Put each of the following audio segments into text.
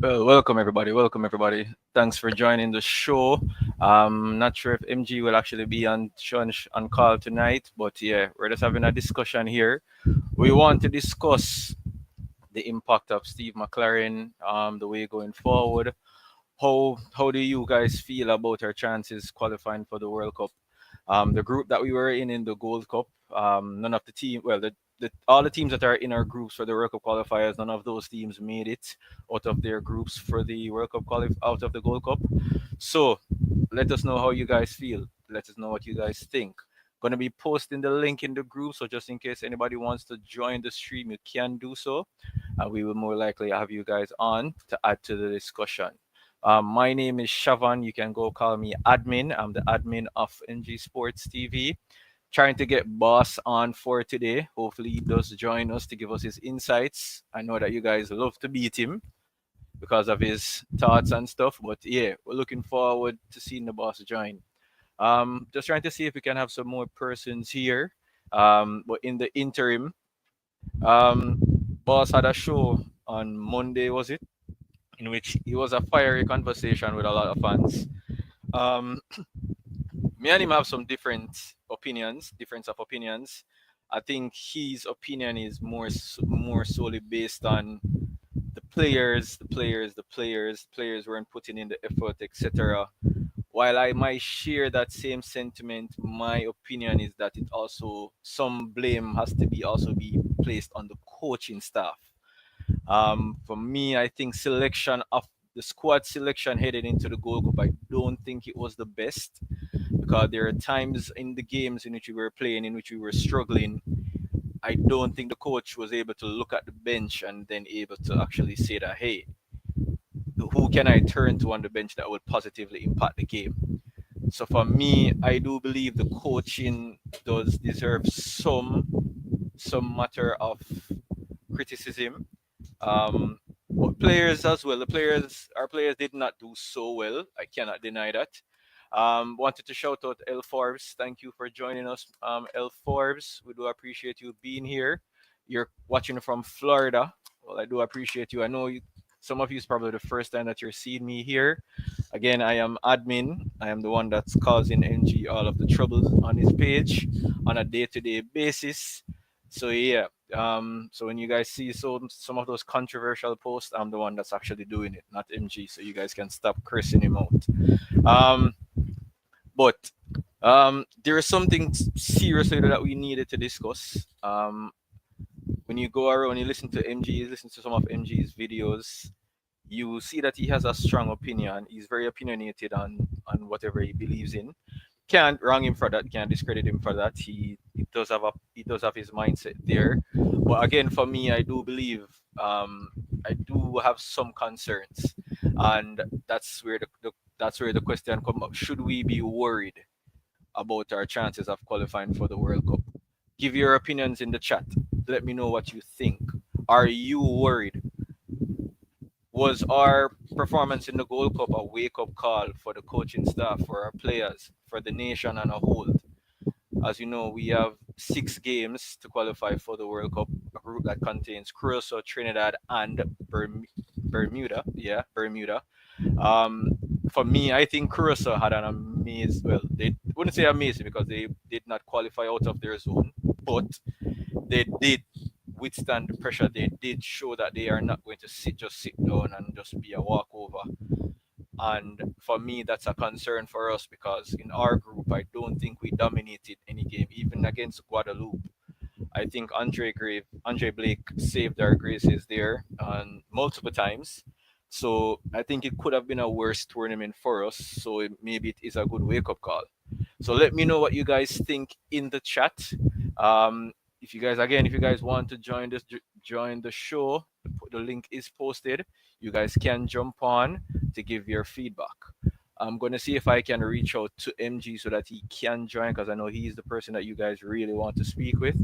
Well, welcome everybody. Welcome everybody. Thanks for joining the show. Not sure if MG will actually be on call tonight, but yeah, we're just having a discussion here. We want to discuss the impact of Steve McLaren, the way going forward. How do you guys feel about our chances qualifying for the World Cup? The group that we were in the Gold Cup, none of the team, well, all the teams that are in our groups for the World Cup qualifiers, none of those teams made it out of their groups for the World Cup out of the Gold Cup. So let us know how you guys feel. Let us know what you guys think. Gonna be posting the link in the group, so just in case anybody wants to join the stream, you can do so. We will more likely have you guys on to add to the discussion. My name is Shavan. You can go call me admin. I'm the admin of NG Sports TV. Trying to get Boss on for today. Hopefully, he does join us to give us his insights. I know that you guys love to beat him because of his thoughts and stuff. But yeah, we're looking forward to seeing the Boss join. Just trying to see if we can have some more persons here. But in the interim, um, Boss had a show on Monday, was it? In which it was a fiery conversation with a lot of fans. Um, Me and him have some difference of opinions. I think his opinion is more solely based on the players weren't putting in the effort, etc. While I might share that same sentiment, my opinion is that it also some blame has to be placed on the coaching staff. For me, I think selection of the squad selection headed into the Gold Cup, I don't think it was the best because there are times in the games in which we were playing, in which we were struggling. I don't think the coach was able to look at the bench and then able to actually say that, hey, who can I turn to on the bench that would positively impact the game? So for me, I do believe the coaching does deserve some matter of criticism. But players as well. Our players did not do so well. I cannot deny that. Wanted to shout out El Forbes. Thank you for joining us, El Forbes. We do appreciate you being here. You're watching from Florida. Well, I do appreciate you. I know some of you is probably the first time that you're seeing me here. Again, I am admin. I am the one that's causing NG all of the trouble on his page on a day-to-day basis. So yeah, so when you guys see some of those controversial posts, I'm the one that's actually doing it, not MG. So you guys can stop cursing him out. Um, but there is something seriously that we needed to discuss. When you go around, you listen to MG, listen to some of MG's videos, you see that he has a strong opinion. He's very opinionated on whatever he believes in. Can't wrong him for that. Can't discredit him for that. He does have his mindset there. But again, for me, I do believe I do have some concerns, and that's where the question comes up. Should we be worried about our chances of qualifying for the World Cup? Give your opinions in the chat. Let me know what you think. Are you worried? Was our performance in the Gold Cup a wake up call for the coaching staff, for our players, for the nation on a whole? As you know, we have 6 games to qualify for the World Cup, a group that contains Curacao, Trinidad, and Bermuda. Yeah, Bermuda. Um, for me, I think Curacao had an amazing, well, they wouldn't say amazing because they did not qualify out of their zone, but they did withstand the pressure. They did show that they are not going to sit down and just be a walkover. And for me, that's a concern for us because in our group, I don't think we dominated any game, even against Guadeloupe. I think Andre Blake saved our graces there multiple times. So I think it could have been a worse tournament for us. So maybe it is a good wake up call. So let me know what you guys think in the chat. Um, if you guys want to join the show, the link is posted. You guys can jump on to give your feedback. I'm gonna see if I can reach out to MG so that he can join because I know he's the person that you guys really want to speak with.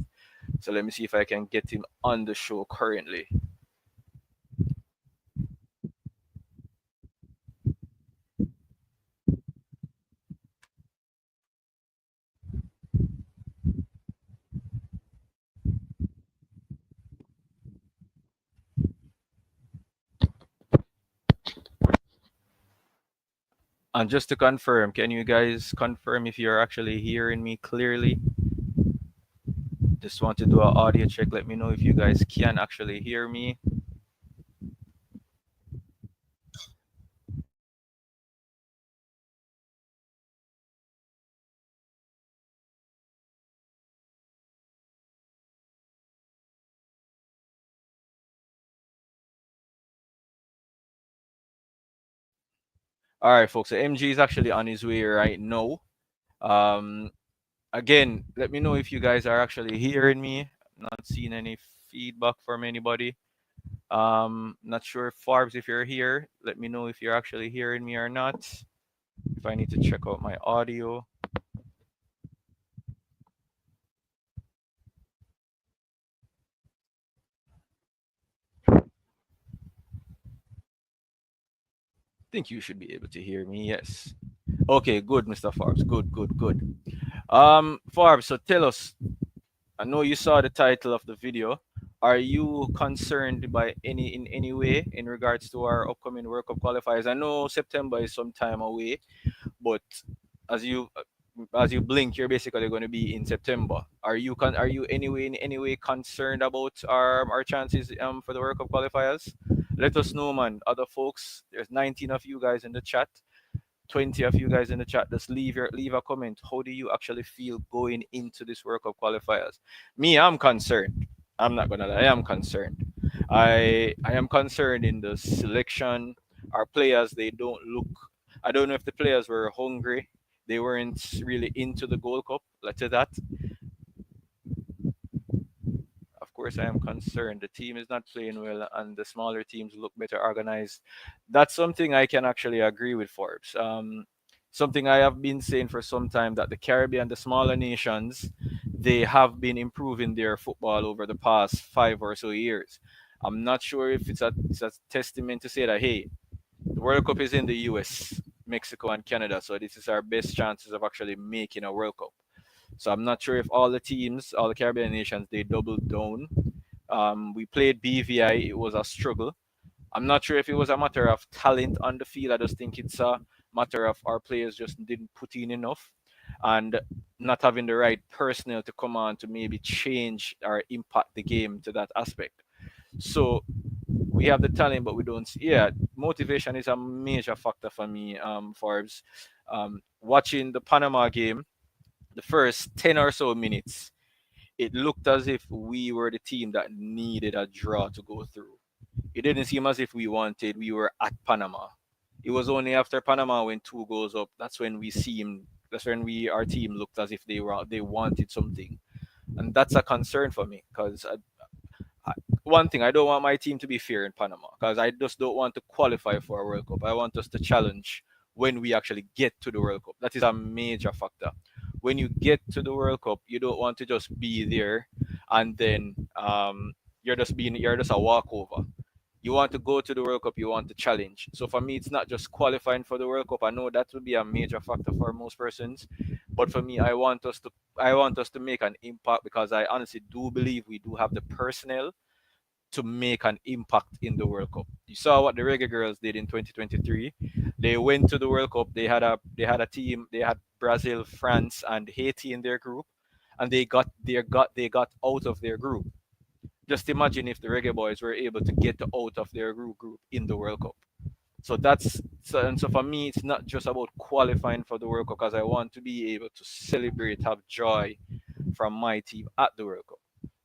So let me see if I can get him on the show currently. And just to confirm, can you guys confirm if you're actually hearing me clearly? Just want to do an audio check. Let me know if you guys can actually hear me. All right, folks. So MG is actually on his way right now. Um, Again, let me know if you guys are actually hearing me. Not seeing any feedback from anybody. Not sure, Forbes, if you're here. Let me know if you're actually hearing me or not. If I need to check out my audio. Think you should be able to hear me. Yes. Okay, good, Mr. Forbes. Good, good, good. Forbes, so tell us. I know you saw the title of the video. Are you concerned by in any way in regards to our upcoming World Cup qualifiers? I know September is some time away, but as you as you blink, you're basically going to be in September. Are you anyway in any way concerned about our chances for the World Cup qualifiers? Let us know, man. Other folks, there's 19 of you guys in the chat. 20 of you guys in the chat, just leave a comment. How do you actually feel going into this World Cup qualifiers? Me, I'm concerned. I'm not gonna lie, I am concerned. I am concerned in the selection. Our players, they don't look. I don't know if the players were hungry. They weren't really into the Gold Cup. Let's say that. Of course, I am concerned. The team is not playing well, and the smaller teams look better organized. That's something I can actually agree with Forbes. Something I have been saying for some time that the Caribbean, the smaller nations, they have been improving their football over the past 5 or so years. I'm not sure if it's a testament to say that hey, the World Cup is in the U.S., Mexico, and Canada, so this is our best chances of actually making a World Cup. So I'm not sure if all the teams, all the Caribbean nations, they doubled down. We played BVI. It was a struggle. I'm not sure if it was a matter of talent on the field. I just think it's a matter of our players just didn't put in enough and not having the right personnel to come on to maybe change or impact the game to that aspect. So we have the talent, but we don't. Yeah, motivation is a major factor for me, Forbes. Watching the Panama game, the first 10 or so minutes, it looked as if we were the team that needed a draw to go through. It didn't seem as if we were at Panama. It was only after Panama when two goes up, that's when our team looked as if they wanted something. And that's a concern for me because I, one thing, I don't want my team to be fair in Panama because I just don't want to qualify for a World Cup. I want us to challenge when we actually get to the World Cup. That is a major factor. When you get to the World Cup, you don't want to just be there and then you're just a walkover. You want to go to the World Cup, you want to challenge. So for me, it's not just qualifying for the World Cup. I know that would be a major factor for most persons, but for me, I want us to make an impact because I honestly do believe we do have the personnel to make an impact in the World Cup. You saw what the Reggae Girls did in 2023. They went to the World Cup. They had a team. They had Brazil, France, and Haiti in their group, and they got out of their group. Just imagine if the Reggae Boys were able to get out of their group in the World Cup. So for me, it's not just about qualifying for the World Cup because I want to be able to celebrate, have joy from my team at the World Cup.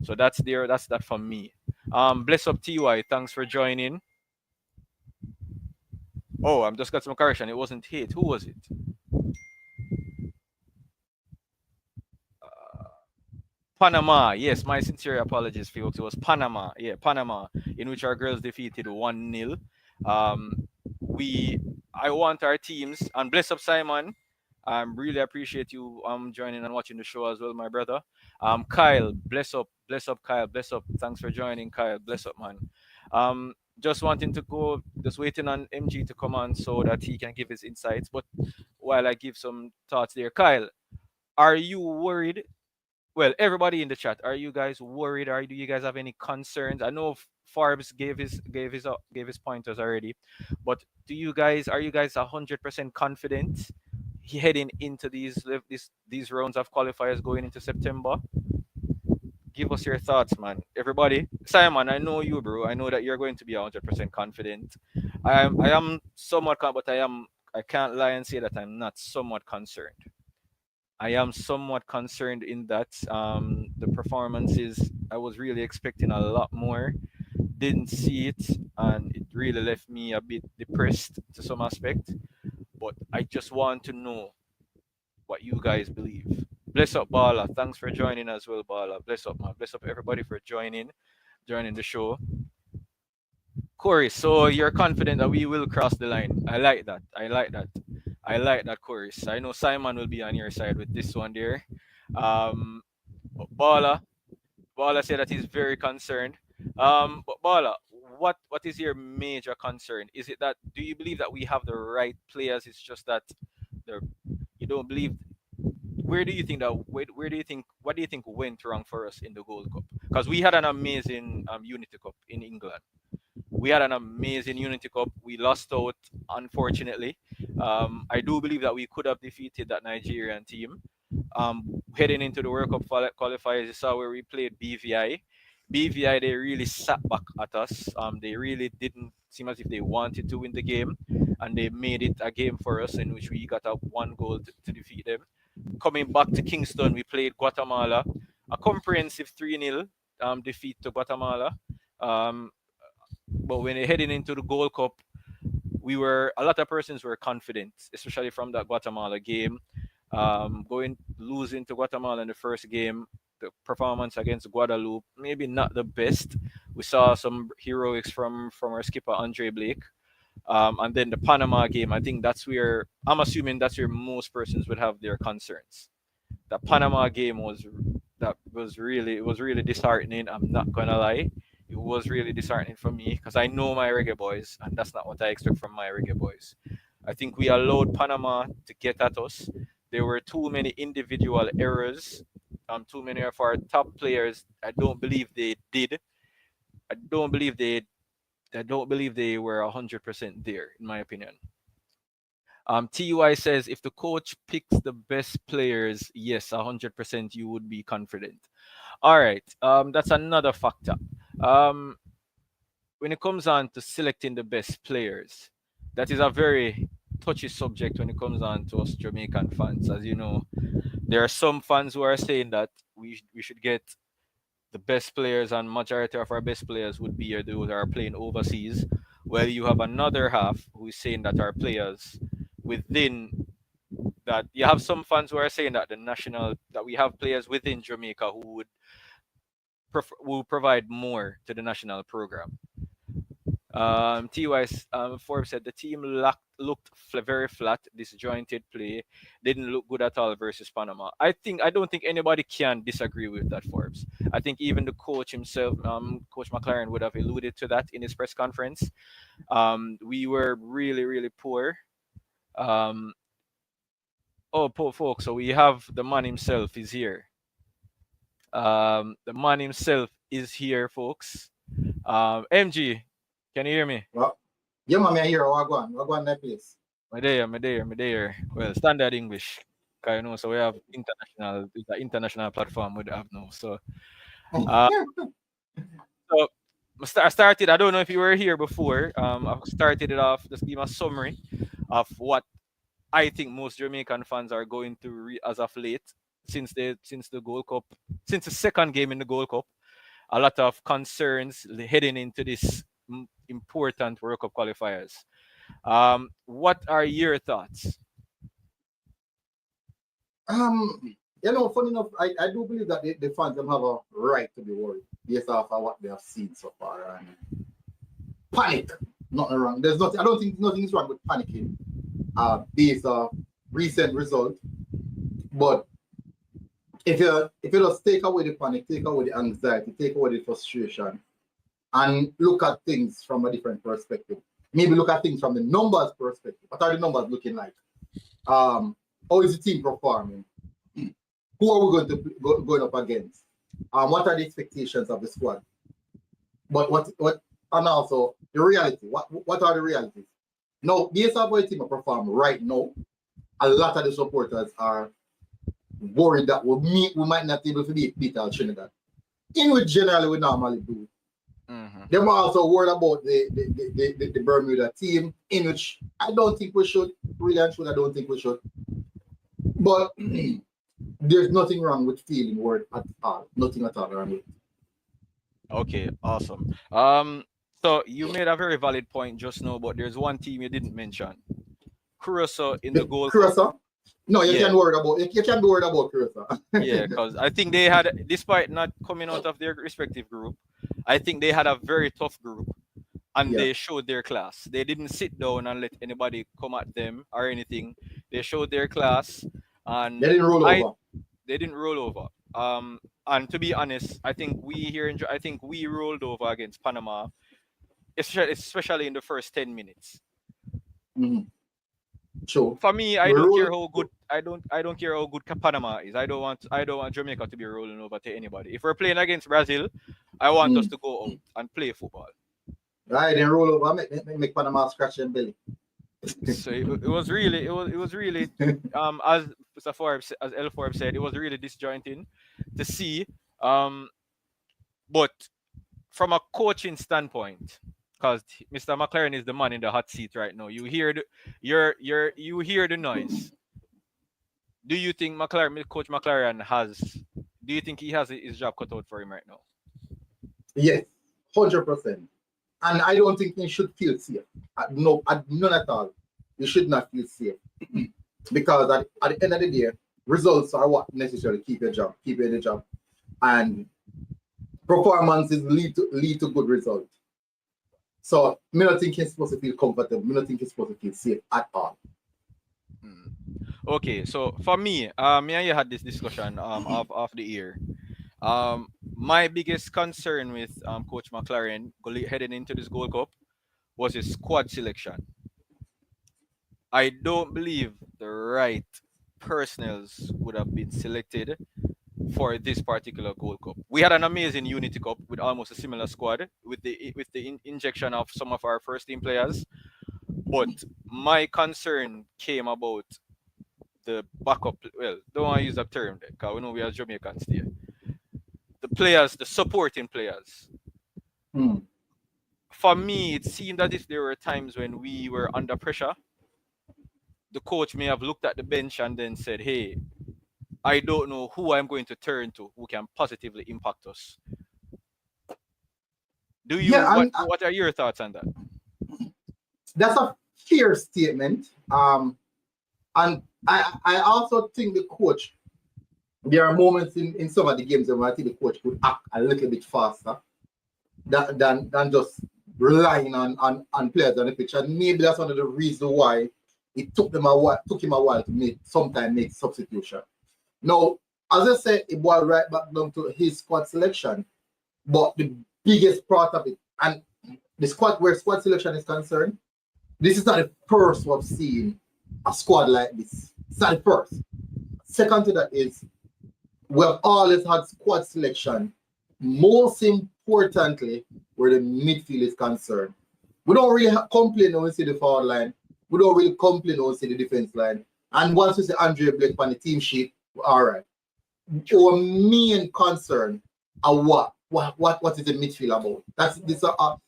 So that's that for me. Bless up TY, thanks for joining. Oh, I'm just got some correction. It wasn't hate. Who was it? Panama. Yes, my sincere apologies, folks. It was Panama. Yeah, Panama, in which our girls defeated 1-0. We I want our teams and bless up Simon. Really appreciate you joining and watching the show as well, my brother. Kyle, bless up Kyle, bless up. Thanks for joining, Kyle. Bless up, man. Just wanting to go, just waiting on MG to come on so that he can give his insights. But while I give some thoughts there, Kyle, are you worried? Well, everybody in the chat, are you guys worried or do you guys have any concerns? I know Forbes gave his pointers already, but are you guys 100% confident heading into these rounds of qualifiers going into September? Give us your thoughts, man. Everybody, Simon, I know you, bro. I know that you're going to be 100% confident. I am somewhat, but I can't lie and say that I'm not somewhat concerned. I am somewhat concerned in that the performances, I was really expecting a lot more. Didn't see it, and it really left me a bit depressed to some aspect. But I just want to know what you guys believe. Bless up, Bala. Thanks for joining as well, Bala. Bless up, man. Bless up everybody for joining the show. Corey, so you're confident that we will cross the line. I like that. I like that. I like that, Corey. I know Simon will be on your side with this one there. Um, Bala, Bala said that he's very concerned. But Bala, what is your major concern? Is it that do you believe that we have the right players? It's just that the you don't believe. Where do you think what do you think went wrong for us in the Gold Cup? Because we had an amazing Unity Cup in England. We had an amazing Unity Cup. We lost out, unfortunately. I do believe that we could have defeated that Nigerian team. Heading into the World Cup qualifiers, you saw where we played BVI. BVI, they really sat back at us. They really didn't seem as if they wanted to win the game, and they made it a game for us in which we got up one goal to defeat them. Coming back to Kingston, we played Guatemala, a comprehensive 3-0 defeat to Guatemala. Um, but when heading into the Gold Cup, a lot of persons were confident, especially from that Guatemala game. Going losing to Guatemala in the first game, the performance against Guadeloupe maybe not the best. We saw some heroics from our skipper Andre Blake. And then the Panama game, I think I'm assuming that's where most persons would have their concerns. The Panama game was really disheartening. I'm not gonna lie, it was really disheartening for me because I know my Reggae Boys, and that's not what I expect from my Reggae Boys. I think we allowed Panama to get at us. There were too many individual errors. Too many of our top players, I don't believe they did. I don't believe they. I don't believe they were 100% there, in my opinion. TUI says if the coach picks the best players, yes, 100% you would be confident. All right, that's another factor. Um, when it comes on to selecting the best players, that is a very touchy subject when it comes on to us Jamaican fans. As you know, there are some fans who are saying that we should get the best players, and majority of our best players would be those that are playing overseas. Well, you have another half who is saying that our players within that you have some fans who are saying that we have players within Jamaica who would will provide more to the national program. TY Forbes said the team looked very flat, disjointed play, didn't look good at all versus Panama. I don't think anybody can disagree with that, Forbes. I think even the coach himself, Coach McLaren, would have alluded to that in his press conference. We were really, really poor. Oh, poor folks. So we have the man himself is here. The man himself is here, folks. MG, can you hear me? Well, yeah, man, I hear Wagwan that place. Me there. Well, standard English. You know, so we have it's an international platform we have now. So, uh, so I started. I don't know if you were here before. I started it off. Just give a summary of what I think most Jamaican fans are going through as of late since the Gold Cup, since the second game in the Gold Cup. A lot of concerns heading into this important World Cup qualifiers. What are your thoughts? Funny enough, I do believe that the fans them have a right to be worried based off of what they have seen so far. And panic, nothing wrong. There's nothing. I don't think nothing is wrong with panicking. Based off recent result, but if you just take away the panic, take away the anxiety, take away the frustration, and look at things from a different perspective. Maybe look at things from the numbers perspective. What are the numbers looking like? How is the team performing? Who are we going up against? What are the expectations of the squad? But and also the reality. What are the realities? Now, the SR Boy team perform right now. A lot of the supporters are worried that we might not be able to beat Al Trinidad. In which generally we normally do. They were also worried about the Bermuda team, in which I don't think we should. Really and truly, I don't think we should. But there's nothing wrong with feeling worried at all. Nothing at all wrong with it. Okay, awesome. So you made a very valid point just now, but there's one team you didn't mention. Curacao in the Gold Cup. Curacao? No, you can't worry about it. You can't be worried about Curacao. Yeah, because I think they had, despite not coming out of their respective group, I think they had a very tough group, and they showed their class. They didn't sit down and let anybody come at them or anything. They showed their class, and they didn't roll over. They didn't roll over. And to be honest, I think we rolled over against Panama, especially in the first 10 minutes. Sure. For me, I don't care how good I don't care how good Panama is. I don't want Jamaica to be rolling over to anybody. If we're playing against Brazil, I want us to go out and play football. Right, then roll over, make Panama scratch their belly. So it was really as L4 said, it was really disjointing to see. But from a coaching standpoint, because Mr. McLaren is the man in the hot seat right now. You hear the noise. Do you think Coach McLaren do you think he has his job cut out for him right now? Yes, 100%. And I don't think he should feel safe. No, none at all. You should not feel safe. Because at the end of the day, results are what necessarily keep your job, keep you in the job. And performances lead to good results. So I don't think he's supposed to feel comfortable. I don't think he's supposed to feel safe at all. Okay, so for me, me and you had this discussion off the year. My biggest concern with Coach McLaren heading into this Gold Cup was his squad selection. I don't believe the right personnels would have been selected for this particular Gold Cup. We had an amazing Unity Cup with almost a similar squad with the injection of some of our first team players. But my concern came about the backup. Well, don't want to use that term there, because we know we are Jamaicans here. The players, the supporting players. For me, it seemed that if there were times when we were under pressure, the coach may have looked at the bench and then said, hey, I don't know who I'm going to turn to who can positively impact us. What are your thoughts on that? That's a fair statement. And I also think the coach, there are moments in some of the games where I think the coach could act a little bit faster than just relying on players on the pitch. And maybe that's one of the reasons why it took him a while to sometimes make substitution. Now, as I said, it was right back down to his squad selection. But the biggest part of it, and the squad where squad selection is concerned, this is not the first we've seen a squad like this. It's not the first. Second to that is we've always had squad selection, most importantly, where the midfield is concerned. We don't really complain when we see the forward line. We don't really complain when we see the defense line. And once we see Andre Blake on the team sheet, all right. Our main concern are what is the midfield about?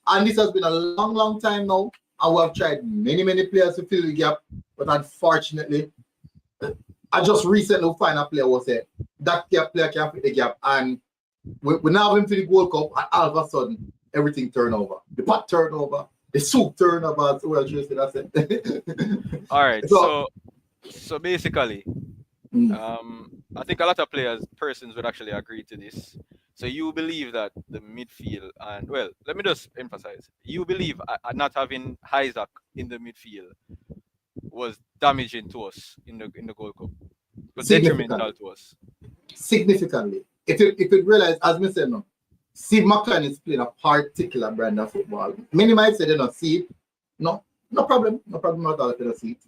And this has been a long time now. And we have tried many players to fill the gap, but unfortunately, I just recently find a player who said that player can fill the gap, and we now have him for the Gold Cup, and all of a sudden everything turn over. The pot turn over, the soup turn over. So well, just that's it. All right. So basically, I think a lot of persons would actually agree to this. So you believe that the midfield, and well, let me just emphasize, you believe not having Isaac in the midfield was damaging to us in the Gold Cup, was detrimental to us. Significantly. If you realize, as I said, no, Steve McLaren is playing a particular brand of football. Many might say they don't see it. No problem at all if they don't see it.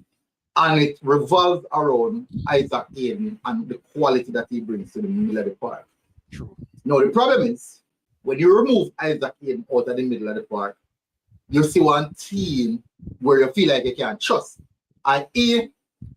And it revolves around Isaac Aiden and the quality that he brings to the middle of the park. True. No, the problem is when you remove Isaac in out of the middle of the park, you see one team where you feel like you can't trust.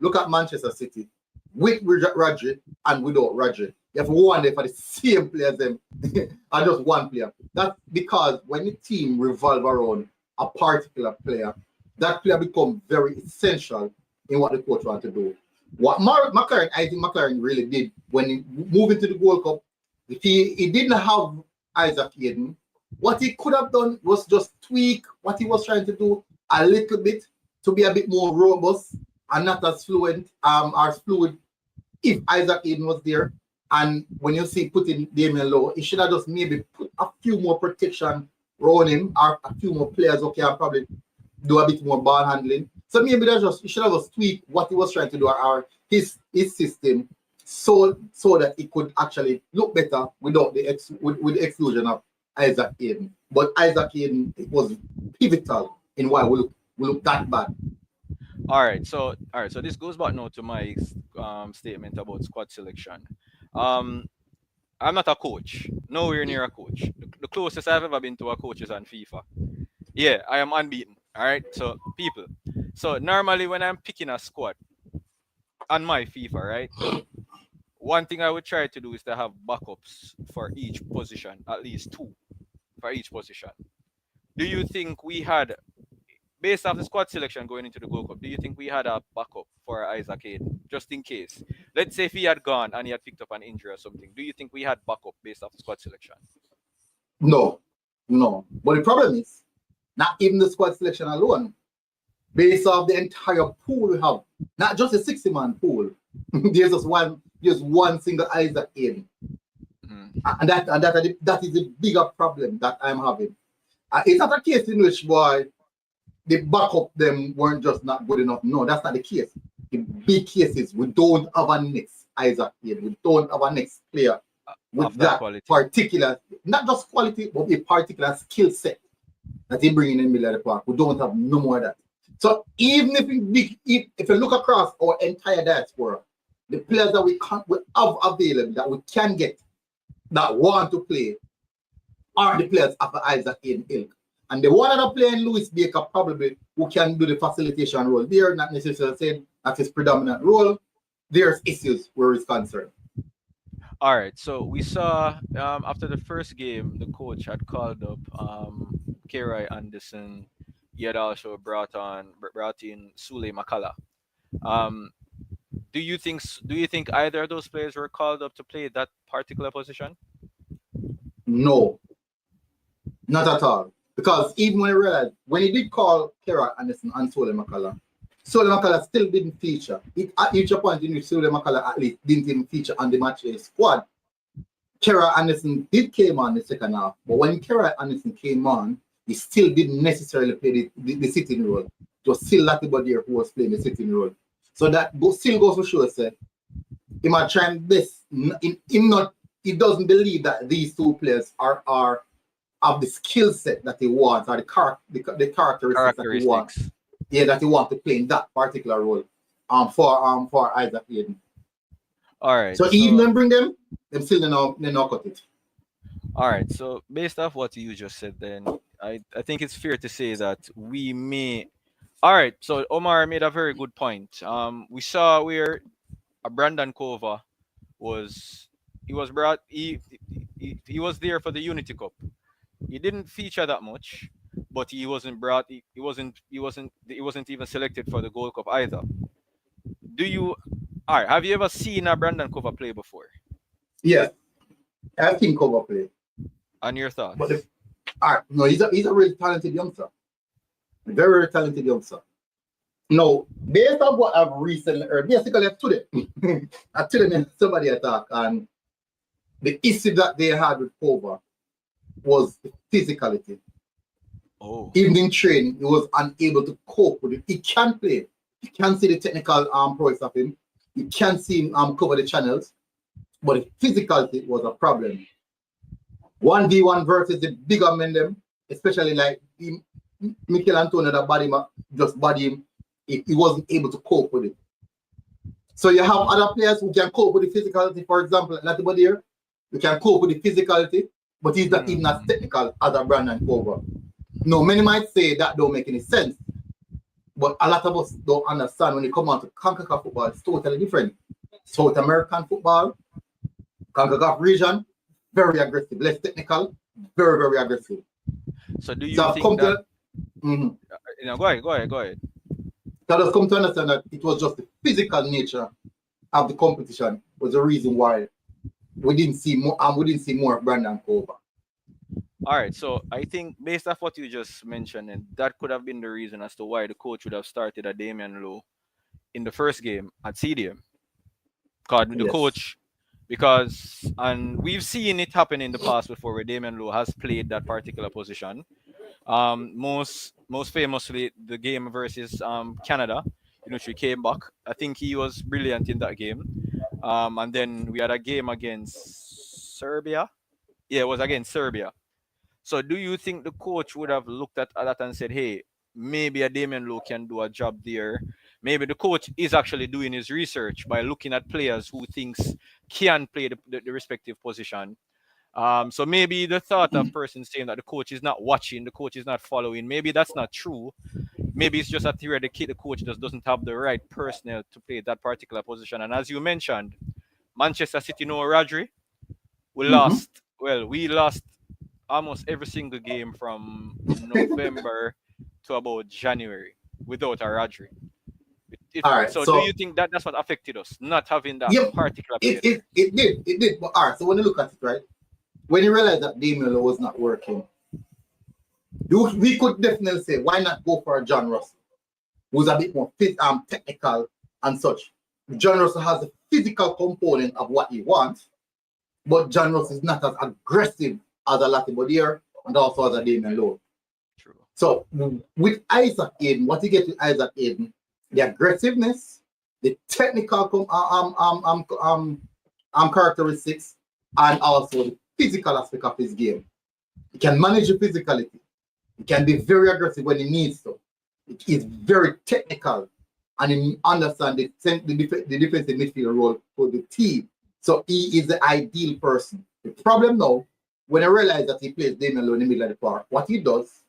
Look at Manchester City with Rodri and without Rodri. You have one day for the same players them and just one player. That's because when the team revolve around a particular player, that player becomes very essential in what the coach wants to do. What I think McLaren really did when he moved into the World Cup, if he didn't have Isaac Hayden, what he could have done was just tweak what he was trying to do a little bit to be a bit more robust and not as fluid if Isaac Hayden was there. And when you see putting Damien Lowe, he should have just maybe put a few more protection around him or a few more players who can probably do a bit more ball handling. So maybe he should have just tweaked what he was trying to do or his system so that it could actually look better without with the exclusion of Isaac Hayden. But Isaac Hayden, it was pivotal in why we look that bad. All right, so this goes back now to my statement about squad selection. I'm not a coach, nowhere near a coach. The closest I've ever been to a coach is on FIFA. Yeah, I am unbeaten. All right, so people. So normally when I'm picking a squad on my FIFA, right? One thing I would try to do is to have backups for each position, at least 2 for each position. Do you think we had, based off the squad selection going into the Gold Cup, do you think we had a backup for Isaac Hayden, just in case? Let's say if he had gone and he had picked up an injury or something, do you think we had backup based off the squad selection? No. But the problem is, not even the squad selection alone, based off the entire pool we have, not just a 60-man pool, there's one single Isaac Hayden. And that is the bigger problem that I'm having. It's not a case in which, boy, the backup them weren't just not good enough. No, that's not the case. The big case is we don't have a next Isaac Hayden. We don't have a next player with that quality. Particular, not just quality, but a particular skill set that he bring in the middle of the park. We don't have no more of that. So even if you look across our entire diaspora, the players that we have available, that we can get, that want to play, are the players of Isaac Hayden ilk. And the one other player in Lewis Baker probably who can do the facilitation role. They're not necessarily saying that's his predominant role. There's issues where it's concerned. All right, so we saw after the first game, the coach had called up Kerai Anderson. He had also brought in Sule Makala. Do you think either of those players were called up to play that particular position? No, not at all. Because even when he did call Kerai Anderson and Sule Makala still didn't feature. At each point in which Sule Makala at least didn't even feature on the match day squad. Kerai Anderson did came on the second half, but when Kerai Anderson came on, he still didn't necessarily play the sitting role. It was still Latiba there who was playing the sitting role. So that still goes to show, say, he might try this. He doesn't believe that these two players are of the skill set that he wants or the characteristics that he wants. Yeah, that he wants to play in that particular role for Isaac Hayden. All right. So even them bring them still they not cut it. All right. So based off what you just said, then I think it's fair to say that we may. All right. So Omar made a very good point. We saw where Brandon Kova was brought. He was there for the Unity Cup. He didn't feature that much, but he wasn't brought. He wasn't even selected for the Gold Cup either. All right, have you ever seen a Brandon Kova play before? Yeah, I've seen Kova play. And your thoughts? No, he's a really talented youngster. A very, very talented youngster. No, based on what I've recently heard, basically today somebody attacked, and the issue that they had with Kova was the physicality. Oh. Even in training, he was unable to cope with it. He can play. You can see the technical prowess of him. You can see him cover the channels. But the physicality was a problem. 1v1 versus the bigger men them, especially like Mikel Antonio that body him. He wasn't able to cope with it. So you have other players who can cope with the physicality. For example, Latibody here, who can cope with the physicality. but he's not even as technical as a Brandon Cooper. No, many might say that don't make any sense, but a lot of us don't understand when you come on to CONCACAF football, it's totally different. South American football, CONCACAF region, very aggressive, less technical, very, very aggressive. So do you So I've think come that? to, mhm. Go ahead. So I've come to understand that it was just the physical nature of the competition was the reason why we didn't see more of Brandon Cooper. All right, so I think based off what you just mentioned, and that could have been the reason as to why the coach would have started a Damian Lowe in the first game at CDM. Called the Yes. coach because, and we've seen it happen in the past before where Damian Lowe has played that particular position. Most famously the game versus Canada, in which we came back. I think he was brilliant in that game. And then we had a game against Serbia. Yeah, it was against Serbia. So do you think the coach would have looked at that and said, hey, maybe a Damian Lowe can do a job there? Maybe the coach is actually doing his research by looking at players who thinks can play the respective position. So maybe the thought of person saying that the coach is not watching, the coach is not following, maybe that's not true. Maybe it's just a theory the coach just doesn't have the right personnel to play that particular position. And as you mentioned, Manchester City, no Rodri. We Mm-hmm. lost. Well, we lost almost every single game from November to about January without a Rodri. All right. So, do So you think that that's what affected us, not having that yep, particular it, player there? it it did. It did. But all right, so when you look at it, right, when you realize that Damian Lowe was not working, we could definitely say, why not go for a John Russell, who's a bit more technical and such. John Russell has a physical component of what he wants, but John Russell is not as aggressive as a Lati Bodier and also as a Damian Lowe. True. So with Isaac Aiden, what you get with Isaac Aiden, the aggressiveness, the technical characteristics, and also the physical aspect of his game. He can manage the physicality. He can be very aggressive when he needs to. He is very technical and he understands the defensive midfield role for the team. So he is the ideal person. The problem now, when I realize that he plays Damian Lowe in the middle of the park, what he does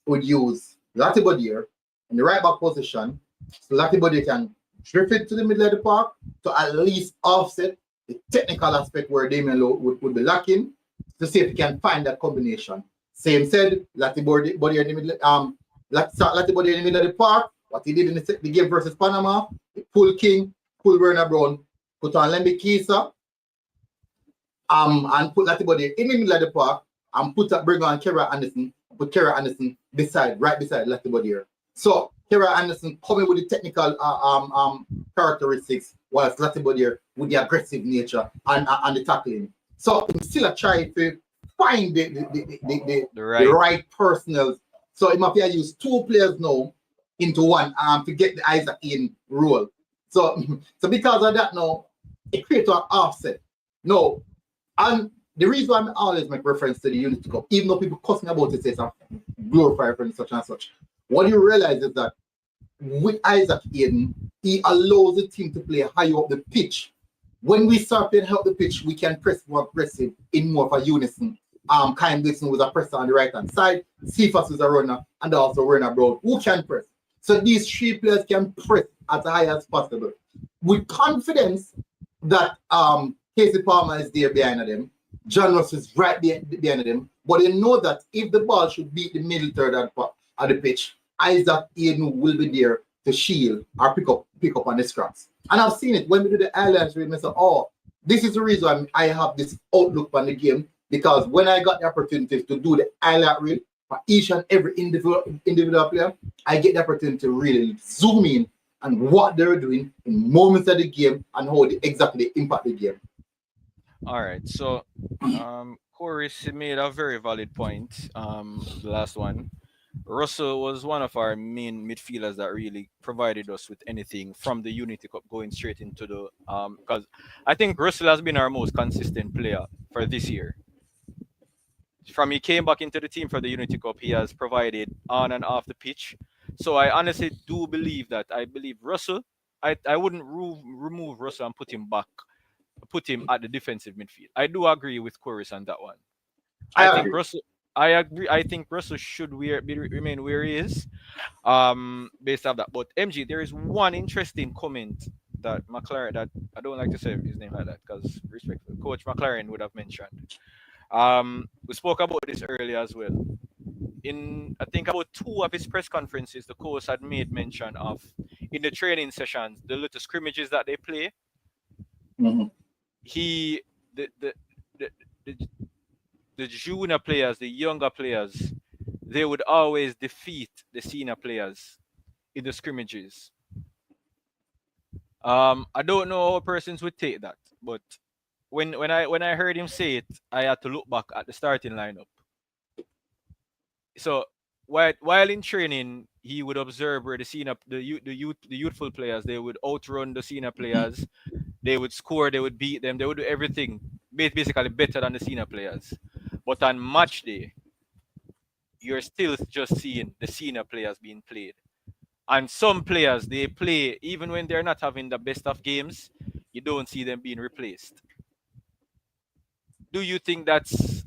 would use Lati Bodier in the right back position, so Lati Bodier can drift it to the middle of the park to at least offset the technical aspect where Damian Lowe would be lacking, to see if he can find that combination. Same said, Lati Bodier in the middle, Lati Bodier in the middle of the park. What he did in the game versus Panama, he pulled King, pulled Werner Brown, put on Lemby Kisa, and put Lati Bodier in the middle of the park, and bring on Kera Anderson, put Kera Anderson right beside Lati Bodier. So Kera Anderson coming with the technical characteristics, whilst Lati Bodier with the aggressive nature and the tackling. So I'm still trying to find the right personnel. So he might use two players now into one to get the Isaac in role. So because of that now, it creates an offset. No, and the reason why I always make reference to the Unity Cup, even though people cuss me about it, say some glorify reference such and such. What you realize is that with Isaac Aiden, he allows the team to play higher up the pitch. When we start playing high up the pitch, we can press more aggressive in more of a unison. Kyle Dixon was a presser on the right hand side, Cephas was a runner, and also Werner Brown, who can press. So these three players can press as high as possible. With confidence that Casey Palmer is there behind them, John Ross is right behind them, but they know that if the ball should beat the middle third of the pitch, Isaac Aiden will be there to shield or pick up on the scraps. And I've seen it when we do the highlights with me, say, oh, this is the reason I have this outlook on the game, because when I got the opportunity to do the highlight reel for each and every individual player, I get the opportunity to really zoom in on what they're doing in moments of the game and how they exactly impact the game. All right, so Corey made a very valid point. The last one, Russell was one of our main midfielders that really provided us with anything from the Unity Cup going straight into the because I think Russell has been our most consistent player for this year. From he came back into the team for the Unity Cup, he has provided on and off the pitch. So I honestly do believe that I believe Russell. I wouldn't remove Russell and put him at the defensive midfield. I do agree with Chorus on that one. I I think agree. Russell. I agree. I think Russell should remain where he is, based off that. But MG, there is one interesting comment that McLaren, that I don't like to say his name like that because respectful, Coach McLaren would have mentioned. We spoke about this earlier as well. In I think about two of his press conferences, the coach had made mention of in the training sessions, the little scrimmages that they play. Mhm. He the, the, the junior players, the younger players, they would always defeat the senior players in the scrimmages. I don't know how persons would take that, but when I heard him say it, I had to look back at the starting lineup. So while in training, he would observe where the senior, the youthful players, they would outrun the senior players. They would score, they would beat them, they would do everything basically better than the senior players. But on match day, you're still just seeing the senior players being played. And some players, they play even when they're not having the best of games, you don't see them being replaced. Do you think that's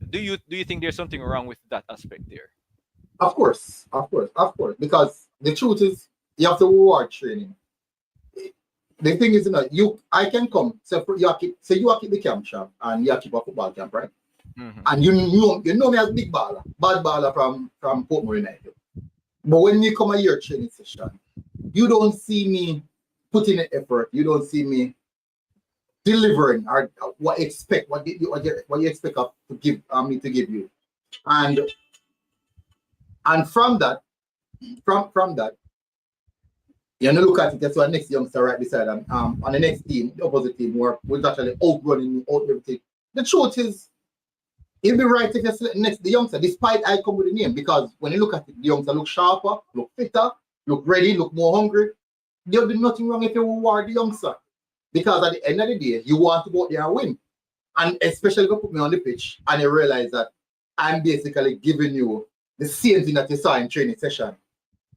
do you think there's something wrong with that aspect there? Of course, of course, of course. Because the truth is, you have to reward training. The thing is, I can come. So you are keep the camp shop and you are keep a football camp, right? Hmm. And you know me as big baller, bad baller from Portmore United. But when you come a year training session, you don't see me putting in effort. You don't see me delivering or what you expect of to give me to give you. And from that, from that, you know, look at it. That's why next youngster right beside him. On the next team, the opposite team, was actually outrunning me, out everything. The truth is, it'll be right if you select next the youngster, despite I come with the name, because when you look at it, the youngster look sharper, look fitter, look ready, look more hungry. There'll be nothing wrong if you reward the youngster. Because at the end of the day, you want to go out there and win. And especially if you put me on the pitch and you realize that I'm basically giving you the same thing that you saw in training session.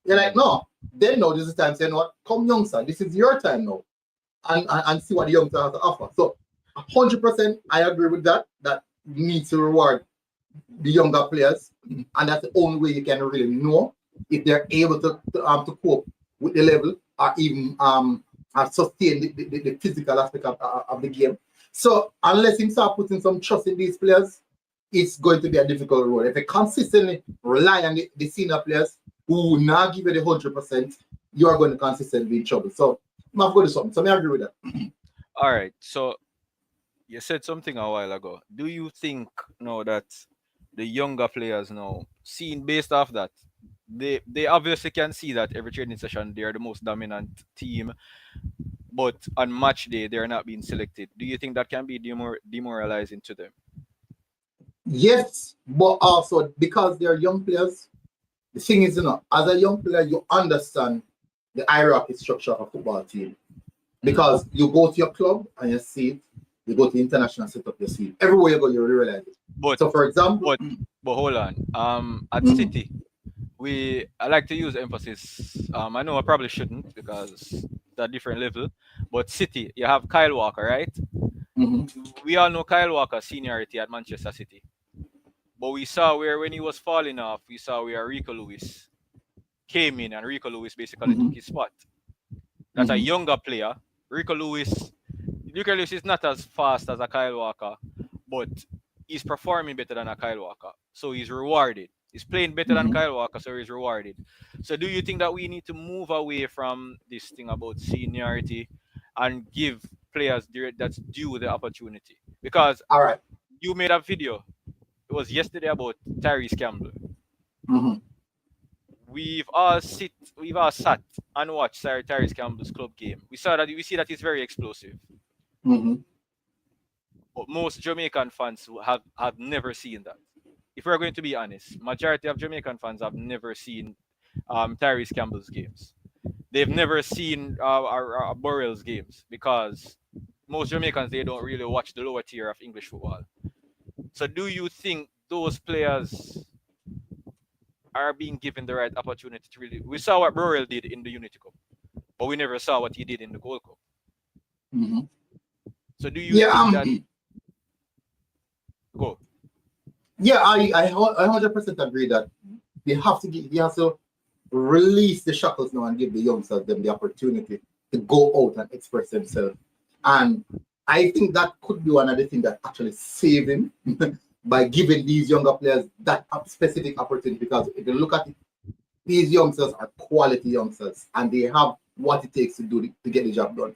You're like, no. Then now this is the time saying, what? Come youngster, this is your time now. And see what the youngster has to offer. So 100% I agree with that. That you need to reward the younger players, and that's the only way you can really know if they're able to cope with the level or even sustain the physical aspect of the game. So unless you start putting some trust in these players, it's going to be a difficult road. If you consistently rely on the senior players who will not give you the 100%, you are going to consistently be in trouble. So I'm going to go to something. So I agree with that. All right. So you said something a while ago. Do you think now that the younger players now, seen based off that, they obviously can see that every training session they are the most dominant team, but on match day they are not being selected. Do you think that can be demoralizing to them? Yes, but also because they're young players, the thing is, as a young player, you understand the hierarchy structure of a football team. Mm. Because you go to your club and you see it, you go to international setup, you see it. Everywhere you go, you realize it. But So, for example, but but hold on. At mhm, City, I like to use emphasis. I know I probably shouldn't because it's a different level. But City, you have Kyle Walker, right? mhm, We all know Kyle Walker's seniority at Manchester City. But we saw where when he was falling off, we saw where Rico Lewis came in and Rico Lewis basically took mhm, his spot. That's a mhm, younger player. Rico Lewis Rico Lewis is not as fast as a Kyle Walker, but he's performing better than a Kyle Walker. So he's rewarded. He's playing better than mhm. Kyle Walker, so he's rewarded. So do you think that we need to move away from this thing about seniority and give players that's due the opportunity? Because All right. you made a video. It was yesterday about Tyrese Campbell. Mhm, We've all sat and watched Tyrese Campbell's club game. We see that he's very explosive. mhm. But most Jamaican fans who have never seen that. If we're going to be honest, majority of Jamaican fans have never seen Tyrese Campbell's games. They've never seen Burrell's games because most Jamaicans they don't really watch the lower tier of English football. So do you think those players are being given the right opportunity to really? We saw what Burrell did in the Unity Cup, but we never saw what he did in the Gold Cup. Mhm. So do you Yeah, think that go? Yeah, I 100% agree that he has to release the shackles now and give the youngsters them the opportunity to go out and express themselves. And I think that could be one of the things that actually save him by giving these younger players that specific opportunity. Because if you look at it, these youngsters are quality youngsters and they have what it takes to get the job done.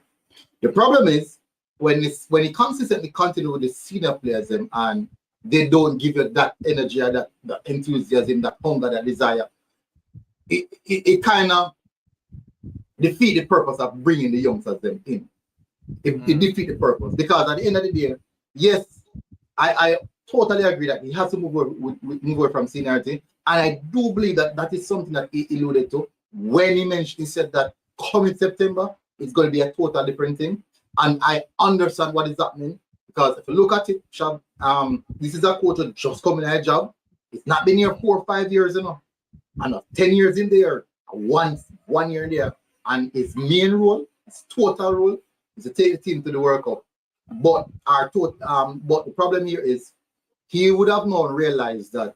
The problem is when he consistently continue with the senior players and they don't give you that energy, or that enthusiasm, that hunger, that desire, it kind of defeat the purpose of bringing the youngsters them in. It defeat the purpose because at the end of the day, yes, I totally agree that he has to move away from seniority, and I do believe that is something that he alluded to when he said that coming September it's going to be a total different thing, and I understand what is happening because if you look at it, Shab, this is a coach who just coming at a job. It's not been here 4 or 5 years, and 10 years in there, 1 year in there, and his main role, his total role, is to take the team to the World Cup. But but the problem here is he would have not realized that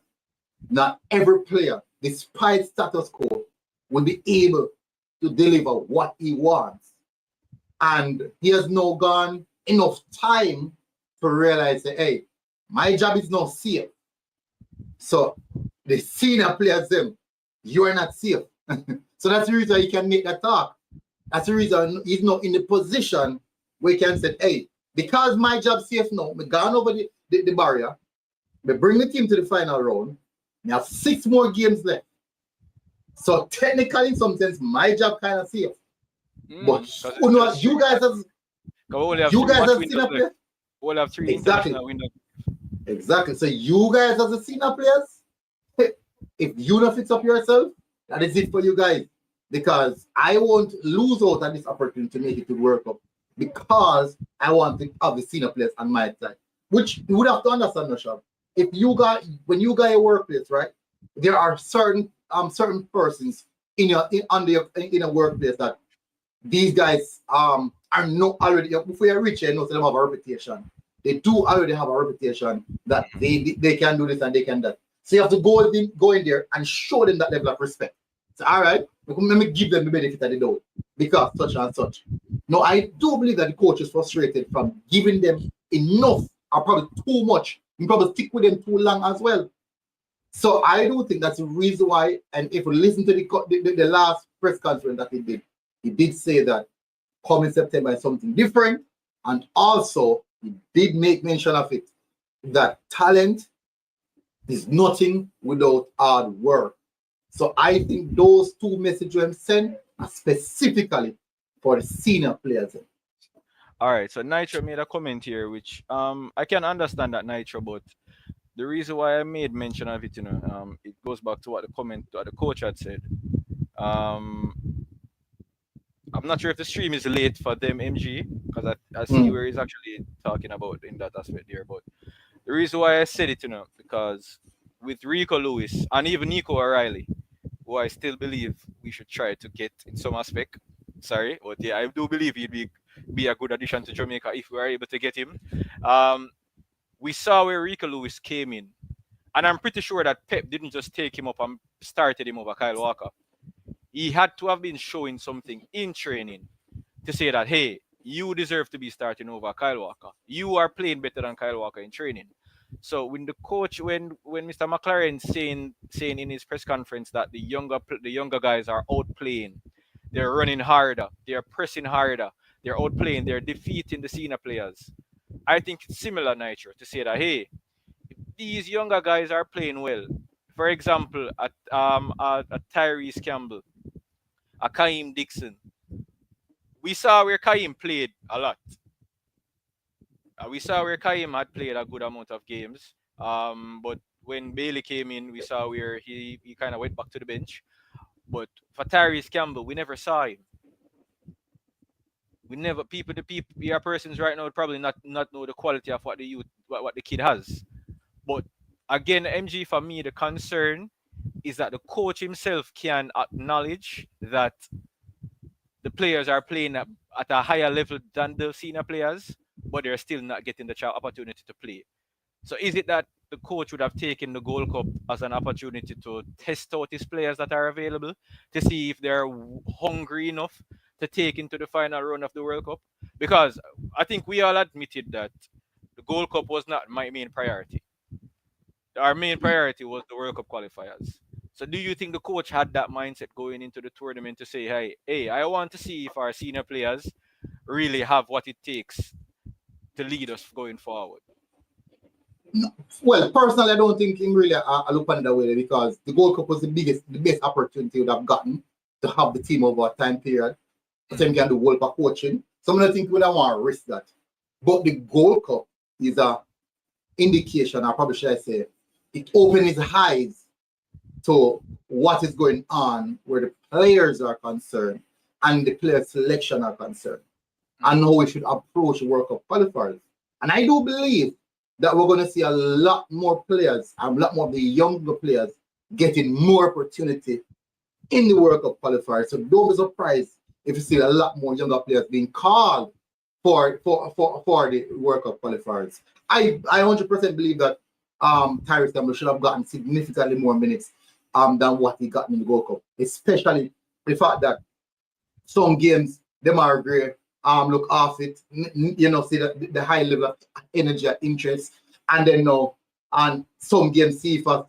not every player, despite status quo, will be able to deliver what he wants. And he has now gone enough time to realize that, hey, my job is not safe. So the senior players, you are not safe. So that's the reason he can make that talk. That's the reason he's not in the position where he can say, hey, because my job's safe now, we gone over the barrier, we bring the team to the final round, we have 6 more games left. So technically, in some sense, my job kind of safe. But you guys have senior players. We'll have 3 exactly. international windows. Exactly. So you guys as the senior players, if you don't fix up yourself, that is it for you guys. Because I won't lose out on this opportunity to make it to the World Cup because I want to have the senior players on my side. Which you would have to understand, Nashab. When you got a workplace, right? There are certain persons in a workplace that these guys are not already before you reach here, so they have a reputation. They do already have a reputation that they can do this and they can that. So you have to go in there and show them that level of respect. So, all right, let me give them the benefit of the doubt because such and such. No, I do believe that the coach is frustrated from giving them enough or probably too much. You probably stick with them too long as well. So I do think that's the reason why. And if we listen to the last press conference that he did say that coming September is something different, and also he did make mention of it that talent is nothing without hard work. So I think those 2 messages sent are specifically for the senior players. All right, so Nitro made a comment here, which I can understand that, Nitro, but the reason why I made mention of it, it goes back to what the coach had said. I'm not sure if the stream is late for them, MG, because I see where he's actually talking about in that aspect there. But the reason why I said it, because with Rico Lewis and even Nico O'Reilly, who I still believe we should try to get in some aspect. Sorry, but yeah, I do believe he'd be a good addition to Jamaica if we are able to get him. We saw where Rico Lewis came in, and I'm pretty sure that Pep didn't just take him up and started him over Kyle Walker. He had to have been showing something in training to say that, hey, you deserve to be starting over Kyle Walker. You are playing better than Kyle Walker in training. So when the coach, when Mr. McLaren saying in his press conference that the younger guys are outplaying, they're running harder, they're pressing harder, they're outplaying, they're defeating the senior players. I think it's similar, Nitro, to say that, hey, if these younger guys are playing well, for example, at Tyrese Campbell, a Kaim Dixon, we saw where Kaim played a lot. We saw where Kaim had played a good amount of games. But when Bailey came in, we saw where he kind of went back to the bench. But for Tyrese Campbell, we never saw him. We never our persons right now would probably not know the quality of what the kid has. But again, MG, for me, the concern is that the coach himself can acknowledge that the players are playing at a higher level than the senior players, but they're still not getting the opportunity to play. So is it that the coach would have taken the Gold Cup as an opportunity to test out his players that are available to see if they're hungry enough to take into the final round of the World Cup. Because I think we all admitted that the Gold Cup was not my main priority. Our main priority was the World Cup qualifiers. So do you think the coach had that mindset going into the tournament to say, hey, I want to see if our senior players really have what it takes to lead us going forward? Well, personally, I don't think him really I look on that way because the Gold Cup was the best opportunity he would have gotten to have the team over a time period. So he can do World Cup coaching. Some of the think we don't want to risk that. But the Gold Cup is a indication, or probably should I say, it opens his eyes to what is going on where the players are concerned and the player selection are concerned and how we should approach World Cup qualifiers. And I do believe that we're going to see a lot more players, a lot more of the younger players getting more opportunity in the World Cup qualifiers. So don't be surprised if you see a lot more younger players being called for the World Cup qualifiers. I 100% believe that Tyrese Campbell should have gotten significantly more minutes than what he got in the Gold Cup, especially the fact that some games them are great. Look off it, see the high level of energy and interest, and then and some games CFAS,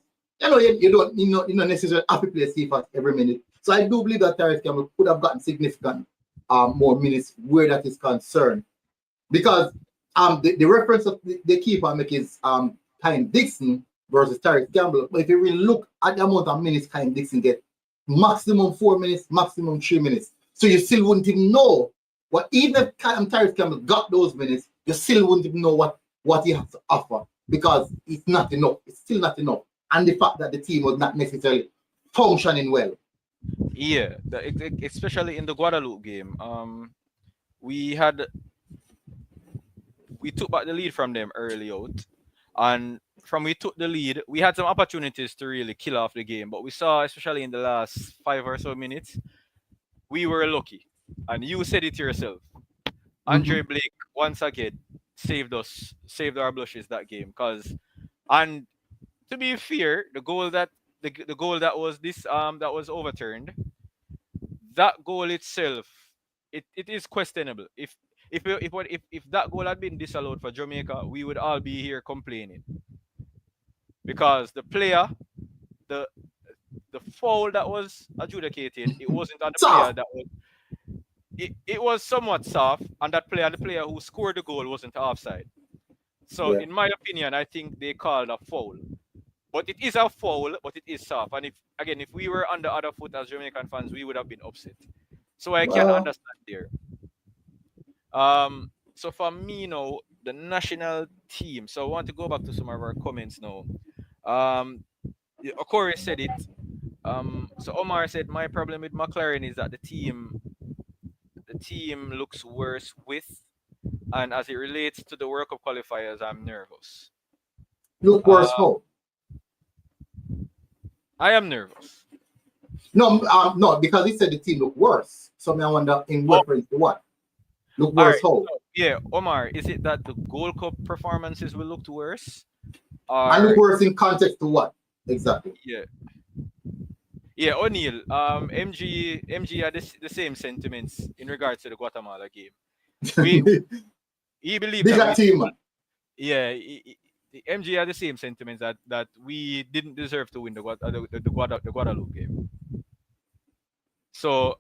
you don't necessarily have to play CFAS every minute. So I do believe that Tyrese Campbell could have gotten significant more minutes where that is concerned, because the reference of the keeper make is Kyle Dixon versus Tyrese Campbell. But if you really look at the amount of minutes Kyle Dixon get, maximum 4 minutes, maximum 3 minutes. So you still wouldn't even know. But even if Tyrese Campbell got those minutes, you still wouldn't even know what he has to offer, because it's not enough. It's still not enough. And the fact that the team was not necessarily functioning well. Yeah, especially in the Guadeloupe game, we took back the lead from them early out, and from we took the lead, we had some opportunities to really kill off the game. But we saw, especially in the last 5 or so minutes, we were lucky. And you said it yourself. Andre Blake once again saved our blushes that game. And to be fair, the goal that was that was overturned, that goal itself, it is questionable. If that goal had been disallowed for Jamaica, we would all be here complaining, because the player, the foul that was adjudicated, it wasn't on the player that was. It was somewhat soft, and the player who scored the goal wasn't offside. So, in my opinion, I think they called a foul. But it is a foul, but it is soft. And if we were on the other foot as Jamaican fans, we would have been upset. So I can understand there. So for me now, the national team. So I want to go back to some of our comments now. Corey said it. So Omar said, my problem with McLaren is that the team looks worse with, and as it relates to the World Cup qualifiers, I'm nervous. Look worse how? I am nervous. No, because he said the team look worse. So I wonder in reference to what? Look worse how? So, yeah, Omar, is it that the Gold Cup performances will look worse? And look worse in context to what? Exactly. Yeah, O'Neil, MG had the same sentiments in regards to the Guatemala game. He believed that team. The MG had the same sentiments that we didn't deserve to win the Guadeloupe game. So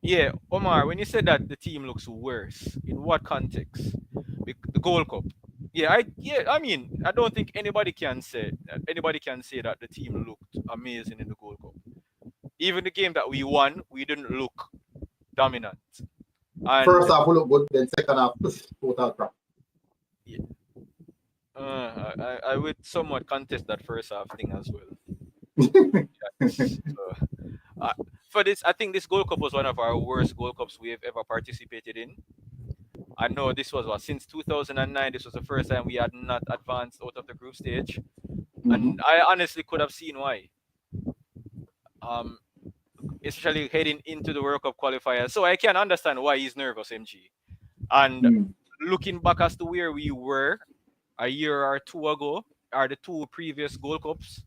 yeah, Omar, when you said that the team looks worse, in what context? The Gold Cup. I mean, I don't think anybody can say that the team looked amazing in the Gold Cup. Even the game that we won, we didn't look dominant. And first half we look good, then second half total crap. Yeah. I would somewhat contest that first half thing as well. For this, I think this Gold Cup was one of our worst Gold Cups we have ever participated in. I know this was since 2009. This was the first time we had not advanced out of the group stage, and I honestly could have seen why. Especially heading into the World Cup qualifiers, so I can understand why he's nervous, MG. And looking back as to where we were a year or two ago, or the two previous Gold Cups,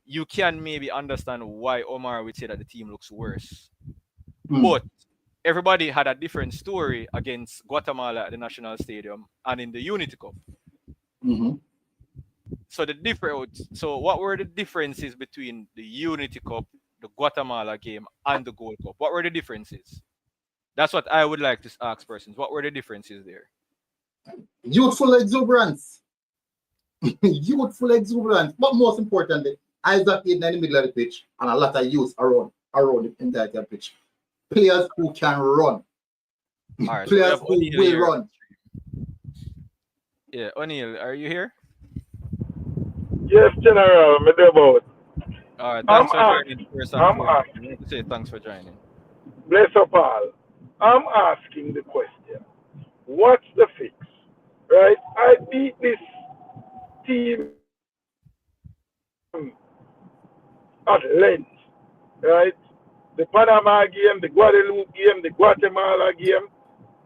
you can maybe understand why Omar would say that the team looks worse. But everybody had a different story against Guatemala at the National Stadium and in the Unity Cup. So what were the differences between the Unity Cup, the Guatemala game, and the Gold Cup? What were the differences? That's what I would like to ask persons. What were the differences there? Youthful exuberance. Youthful exuberance. But most importantly, Isaac in the middle of the pitch and a lot of youth around the entire pitch. Players who can run. Right, players so who will run. Yeah, O'Neil, are you here? Yes, General, me there about. All right, thanks for joining. I'm asking. I want to say thanks for joining. Bless up all. I'm asking the question. What's the fix? Right? I beat this team at length. Right? The Panama game, the Guadeloupe game, the Guatemala game.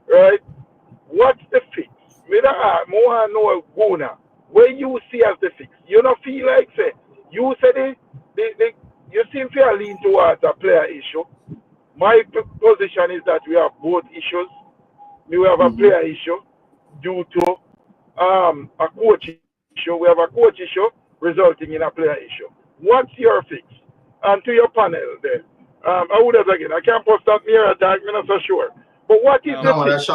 Right? What's the fix? Me want to know Guna. Where you see as the fix? You don't feel like say you said you seem to lean towards a player issue. My position is that we have both issues. We have a player issue due to a coach issue. We have a coach issue resulting in a player issue. What's your fix? And to your panel there, I would have again. I can't post that mirror attack. I'm not so sure. But what is the fix?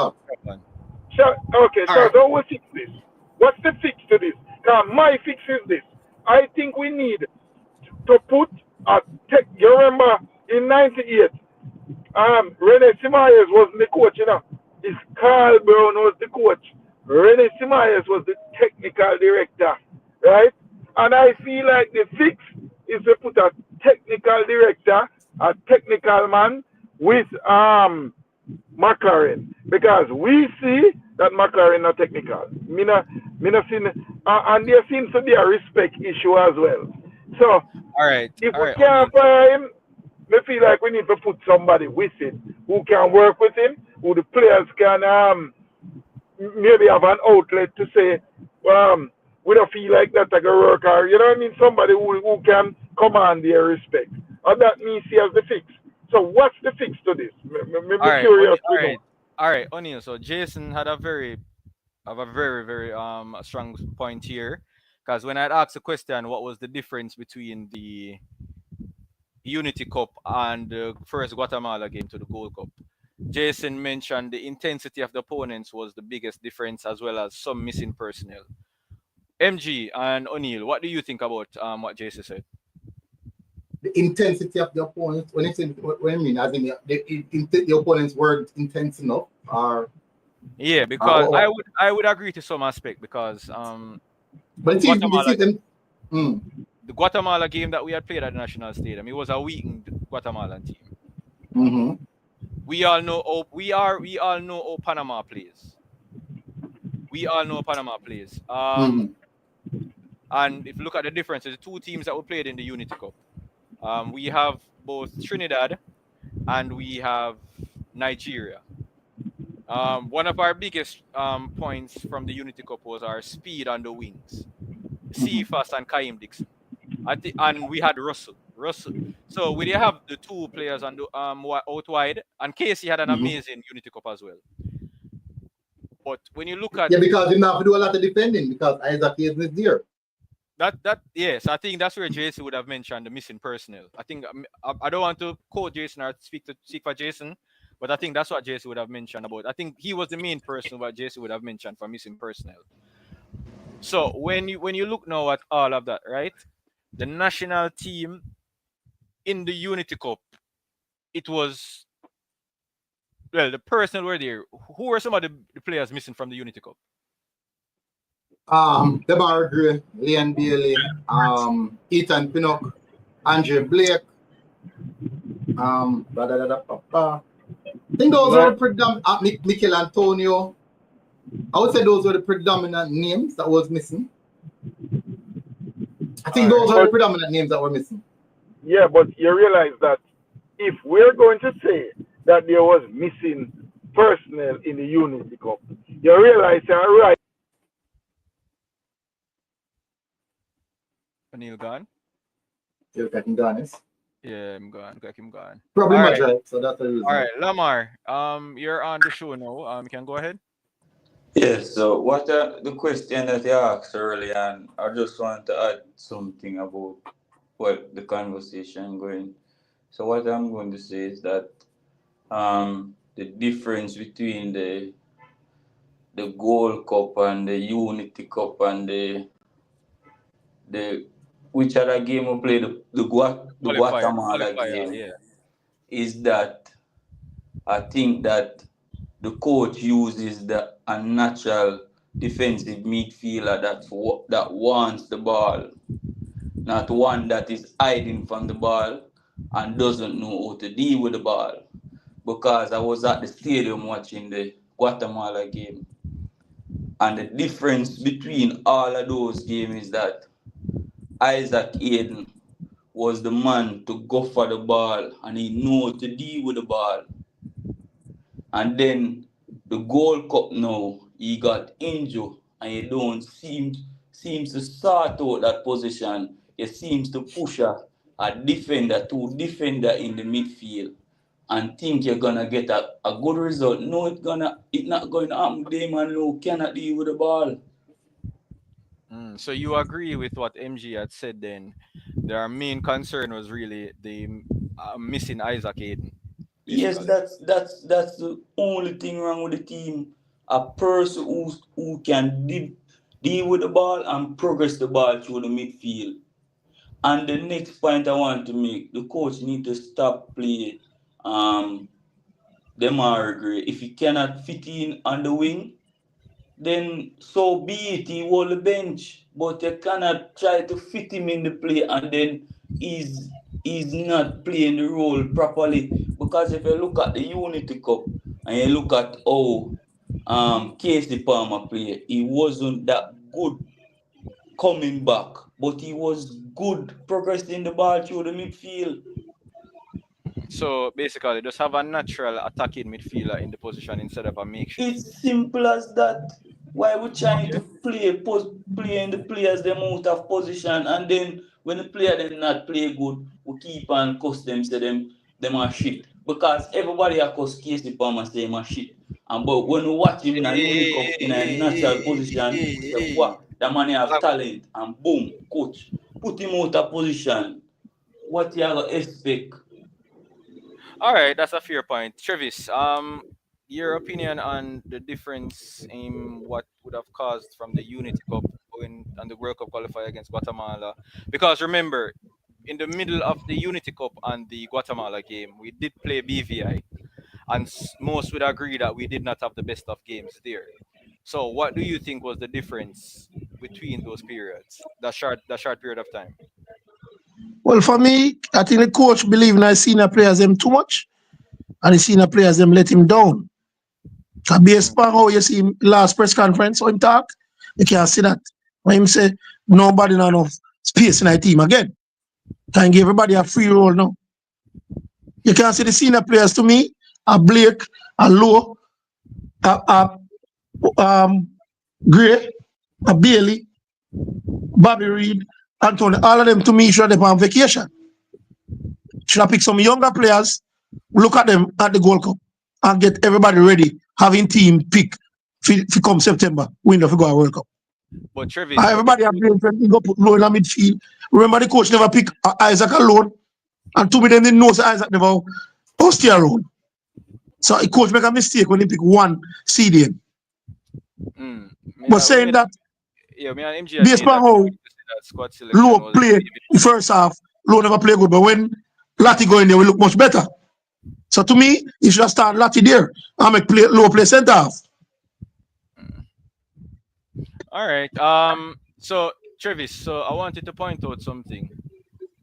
Okay, so don't we fix this? What's the fix to this? My fix is this. I think we need to put a tech. You remember in '98, Rene Simayes was the coach, you know. It's Carl Brown was the coach. Rene Simayes was the technical director, right? And I feel like the fix is to put a technical director, a technical man with McLaren, because we see that McLaren not technical. Me not seen, and there seems to be a respect issue as well. So, all right, if we can't fire him, I feel like we need to put somebody with him who can work with him, who the players can maybe have an outlet to say, we don't feel like that I can work, or you know what I mean? Somebody who can command their respect. And that means he has the fix. So what's the fix to this? All right, O'Neil. So Jason had a very strong point here, because when I'd asked the question, what was the difference between the Unity Cup and the first Guatemala game to the Gold Cup, Jason mentioned the intensity of the opponents was the biggest difference, as well as some missing personnel. MG and O'Neil, what do you think about what Jason said? The intensity of the opponents. When I mean, as in the opponents weren't intense enough, or yeah, because I would agree to some aspect, because but the Guatemala game that we had played at the National Stadium, it was a weakened Guatemalan team. We all know how Panama plays. We all know Panama plays. And if you look at the differences, the two teams that we played in the Unity Cup, we have both Trinidad and we have Nigeria. One of our biggest points from the Unity Cup was our speed on the wings. Cephas and Kaim Dixon. And we had Russell. So we did have the two players on the, out wide, and Casey had an amazing Unity Cup as well. But when you look at because you have to do a lot of defending because Isaac is there. Yes, I think that's where Jason would have mentioned the missing personnel. I think I don't want to quote Jason or speak for Jason, but I think that's what Jason would have mentioned about. I think he was the main person what Jason would have mentioned for missing personnel. So when you look now at all of that, right? The national team in the Unity Cup, it was, well, the personnel were there. Who were some of the players missing from the Unity Cup? Demar Gray, Leon Bailey, Ethan Pinnock, Andre Blake, I think those were the predominant, Mikel Antonio. I would say those were the predominant names that was missing. I think those are the predominant names that were missing. Yeah, but you realize that if we're going to say that there was missing personnel in the Unity Cup, you realize, all right, O'Neal gone? You're getting honest. Yeah, I'm gone. Got him gone. Probably All my right. drive, so that's the All reason. right, Lamar. You're on the show now. You can go ahead. Yes, so what the question that you asked earlier, and I just want to add something about what the conversation going. So what I'm going to say is that the difference between the Gold Cup and the Unity Cup and the which other game we play the Guatemala Qualifier. game Yeah. is that I think that the coach uses the unnatural defensive midfielder that wants the ball, not one that is hiding from the ball and doesn't know how to deal with the ball. Because I was at the stadium watching the Guatemala game, and the difference between all of those games is that Isaac Aiden was the man to go for the ball and he knew how to deal with the ball. And then the Gold Cup now, he got injured and he don't seems to sort out that position. He seems to push a defender, two defender in the midfield and think you're gonna get a good result. No, it's not going to happen. They man no cannot deal with the ball. So you agree with what MG had said then? Their main concern was really the missing Isaac Aiden, Yes, basically. that's the only thing wrong with the team. A person who can deal with the ball and progress the ball through the midfield. And the next point I want to make, the coach need to stop playing um them are great. If he cannot fit in on the wing, then so be it. He will the bench, but you cannot try to fit him in the play and then he's not playing the role properly. Because if you look at the Unity Cup and you look at how Casey Palmer played, he wasn't that good coming back, but he was good progressing the ball through the midfield. So basically, just have a natural attacking midfielder in the position instead of a makeshift. It's simple as that. Why we trying Okay. to play in the players them out of position and then when the player them not play good, we keep on cuss them say them are shit. Because everybody are cuss Casey Palmer say them are shit. And but when we watch him in a unique up in a natural position, we say, Hey. what? The man have talent and boom, coach. Put him out of position. What you gonna expect? All right, that's a fair point. Travis, your opinion on the difference in what would have caused from the Unity Cup going and the World Cup qualifier against Guatemala? Because remember, in the middle of the Unity Cup and the Guatemala game, we did play BVI, and most would agree that we did not have the best of games there. So, what do you think was the difference between those periods, that short period of time? Well, for me, I think the coach believe in his senior players them too much, and the senior players them let him down. Based Mm. on how you see him last press conference, how him talk, you can see that. When him say nobody not enough space in the team again. Can give everybody a free role now. You can see the senior players to me, a Blake, a Low, a Gray, a Bailey, Bobby Reed, Anthony, all of them to me should have on vacation. Should I pick some younger players, look at them at the Gold Cup, and get everybody ready, having team pick for come September, window for go a World Cup. But Travis, Everybody are playing friendly, go put low in the midfield. Remember the coach never pick Isaac alone, and two of them didn't know Isaac never stay around. So the coach make a mistake when he pick one CDM. But saying that, yeah, me and MG had based made on that how point to say that squad selection Low was play maybe the first half, Low never play good, but when Lati go in there, we look much better. So to me, he should have started Lati there and make Low play center half. all right. So Travis, so I wanted to point out something.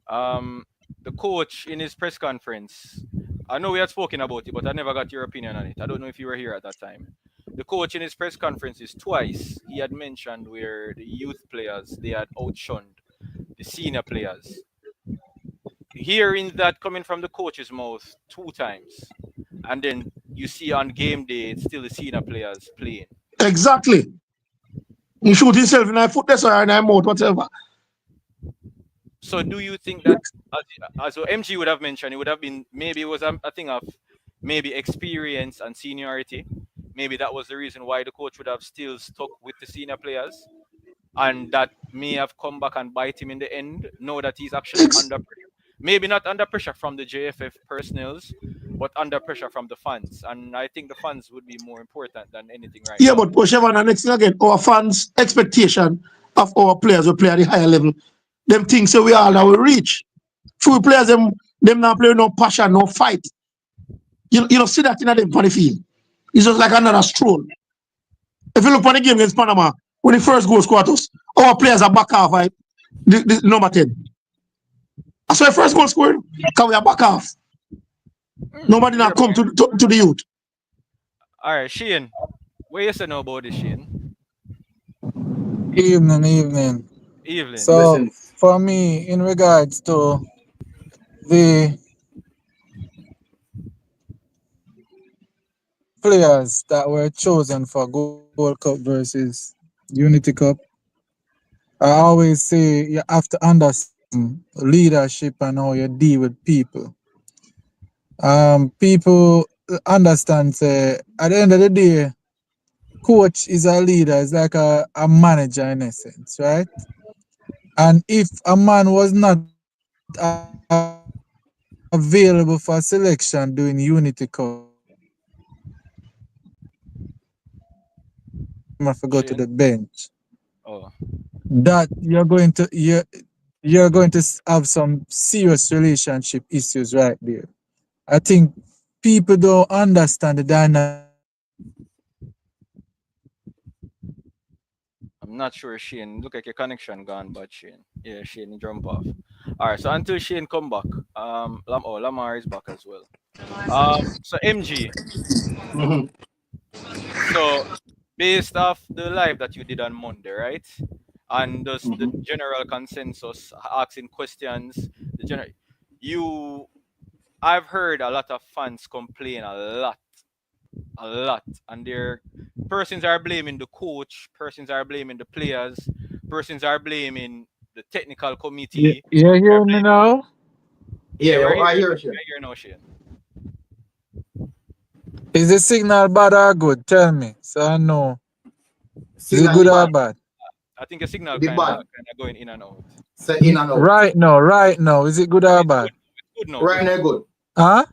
The coach in his press conference, I know we had spoken about it, but I never got your opinion on it. I don't know if you were here at that time. The coach in his press conferences twice he had mentioned where the youth players they had outshunned the senior players. Hearing that coming from the coach's mouth two times, and then you see on game day it's still the senior players playing. Exactly. He shoot himself in the foot, that's or in the mouth, whatever. So do you think that as so MG would have mentioned, it would have been maybe it was a thing of maybe experience and seniority. Maybe that was the reason why the coach would have still stuck with the senior players, and that may have come back and bite him in the end. Know that he's actually Ex- under pressure. Maybe not under pressure from the JFF personnels, but under pressure from the fans. And I think the fans would be more important than anything right Yeah, now. but Poshevan, and next thing again, our fans' expectation of our players who play at the higher level, them things so we all now will reach. Few players them now play with no passion, no fight. You don't see that in them on the field. It's just like another stroll. If you look on the game against Panama, when the first goal scored us, our players are back off, right? The number 10. That's why the first goal scored, because we are back off. Nobody now Fair come point. to the youth. All right, Shane, what you say now about this, Shane? Evening. Evelyn. So Blessings. for me, in regards to the players that were chosen for Gold Cup versus Unity Cup, I always say you have to understand leadership and how you deal with people. People understand say at the end of the day, coach is a leader, is like a manager in essence, right? And if a man was not available for selection during Unity Cup, him have to go to Shane. the bench. Oh, That you're going to have some serious relationship issues right there. I think people don't understand the dynamic of I'm not sure, Shane. Look like your connection gone, but Shane. Yeah, Shane jump off. All right, so until Shane come back, Lamar is back as well. So MG. Mm-hmm. So based off the live that you did on Monday, right? And just the Mm-hmm. general consensus, asking questions, the general, you, I've heard a lot of fans complain a lot, and their persons are blaming the coach, persons are blaming the players, persons are blaming the technical you, committee. you They're hear me blaming, now? Yeah, yeah, yeah, we're I hearing, hear you. we're hearing now, Shane. Is the signal bad or good? Tell me so I know. Is it Signal good the or bad. bad? I think your signal The bad. kind of going in and out. Say in and out. Right now, is it good No, or it's bad? good. It's good now. Right Good. now good. Huh?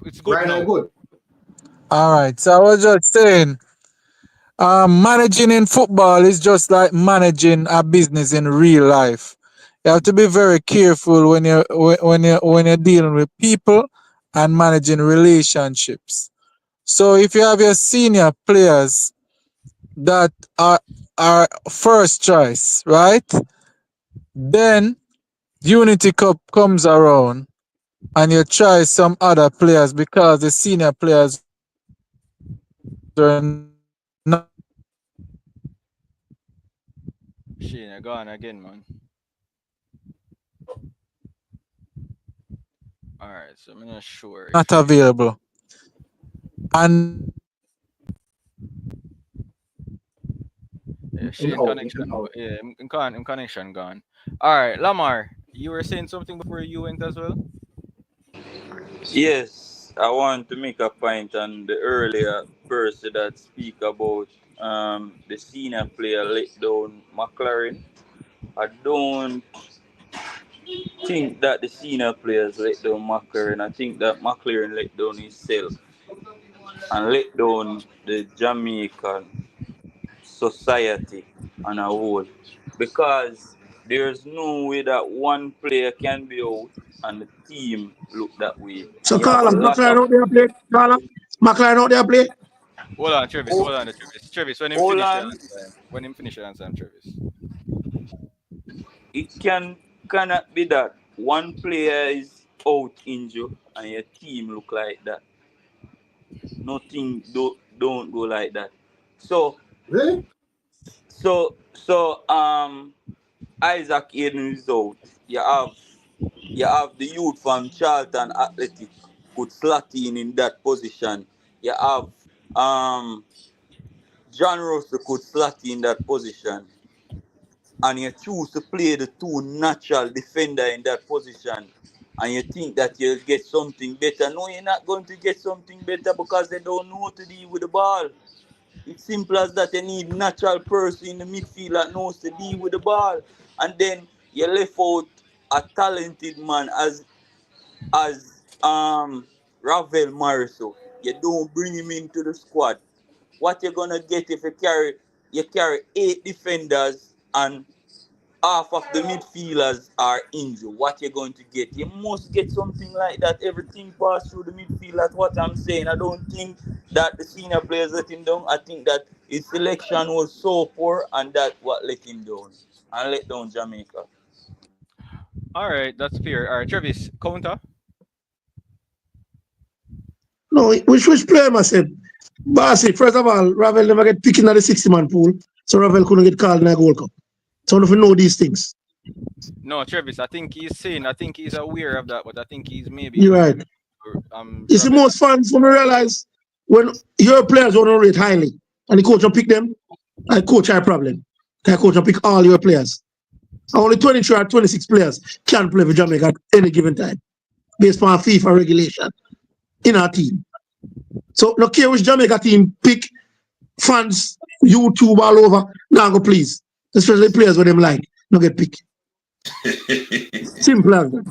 It's good Right now now. good. All right. So I was just saying, managing in football is just like managing a business in real life. You have to be very careful when you're dealing with people and managing relationships. So if you have your senior players that are first choice, right? Then Unity Cup comes around and you try some other players because the senior players were not Shane, you're gone again, man. All right, so I'm not sure if Shane. available. And Yeah, In Shane out. connection. In out. Yeah, him connection gone. All right, Lamar, you were saying something before you went as well. Yes, I want to make a point on the earlier person that speak about the senior player let down McLaren. I don't think that the senior players let down McLaren. I think that McLaren let down himself and let down the Jamaican society on a whole. Because there's no way that one player can be out and the team look that way. So And you have call a him. lot McLaren of out there play. Call him. McLaren out there play. Hold on, Travis. oh, Hold on, Travis. Travis, when him finish the Holland. answer, when him finish the answer, Travis. It cannot be that one player is out injured and your team look like that. Nothing don't go like that. So Really? so Isaac Aiden is out. You have the youth from Charlton Athletic could slot in that position. You have um John Russell could slot in that position. and you choose to play the two natural defender in that position, and you think that you'll get something better. No, you're not going to get something better because they don't know how to deal with the ball. It's simple as that. You need natural person in the midfield that knows to deal with the ball. And then you left out a talented man as Ravel Mariso. You don't bring him into the squad. What you're gonna get if you carry 8 defenders and half of the midfielders are injured? What you're going to get? You must get something like that. Everything pass through the midfield. That's what I'm saying. I don't think that the senior players let him down. I think that his selection was so poor, and that what let him down and let down Jamaica. All right, that's fair. All right, Travis, counter. No, which player must say? Barsi, first of all, Ravel never get picked in the 60-man pool, so Ravel couldn't get called in a Gold Cup. So I don't know these things. No, Travis, I think he's saying, I think he's aware of that, but I think he's maybe You're right. You see, Ravel. most fans when we realize when your players don't rate highly and the coach will pick them, I coach have a problem. I coach will pick all your players. Only 23 or 26 players can play for Jamaica at any given time, based on FIFA regulation in our team. So no care which Jamaica team pick, fans, YouTube all over, now go please. Especially players with them like, no get picked. Simple as that.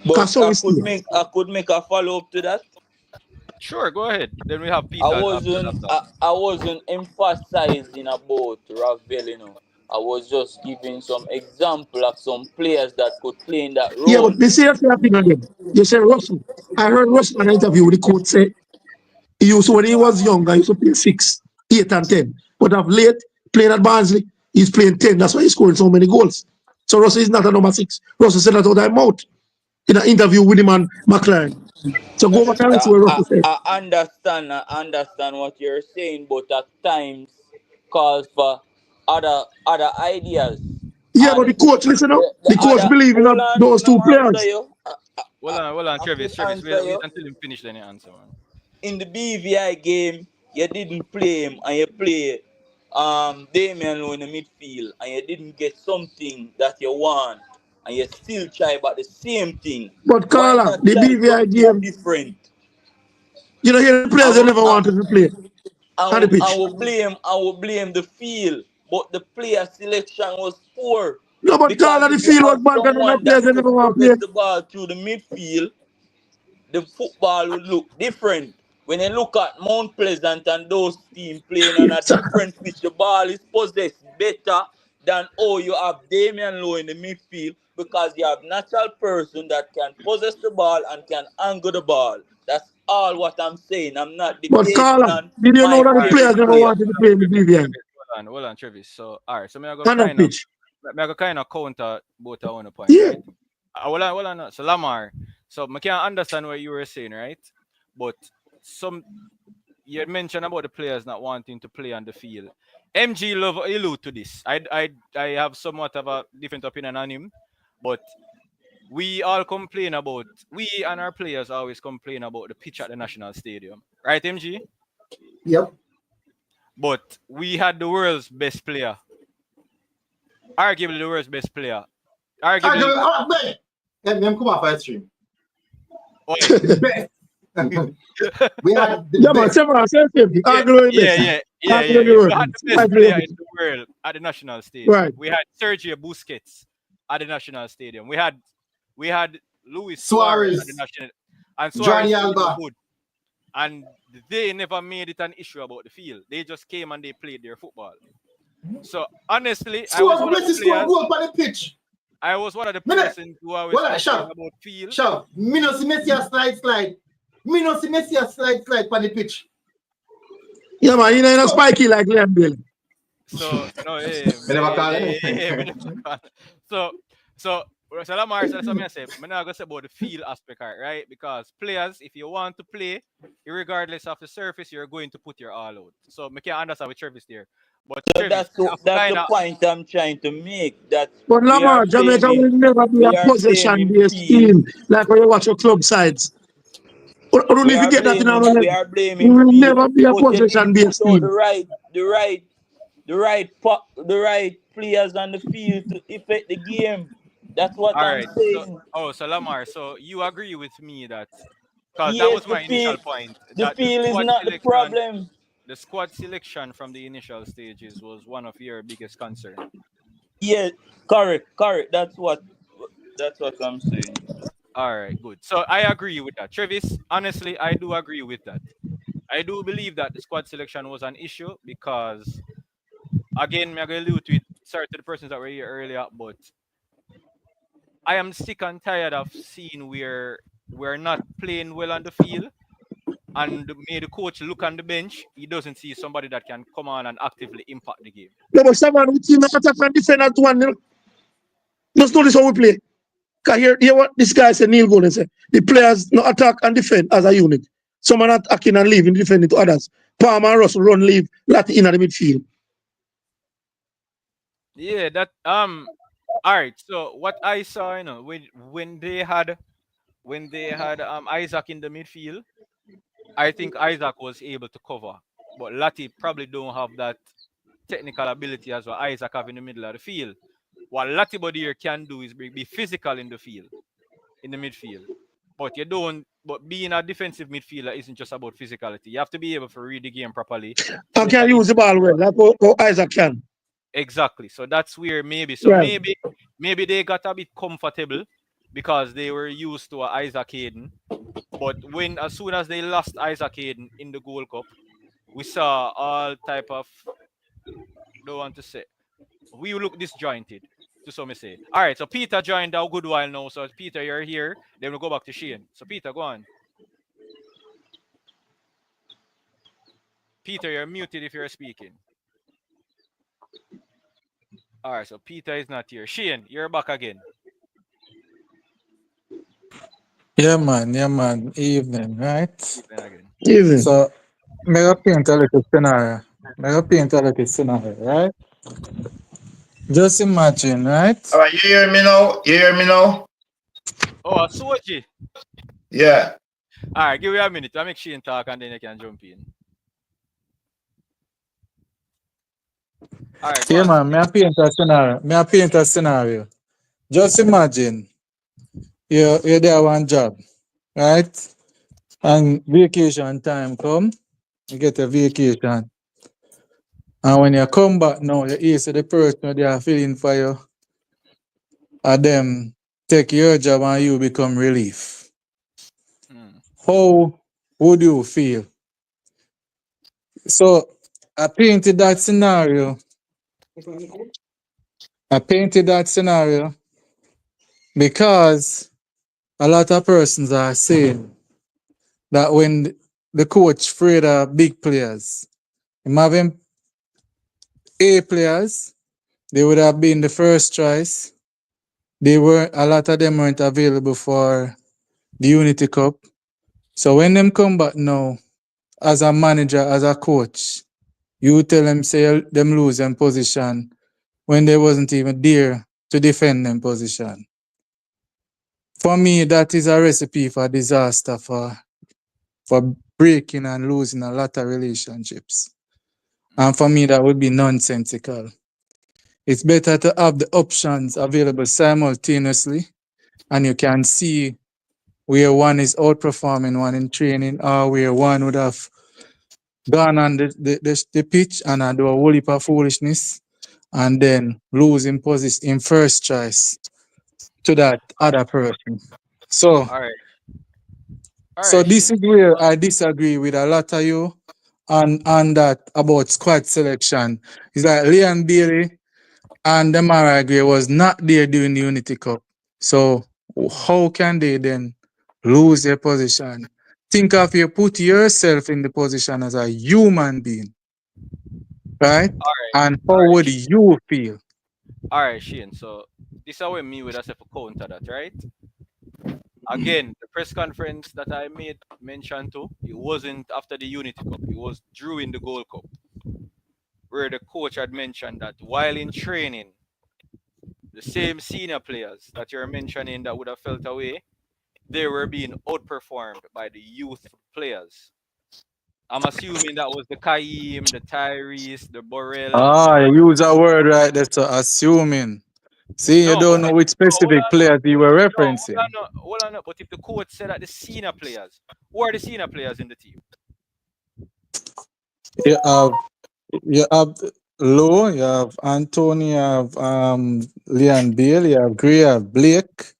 But So we see. I could make a follow up to that. Sure, go ahead. Then we have I Peter after wasn't that. I wasn't emphasizing about Ravel, I was just giving some example of some players that could play in that Yeah, role. but they say that thing again. You say Russell. I heard Russell in an interview with the coach say he used to, when he was younger, he used to play 6, 8, and 10. But of late, playing at Barnsley, he's playing 10. That's why he's scoring so many goals. So Russell is not a number 6. Russell said that out of his mouth in an interview with him and McLaren. So go back and listen I, what I, Russell said. I understand what you're saying, but at times calls for other ideas. Yeah, but And the coach, listen up. the The coach other believe in hold on, those let two me answer players. you. Hold on, I Travis. could Travis, answer wait you. until you finish, then you answer, man. In the BVI game, you didn't play him and you play Damian Lowe in the midfield and you didn't get something that you want and you still try about the same thing. But Why Carla, not the try BVI something game, different? you know, here the players they I never wanted to play on the I pitch. will blame the field, but the player selection was poor. No, but Because Carla, the if you field was have bad and the someone players that they could never want to possess play. the ball through the midfield, the football would look different. When you look at Mount Pleasant and those teams playing on a different pitch, the ball is possessed better than you have Damian Lowe in the midfield because you have natural person that can possess the ball and can angle the ball. That's all what I'm saying. I'm not But debating Carla, on did you know my that the All right, players favorite never player. wanted to play in the BVI hold on, Travis. So, all right, so may I go on that pitch? kind of counter both of one point, Yeah, right? Hold on. No. So Lamar, so I can understand what you were saying, right? But some you had mentioned about the players not wanting to play on the field. MG love allude to this. I have somewhat of a different opinion on him, but we and our players always complain about the pitch at the national stadium, right, MG? Yep. But we had the world's best player, arguably the world's best player, arguably. Ben, them come off ice stream. Oi. The best. We had the yeah, man, best. several self-safety. Yeah, Arguably yeah, best. yeah, yeah, yeah, Arguably yeah. We world. had the best Arguably player in best. the world at the national stadium. Right. We had Sergio Busquets at the national stadium. We had Luis Suarez at the Suarez, national, and Suarez Johnny still Alba. good. And they never made it an issue about the field. They just came and they played their football. So honestly, I was one of the Messi scored players. goal on the pitch. I was one of the Minute. persons who always Well, complain Shav, about field. Shav, me no see Messi a slide. Me no see Messi a slide on the pitch. Yeah, man, you know, you're not spiky like Liam Bailey. So no, Me never call him. so Lamar, so that's what I say. I'm not gonna say about the field aspect, right? Because players, if you want to play, regardless of the surface, you're going to put your all out. So I can't understand with Travis there. But So Travis, that's the kinda, point I'm trying to make. That But Lamar, Jamaica will never be a possession-based field. team like when you watch your club sides. I don't even get that in our level. We are We blaming will field, never be a but you didn't put possession-based out team. the right players on the field to affect the game. That's what All I'm right. saying. So Lamar, so you agree with me that because that Yes, was my initial point the that field is not the problem. the squad selection from the initial stages was one of your biggest concern. Yeah, correct. That's what I'm saying. All right, good. So I agree with that. Travis, honestly, I do agree with that. I do believe that the squad selection was an issue because, again, I'm going to allude to it, sorry to the persons that were here earlier, but I am sick and tired of seeing where we're not playing well on the field and may the coach look on the bench, he doesn't see somebody that can come on and actively impact the game. No, but someone with team attack and defend at 1-0. Just notice how we play. Cause here what this guy said, Neil Golden said. The players no attack and defend as a unit. Some are attacking and leaving, defending to others. Palmer and Russell run, leave, Lati in at the midfield. Yeah, that all right. So what I saw, when they had Isaac in the midfield, I think Isaac was able to cover. But Lati probably don't have that technical ability as what Isaac have in the middle of the field. What Lati Bodier can do is be physical in the field, in the midfield. But you don't. But being a defensive midfielder isn't just about physicality. You have to be able to read the game properly. And Make can a use the ball well, like how Isaac can. exactly. So that's where maybe. So Right. maybe they got a bit comfortable because they were used to a Isaac Hayden. But as soon as they lost Isaac Hayden in the Gold Cup, we saw all type of don't want to say we look disjointed to some say. All right, so Peter joined a good while now. So Peter, you're here. Then we'll go back to Shane. So Peter, go on. Peter, you're muted if you're speaking. All right, so Peter is not here. Shane, you're back again. Yeah, man. Evening, right? Evening again. Evening. So, may I paint a little scenario? Right? Just imagine, right? All right, you hear me now? You hear me now? Oh, Soji. Yeah. All right, give me a minute. I'll make Shane talk and then you can jump in. All right, go Yeah, on. man. May I paint a scenario? Just imagine you're there one job, right? And vacation time come, you get a vacation. And when you come back now, you hear say the person they are feeling for you, and them take your job and you become relief. Mm. How would you feel? So I painted that scenario. Because a lot of persons are saying that when the coach afraid of big players, imagine A players, they would have been the first choice. A lot of them weren't available for the Unity Cup. So when them come back now, as a manager, as a coach, you tell them say them lose them position when they wasn't even there to defend them position. For me, that is a recipe for disaster for breaking and losing a lot of relationships. And for me, that would be nonsensical. It's better to have the options available simultaneously, and you can see where one is outperforming one in training, or where one would have gone on the pitch and do a whole heap of foolishness, and then losing position in first choice to that other person. So, All right. All so right, this Shane. is where I disagree with a lot of you on that about squad selection. It's like Leon Bailey and Demara Gray was not there during the Unity Cup. So how can they then lose their position? Think of you put yourself in the position as a human being, right? All right. And All how right. would you feel? All right, Shane. So this is how me with us if counter that, right? Again, the press conference that I made mention to, it wasn't after the Unity Cup. It was during the Gold Cup, where the coach had mentioned that while in training, the same senior players that you're mentioning that would have felt away, they were being outperformed by the youth players. I'm assuming that was the Kaim, the Tyrese, the Borrell. Ah, you use a word right there, so assuming. See, you No, don't but know which no, hold specific on. players you were No, hold on. referencing. No, hold on. No. But if the coach said that the senior players, who are the senior players in the team? You have you have Low, you have Anthony, you have Leon Bale, you have Gray, you have Blake,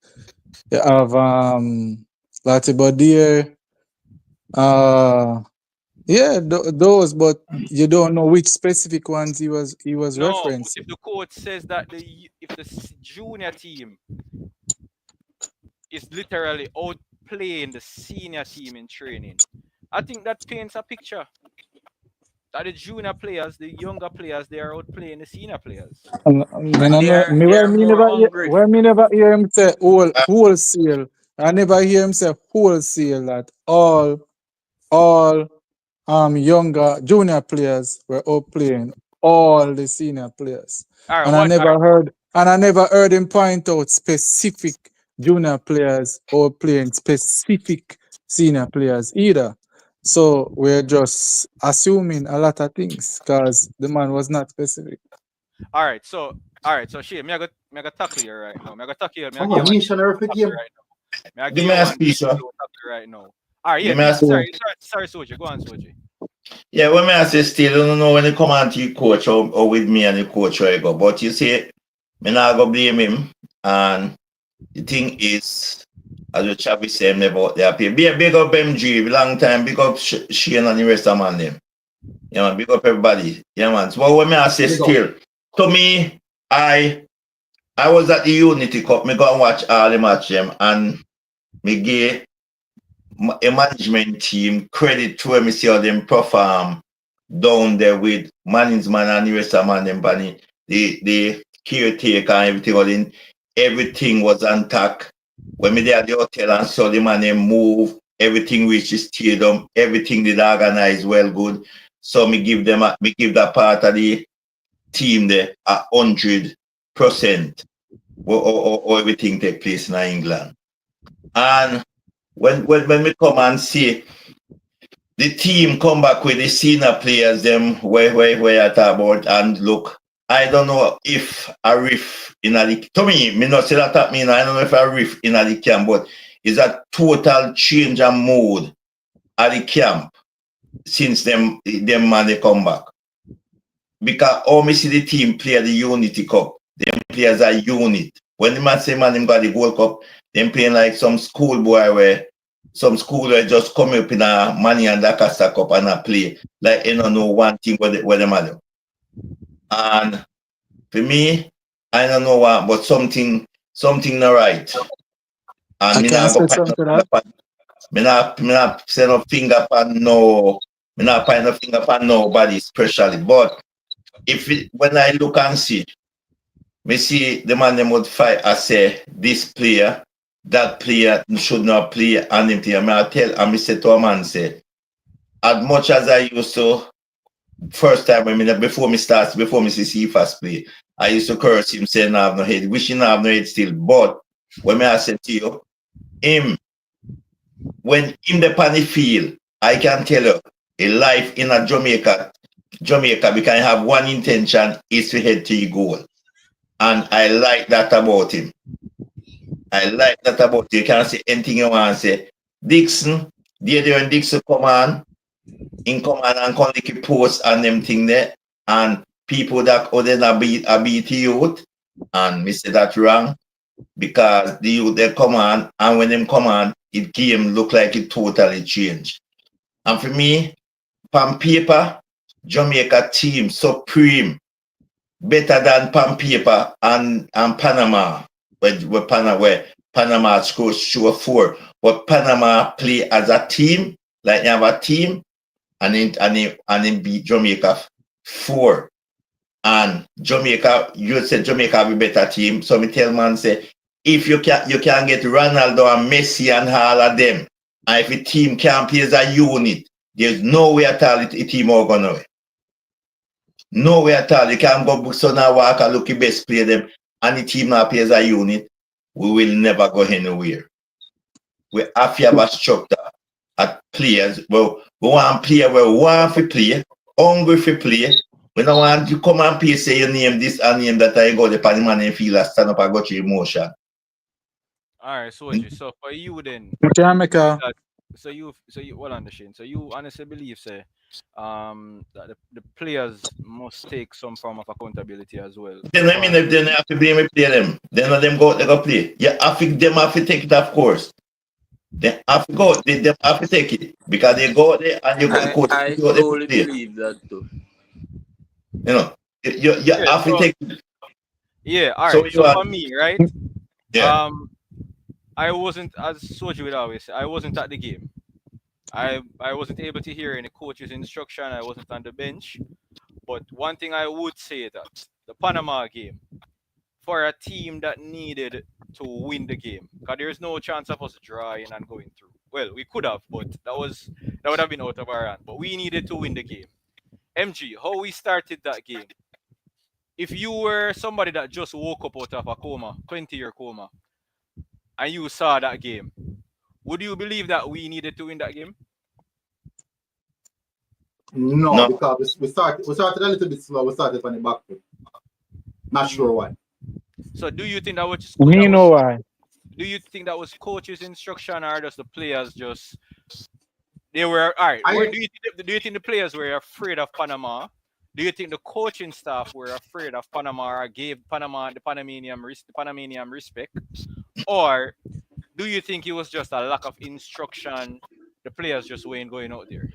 you have Lati Bodier, yeah, those, but you don't know which specific ones he was No, but if referencing. the coach says that if the junior team is literally outplaying the senior team in training, I think that paints a picture that the junior players, the younger players, they are outplaying the senior players. Me And no know, me they why are me more never hear, hungry. why me never hear him say wholesale. I never hear him say wholesale that all younger junior players were outplaying all the senior players. All right, And I what? All never right, heard him point out specific junior players outplaying specific senior players either. So we're just assuming a lot of things because the man was not specific. all right. So, all right. So, Shay, me I got tackle you right now. Me I got tackle you. Me I give Oh, you one missionary for tackle game. right now. Me I give Give me you a one speech, sir. tackle right now. All right, yeah. Give me a Yeah. Sorry, Soji. Go on, Soji. Yeah, when I say still, I don't know when you come on to your coach or with me and the coach where I go. But you see, me not go blame him. And the thing is, as the Chavi said, never out there. Be a big up MG, long time, big up Shane and the rest of man them. Yeah, man, big up everybody. Yeah, man. So when I say Big up. still, to me, I was at the Unity Cup. Me go and watch all the match them, and me give a management team credit to where me see how them perform down there with management and the rest of man them bunny. The caretaker and everything was in, everything was on tack. When me there at the hotel and saw the man them move, everything reached the stadium, everything did organize well good. So me give that part of the team there 100% or everything take place in England. And when we come and see the team come back with the senior players, them where I talk about, and look, I don't know if a riff in a to me not say that mean I don't know if a riff in a camp, but it's a total change of mood at the camp since them man they come back. Because how me see the team play the Unity Cup, them players are unit. When the man say man them got the Gold Cup, them playing like some schoolboy where some school where just come up in a money and that Casta Cup and a play. Like you don't know one thing where them are. And for me, I don't know what, but something not right. And I me can't not go say point something no to finger that. pan. Me not say no finger pan no. Me not point no finger pan nobody especially. But when I look and see, me see the man them would fight. I say this player, that player should not play, and him play. I tell, and me say to a man say, as much as I used to first time when me before me see first play, I used to curse him saying I have no head, wishing I have no head still. But when I said to you, him when in the panny field, I can tell you a life in a Jamaica, we can have one intention is to head to your goal. And I like that about him. I like that about you. You can't say anything you want to say. Dixon, there and Dixon come on and come like post and them thing there. And people that other than a beat youth. And me say that wrong. Because the youth they come on and when them come on, it game look like it totally changed. And for me, on paper, Jamaica team supreme, better than pan paper and Panama, where Panama scores sure 4. But Panama play as a team, like they have a team, and then beat Jamaica 4. And Jamaica, you said Jamaica have a better team. So me tell man say, if you can get Ronaldo and Messi and all of them, and if a team can't play as a unit, there's no way at all a team are gonna win. No way at all. You can't go book so now walk and look the best play them and the team now play as a unit. We will never go anywhere. We have to have a structure. at players. Well, we want player where we want to play, hungry to play. We don't want you come and play, say your name this and name that I go the pan man and feel stand up and go through emotion. Alright, so for you then, Jamaica. that so you well understand. So you honestly believe say that the players must take some form of accountability as well. Then I mean if they have to blame me play them, then let them go they go play. Yeah, them have to take it of course. They have to go, they have to take it because they go there and you got the coach. I totally believe that too. You know, you have to take it. Yeah, alright. So for me, right? Yeah. I wasn't, as Soji would always say, I wasn't at the game. I wasn't able to hear any coach's instruction. I wasn't on the bench. But one thing I would say that the Panama game, for a team that needed to win the game, because there's no chance of us drawing and going through. Well, we could have, but that would have been out of our hand. But we needed to win the game. MG, how we started that game? If you were somebody that just woke up out of a coma, 20-year coma, and you saw that game, would you believe that we needed to win that game? No, because we started a little bit slow. We started on the back foot. Not sure why. So do you think that was We know why. do you think that was coach's instruction or just the players just they were all right? Do you think the players were afraid of Panama? Do you think the coaching staff were afraid of Panama or gave Panama the Panamanian respect? Or do you think it was just a lack of instruction? The players just weren't going out there.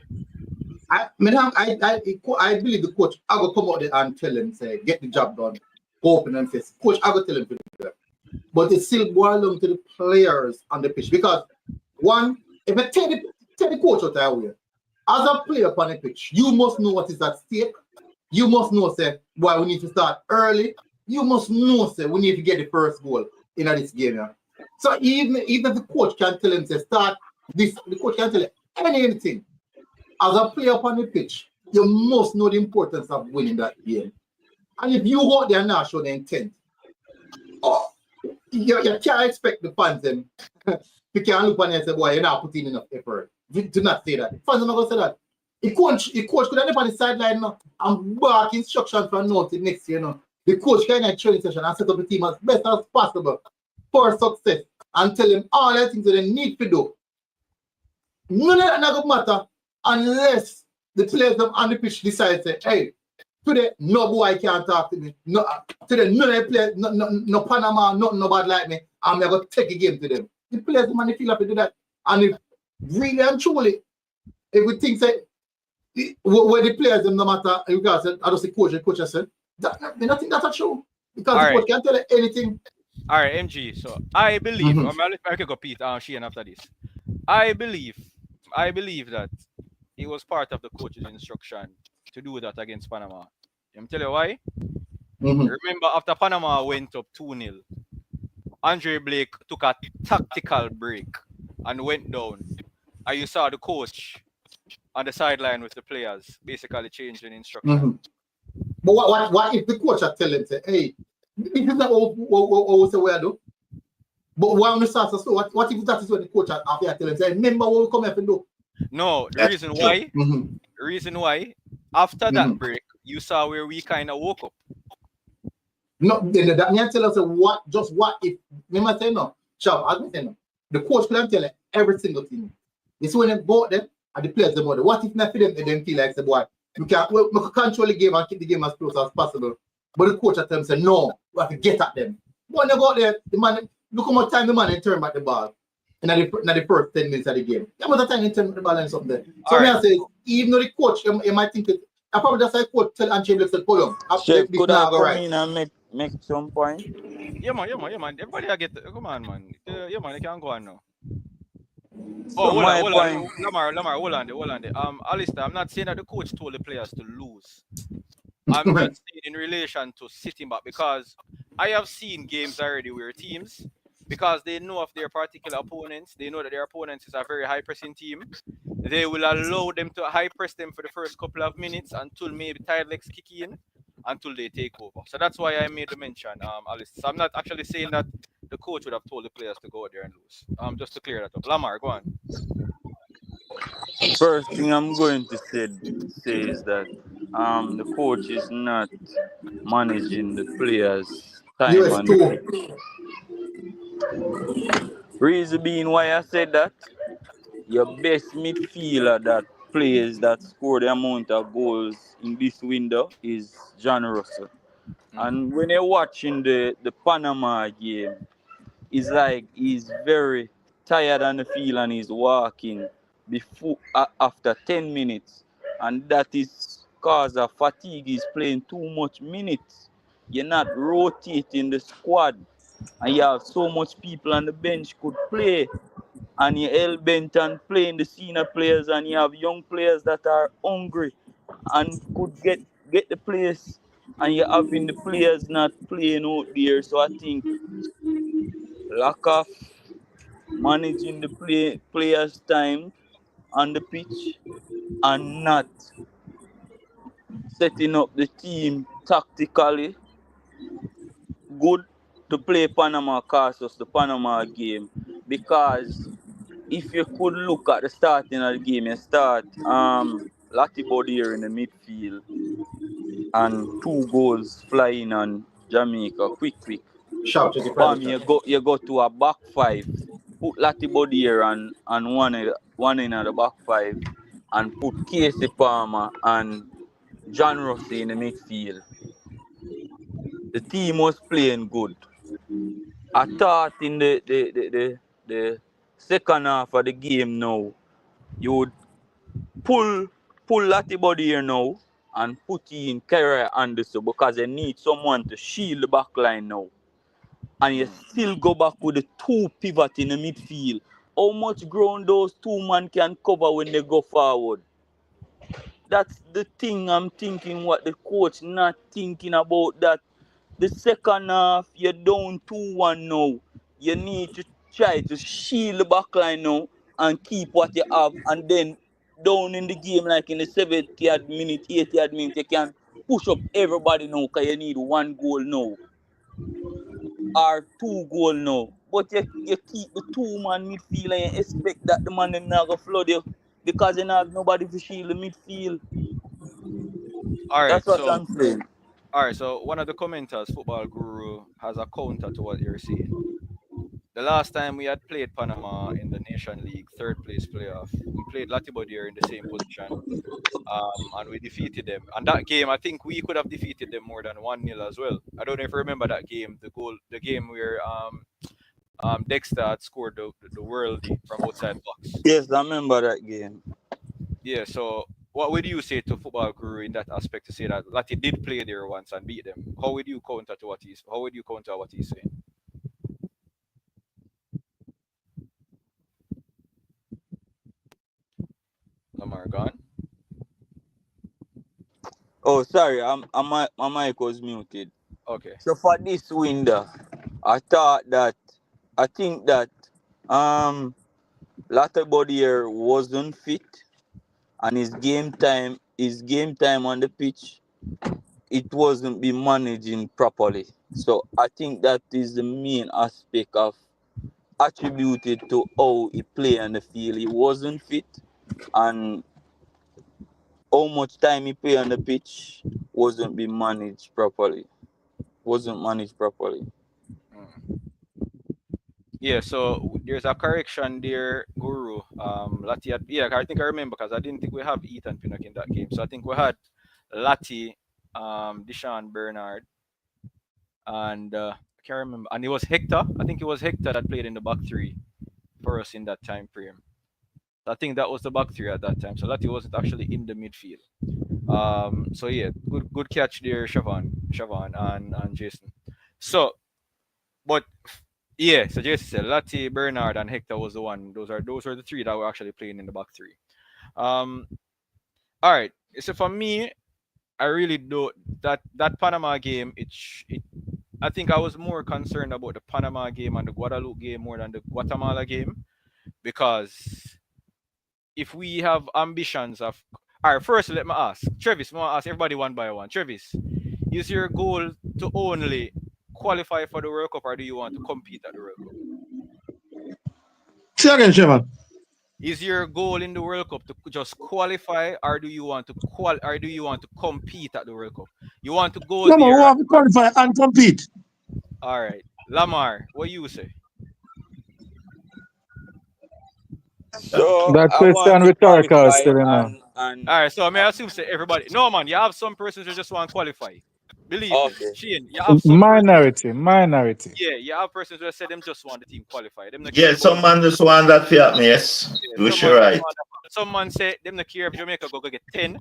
I believe the coach. I will come out there and tell him, say, get the job done. Go open and face. Coach, I will tell him to do that. But it still boils down to the players on the pitch because one, if I take the coach out that way, as a player on the pitch, you must know what is at stake. You must know, say, why we need to start early. You must know, say, we need to get the first goal in this game. Yeah? So even if the coach can tell him, say, start this, the coach can tell him anything. As a player on the pitch, you must know the importance of winning that game. And if you go out there and not show the intent, you can't expect the fans them. You can't look on and say, boy, you're not putting enough effort. Do not say that. Fans are not going to say that. The coach could end up on the sideline now and bark instructions for nothing next year. The coach can have training session and set up the team as best as possible for success and tell them all the things that they need to do. None of that not going to matter unless the players on the pitch decide to say, hey, today no boy can't talk to me. No, today none of the players, no Panama, nobody like me. I'm going to take a game to them. The players man, they feel happy to do that. And if really and truly, if we think that where the players, no matter, you guys said, I just say coach, the coach has said, I think that's true. Because the coach can't tell you anything. All right, MG. So I believe, I can go Pete, Sheehan after this. I believe that it was part of the coach's instruction to do that against Panama. Let me tell you why. Remember, after Panama went up 2-0, Andre Blake took a tactical break and went down. And you saw the coach on the sideline with the players, basically changing instruction. But what if the coach had tell him, say, hey, this is not what we say we do? But why on the start, so what if that is what the coach had tell him, say, remember what we come here to do? No, the reason why, after that break, you saw where we kind of woke up. No, that means tell us what if, remember saying no, Chav, I say no. The coach can tell every single thing. It's when they bought them and the players them. What if not for them, they don't feel like, say, boy, we can control the game and keep the game as close as possible. But the coach at them say, no, we have to get at them. When they go out there, the man, look how much time the man turn back the ball in the first 10 minutes of the game. How much time he turn back the ball and something there. So I say, even though the coach, you might think it, I probably just like coach tell Anche Blake said, pull on. Chef, could I come in and make some point? Yeah, man. Everybody I get, come on, man. Yeah, man, they can go on now. Oh, hold on. Lamar, hold on there. Alistair, I'm not saying that the coach told the players to lose. I'm just saying in relation to sitting back, because I have seen games already where teams, because they know of their particular opponents, they know that their opponents is a very high pressing team, they will allow them to high press them for the first couple of minutes until maybe tired legs kick in, until they take over. So that's why I made the mention, Alistair. So I'm not actually saying that the coach would have told the players to go out there and lose. Just to clear that up. Lamar, go on. First thing I'm going to say is that the coach is not managing the players' time US on the two. pitch. Reason being why I said that, your best midfielder that plays that score the amount of goals in this window is John Russell. And when you're watching the Panama game, it's like he's very tired on the field and he's walking before after 10 minutes. And that is cause of fatigue. He's playing too much minutes. You're not rotating the squad. And you have so much people on the bench could play. And you're hell bent on playing the senior players and you have young players that are hungry and could get the place and you're having the players not playing out there. So I think lack of managing the players' time on the pitch and not setting up the team tactically good to play Panama cost us the Panama game. Because if you could look at the starting of the game, you start Lati Bodier in the midfield and 2 goals flying on Jamaica quick. Shout to the Bam, predator. you go to a back five, put Lati Bodier and one in the back five and put Casey Palmer and John Rossi in the midfield. The team was playing good. I thought in the second half of the game now, you would pull Lati Bodier now and put in Kerry Anderson because they need someone to shield the back line now. And you still go back with the 2 pivot in the midfield. How much ground those 2 men can cover when they go forward? That's the thing I'm thinking what the coach not thinking about that. The second half, you're down 2-1 now. You need to try to shield the back line now and keep what you have. And then down in the game, like in the 70th minute, 80th minute, you can push up everybody now because you need 1 goal now. Or 2 goal now. But you keep the 2-man midfield and you expect that the man them not go flood you because you not have nobody to shield the midfield. All right, That's what so I'm saying. one of the commenters, Football Guru, has a counter to what you're saying. The last time we had played Panama in the Nation League third place playoff, we played Latibodier in the same position, and we defeated them. And that game, I think we could have defeated them more than 1-0 as well. I don't know if you remember that game, the game where Dexter had scored the worldie from outside box. Yes, I remember that game. Yeah, so what would you say to Football Guru in that aspect to say that Lati did play there once and beat them? How would you counter what he's saying? Lamar gone? Oh, sorry, my mic was muted. Okay. So for this window, I think that Latterbodier wasn't fit and his game time on the pitch, it wasn't being managing properly. So I think that is the main aspect of attributed to how he played on the field. He wasn't fit and how much time he played on the pitch wasn't being managed properly. Mm. Yeah, so there's a correction there, Guru. Lati had, yeah, I think I remember because I didn't think we have Ethan Pinnock in that game. So I think we had Lati, Deshaun Bernard, and I can't remember. And it was Hector. I think it was Hector that played in the back three for us in that time frame. I think that was the back three at that time. So Lati wasn't actually in the midfield. So yeah, good catch there, Siobhan and Jason. So, but yeah, so Jason said Lati, Bernard, and Hector was the one. Those are the 3 that were actually playing in the back three. All right. So for me, I really do that Panama game. I think I was more concerned about the Panama game and the Guadalupe game more than the Guatemala game because if we have ambitions of, all right, first let me ask Travis. I want to ask everybody one by one. Travis, is your goal to only qualify for the World Cup, or do you want to compete at the World Cup? Say again, Sherman. Is your goal in the World Cup to just qualify, or do you want to compete at the World Cup? You want to go No, man, we there. want to qualify and compete. All right, Lamar, what you say? So That I want question to rhetorical qualify still, you know. and All right, so I may assume say everybody. No, man, you have some persons who just want to qualify. Believe me, okay. Shane, you have some persons. Minority. Yeah, you have persons who say them just want the team qualify. Them not care Yeah, about. some man just want that for me, yes. Yeah, You someone sure just right. want that. Someone say them not care if Jamaica go get 10.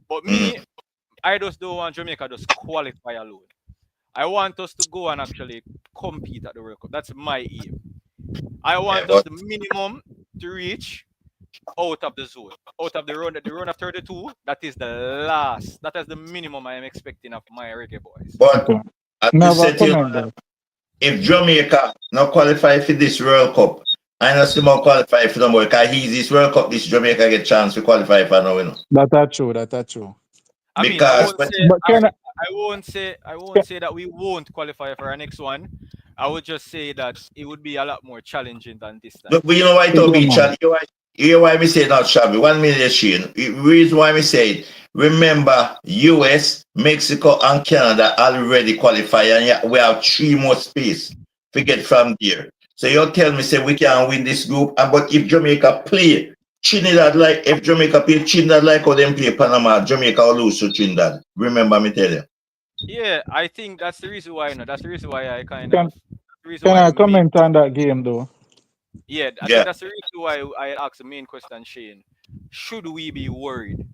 But Mm. me, I just don't want Jamaica just qualify alone. I want us to go and actually compete at the World Cup. That's my aim. I Yeah, want us but the minimum to reach out of the zone, out of the run of 32. That is the last. That is the minimum I am expecting of my Reggae Boys. but Okay. as we Never said, you know, comment that that. if Jamaica not qualify for this World Cup, I know see more qualify for no more because he's this World Cup, this Jamaica get chance to qualify for now, you know. That are true. That are true. I mean, I Because won't say But all can right. I won't say that we won't qualify for our next one. I would just say that it would be a lot more challenging than this time. but you know why it will yeah, be man. challenge. You know why me say not shabby. 1 million Shane. The reason why me say it. Remember, US, Mexico, and Canada already qualify, and yet we have 3 more space to get from there. So you tell me say we can win this group, and but if Jamaica play Trinidad like if Jamaica play Trinidad like how them play Panama, Jamaica will lose to Trinidad. Remember me tell you. Yeah, I think that's the reason why. That's the reason why I kind Can of. The reason can why I we make. comment on that game though? Yeah, I think Yeah. that's the reason why I asked the main question, Shane. Should we be worried?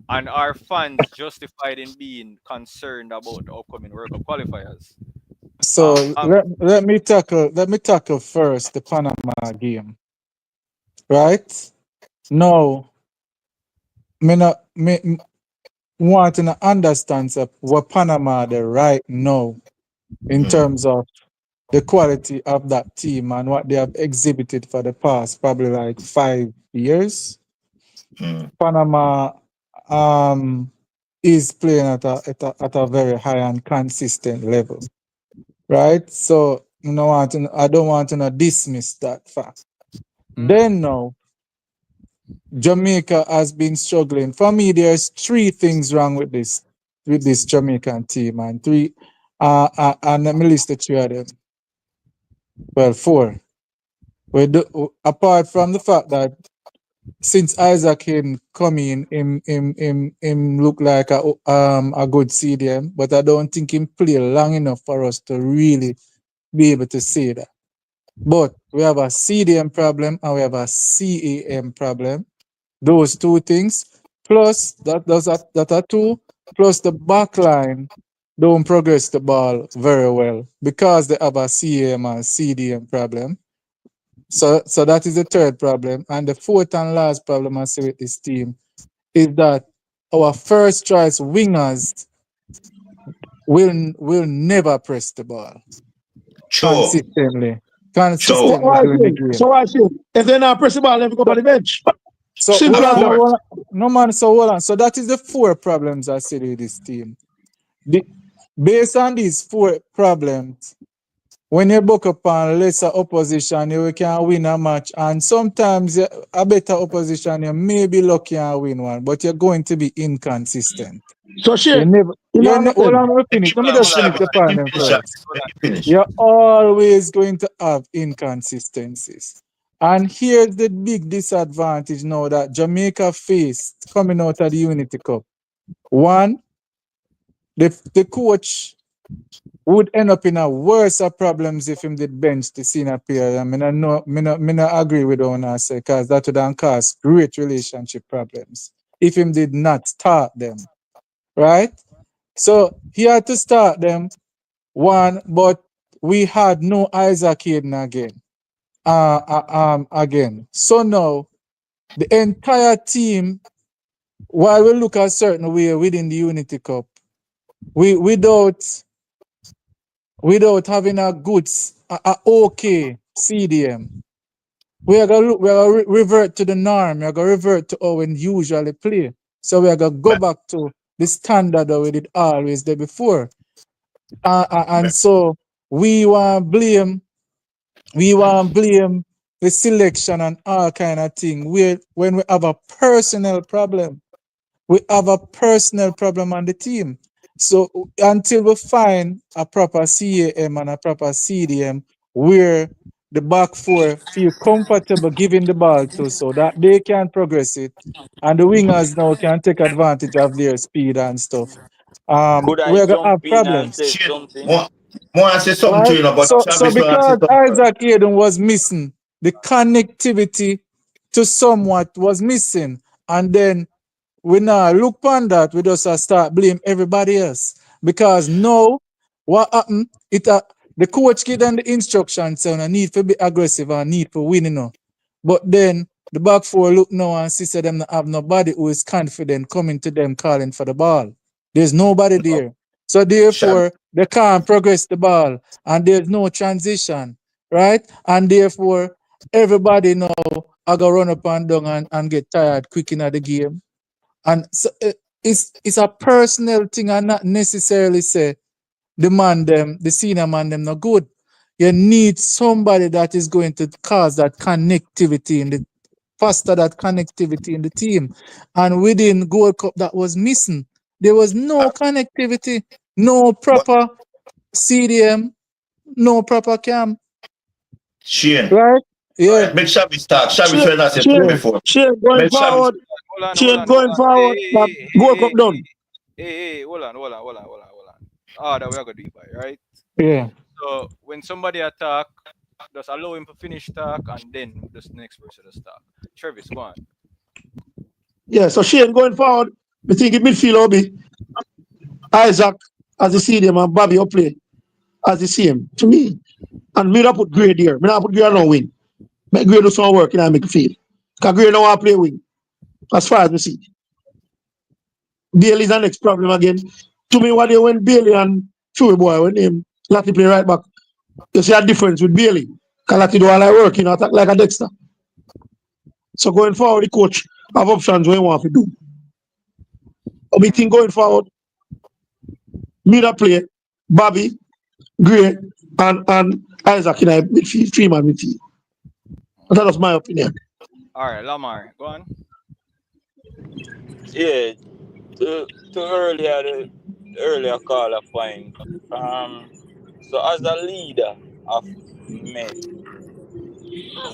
And are fans justified in being concerned about the upcoming World Cup qualifiers? So let me tackle first the Panama game. Right? Now, me not me want to understand what Panama the right now in Mm, terms of the quality of that team and what they have exhibited for the past probably like 5 years. mm, Panama um is playing at a very high and consistent level, right? So I don't want to not dismiss that fact. Mm. Then now Jamaica has been struggling. For me, there's three things wrong with this Jamaican team, and and let me list the three of them. Well, four. Apart from the fact that since Isaac Hayden come in, him look like a good CDM, but I don't think him play long enough for us to really be able to say that. But we have a CDM problem and we have a CAM problem. Those two things, plus that are two, plus the back line don't progress the ball very well because they have a CAM and CDM problem. So that is the third problem. And the fourth and last problem I see with this team is that our first choice wingers will never press the ball True. consistently. True. So Consistently why during the should? game. So why should? If they're not pressing the ball, let me go on the bench. So Simple hold as on, that. hold on. No man, so hold on. So that is the four problems I see with this team. The, Based on these four problems, when you book up on lesser opposition, you can win a match. And sometimes a better opposition, you may be lucky and win one, but you're going to be inconsistent. So You shit. never, You know what hold I'm on, let me Let finish. me Let me Hold on, just hold on, finish finish, hold the on, Let point me hold then on, finish, hold on, first. hold Let on. me finish. You're always going to have inconsistencies. And here's the big disadvantage now that Jamaica faced coming out of the Unity Cup. One, the coach would end up in a worse of problems if him did bench the senior player. I mean, me not agree with what I say because that would then cause great relationship problems if him did not start them, right? So he had to start them, one, but we had no Isaac Hayden again. Again. So now the entire team, while we look a certain way within the Unity Cup, we without having a good, a okay CDM, we are gonna revert to the norm. We are gonna revert to how we usually play. So we are gonna go Me- back to the standard that we did always there before. me- And so we want blame the selection and all kind of thing. When we have a personnel problem, we have a personal problem on the team. So until we find a proper CAM and a proper CDM where the back four feel comfortable giving the ball to so that they can progress it and the wingers now can take advantage of their speed and stuff. Could I We're gonna jump have in and problems. say Shane, something? want to say something to Right? you know, but So Travis want to say because something. Isaac Hayden was missing, the connectivity to somewhat was missing. And then we now look on that, we just start blame everybody else. Because now, what happened? The coach give them the instructions saying I need to be aggressive and need to win, you know. But then the back four look now and see say them not have nobody who is confident coming to them calling for the ball. There's nobody No, there. So Shabby. therefore, they can't progress the ball and there's no transition, right? And therefore, everybody now I go run up and down and get tired quick in the game. And so it's a personal thing and not necessarily say the man them, the senior man them not good. You need somebody that is going to cause that connectivity in the foster that connectivity in the team. And within Gold Cup that was missing. There was no Uh, connectivity, no but proper CDM, no proper cam. Shane, Right? all Yeah, right, make Shabby start. Shabby Shane, trying to say something Shane, yeah. before. Shane going Make Shabby forward. start. Shane Hold going on. Hey, forward. That hey, hey, Gold hey, Cup hey, done. hey, hold on. Ah, that we are gonna do it, by, right? Yeah. So when somebody attack, just allow him to finish talk and then the next person to start. Travis, go on. Yeah, so Shane going forward. I think in midfield will be Isaac as the CDM and Bobby will play as the CM. To me. And me not put grade here. Me not put grade no win. Make grade do some work in our midfield. Because grade don't want to play win. As far as we see. Bailey is the next problem again. To me, what they when Bailey and Chewy boy when him Lati play right back. You see a difference with Bailey. Because Lati do all that work, you know, attack like a Dexter. So going forward, the coach have options when he want to do. But me think Mm. going forward, me that play Bobby, Gray, and Isaac in a midfield, three man midfield. That was my opinion. All right, Lamar, go on. Yeah, to earlier the earlier caller point. Um, so as a leader of men,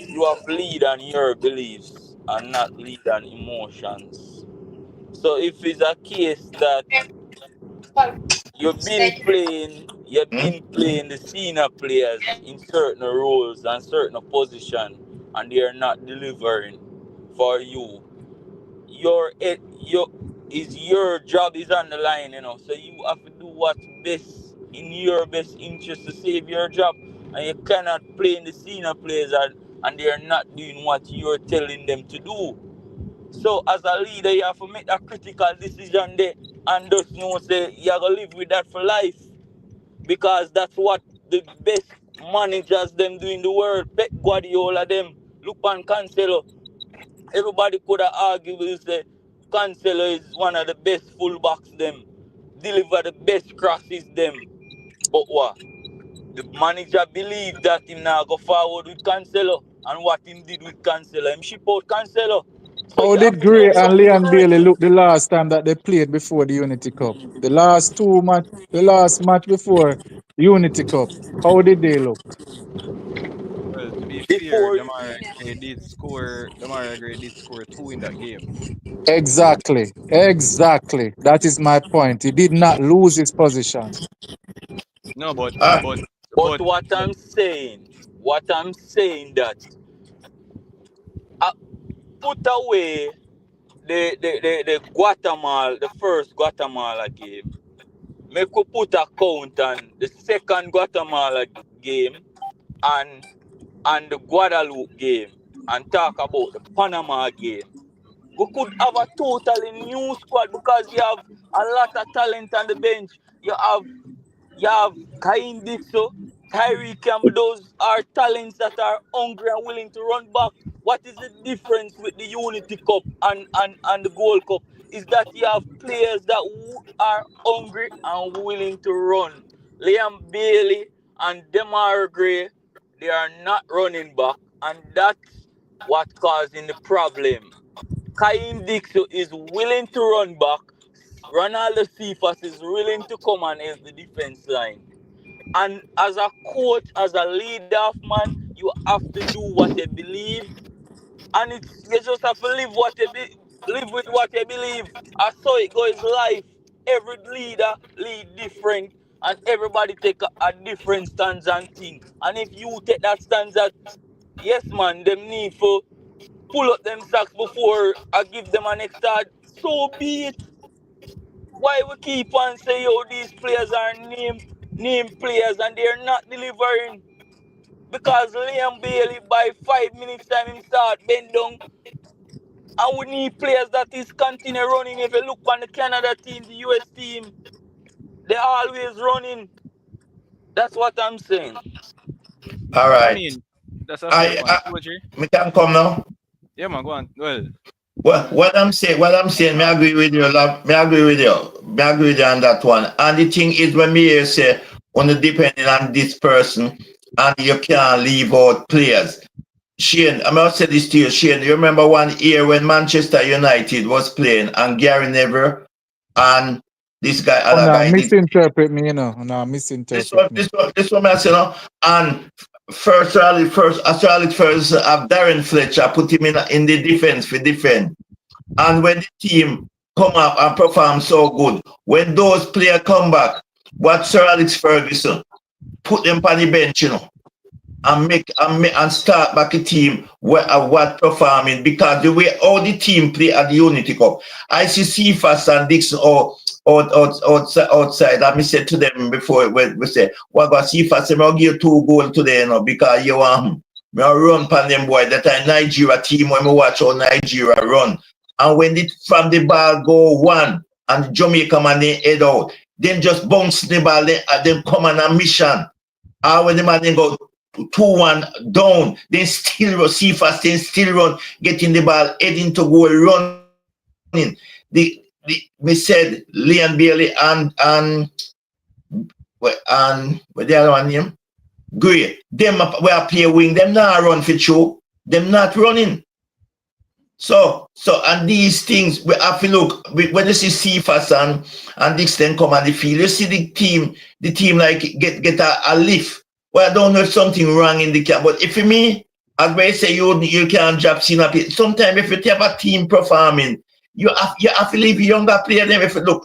you have to lead on your beliefs and not lead on emotions. So if it's a case that you've Hmm? been playing the senior players in certain roles and certain position, and they are not delivering for you, your is your job is on the line, you know. So you have to do what's best in your best interest to save your job, and you cannot play in the senior players and they are not doing what you're telling them to do. So as a leader, you have to make a critical decision there and just know say you are gonna live with that for life because that's what the best managers them do in the world. Pep Guardiola them, look on Cancelo. Everybody could have argued with say Cancelo is one of the best fullbacks them, deliver the best crosses them. But what? The manager believed that him now go forward with Cancelo and what him did with Cancelo, him ship out Cancelo. So How you have did to Gray make and some Leon Bailey choices. look the last time that they played before the Unity Cup? The last match before the Unity Cup. How did they look? Well, to be fair, Before Demarai Gray did score two in that game. Exactly. Exactly. That is my point. He did not lose his position. No, but Ah, but but but what I'm saying that uh, put away the Guatemala, the first Guatemala game. Make we put a count on the second Guatemala game and the Guadeloupe game and talk about the Panama game. We could have a totally new squad because you have a lot of talent on the bench. You have Kain Dixo, Tyree Campbell. Those are talents that are hungry and willing to run back. What is the difference with the Unity Cup and the Gold Cup? Is that you have players that are hungry and willing to run. Liam Bailey and Demar Gray, they are not running back. and that's what causing the problem. Kaim Dixon is willing to run back. Ronaldo Cephas is willing to come and help the defense line. And as a coach, as a leader of man, you have to do what you believe, and it's you just have to live live with what you believe. I saw it goes life. Every leader lead different, and everybody take a different stance and thing. And if you take that stance that yes man, them need for pull up them socks before I give them an extra, so be it. Why we keep on saying yo these players are name players and they're not delivering? Because Liam Bailey by 5 minutes time him start bend down. And we need players that is continue running. If you look on the Canada team, the US team, they're always running. That's what I'm saying. All I right. mean, that's a fair point. Poetry. Me can come now. Yeah, man, go on. Well, What I'm saying, me agree with you, love. Me agree with you. Me agree with you on that one. And the thing is, when me hear say, on the depending on this person, and you can't leave out players. Shane, I must say this to you, Shane. You remember one year when Manchester United was playing, and Gary Neville and this guy, Oh, other no, guy, misinterpret me, you know. No, this misinterpret one, me. this one, I say, no. And first, Darren Fletcher put him in the defense for defend. And when the team come up and perform so good, when those players come back, what Sir Alex Ferguson put them on the bench, you know, and start back a team what performing, because the way all the team play at the Unity Cup, I see Cephas and Dixon outside. And me said to them before we say, what about Cephas? I'll give you 2 goals today, you know, because you want me run pan them boy. That time Nigeria team when we watch how Nigeria run. And when from the ball go one and Jamaica man they head out, then just bounce the ball, then come on a mission. And when the man then go 2-1 down, then still run, see fast, then still run, getting the ball, heading to goal, running. Me said Leon Bailey and what the other one name? Gray. Them we are play wing, them not run for show, them not running. So and these things we have to look when you see Cephas and Dixon come on the field, you see the team like get a lift. Well, I don't know if something wrong in the camp, but if for me, as I say, you can't drop scene up. Sometimes if you have a team performing, you have to leave younger player them. If look,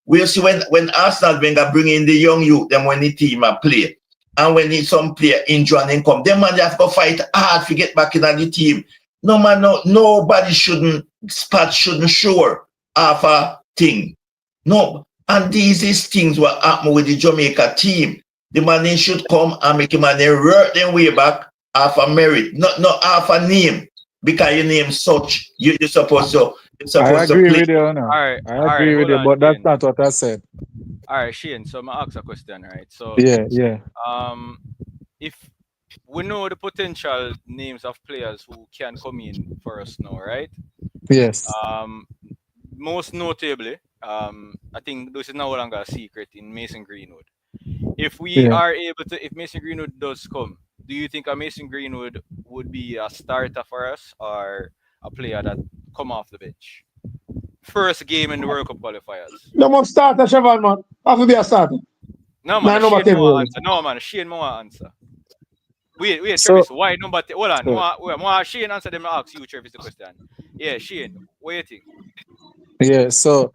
we'll see when Arsenal Wenger bring in the young youth, them when the team are play, and when some player injury and come, them man they have to go fight hard to get back in the team. No man, nobody shouldn't sure of a thing. No, and these is things what happen with the Jamaica team. The money should come and make him and they work them way back half a merit, not half a name. Because your name such, you're supposed to I agree play. with you, no. all I right, agree with hold you, on, but that's Shane. not what I said. All right, Shane. So I'm gonna ask a question, right? So, Yeah. if we know the potential names of players who can come in for us now, right? Yes. Most notably, I think this is no longer a secret in Mason Greenwood. If we Yeah. are able to, if Mason Greenwood does come, do you think a Mason Greenwood would be a starter for us or a player that come off the bench? First game in the World Cup qualifiers. No more starter, Siobhan, man. Have to be a starter. No man, Man, number Shane 10 more role. answer. No man, Shane more answer. Wait, So Travis, why number 10? Hold on, more Shane answer them. I ask you, Travis, the question. Yeah, Shane, what do you think? yeah, so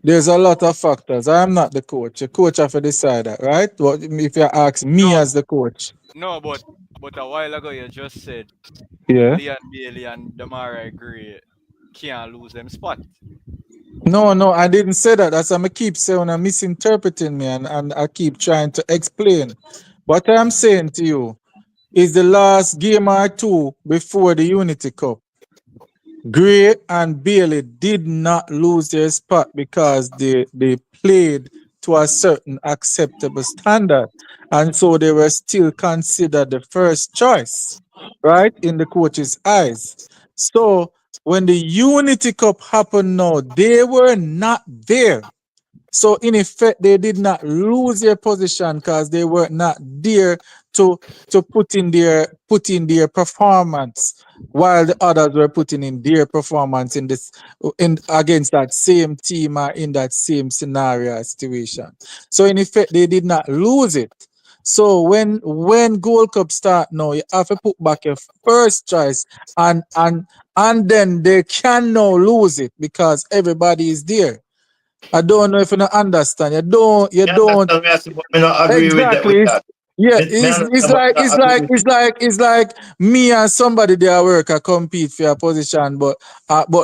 there's a lot of factors. I am not the coach. The coach have to decide that, right? What if you ask me No, as the coach? no, but a while ago you just said Yeah. Leon Bailey and Damari Gray can't lose them spot. No, I didn't say that. That's what I keep saying. I'm misinterpreting me, and I keep trying to explain. What I'm saying to you is the last game or two before the Unity Cup. Gray and Bailey did not lose their spot because they played to a certain acceptable standard. And so they were still considered the first choice, right, in the coach's eyes. So when the Unity Cup happened now, they were not there. So in effect, they did not lose their position because they were not there to put in their performance, while the others were putting in their performance in this in against that same team or in that same scenario or situation. So in effect, they did not lose it. So when Gold Cup start now, you have to put back your first choice and then they can now lose it because everybody is there. I don't know if you don't understand. You Me don't understand me, I say, but me not agree with that. exactly. With that. Yeah, Me understand, but me not agree with it. it's like me and somebody there at work I compete for a position, but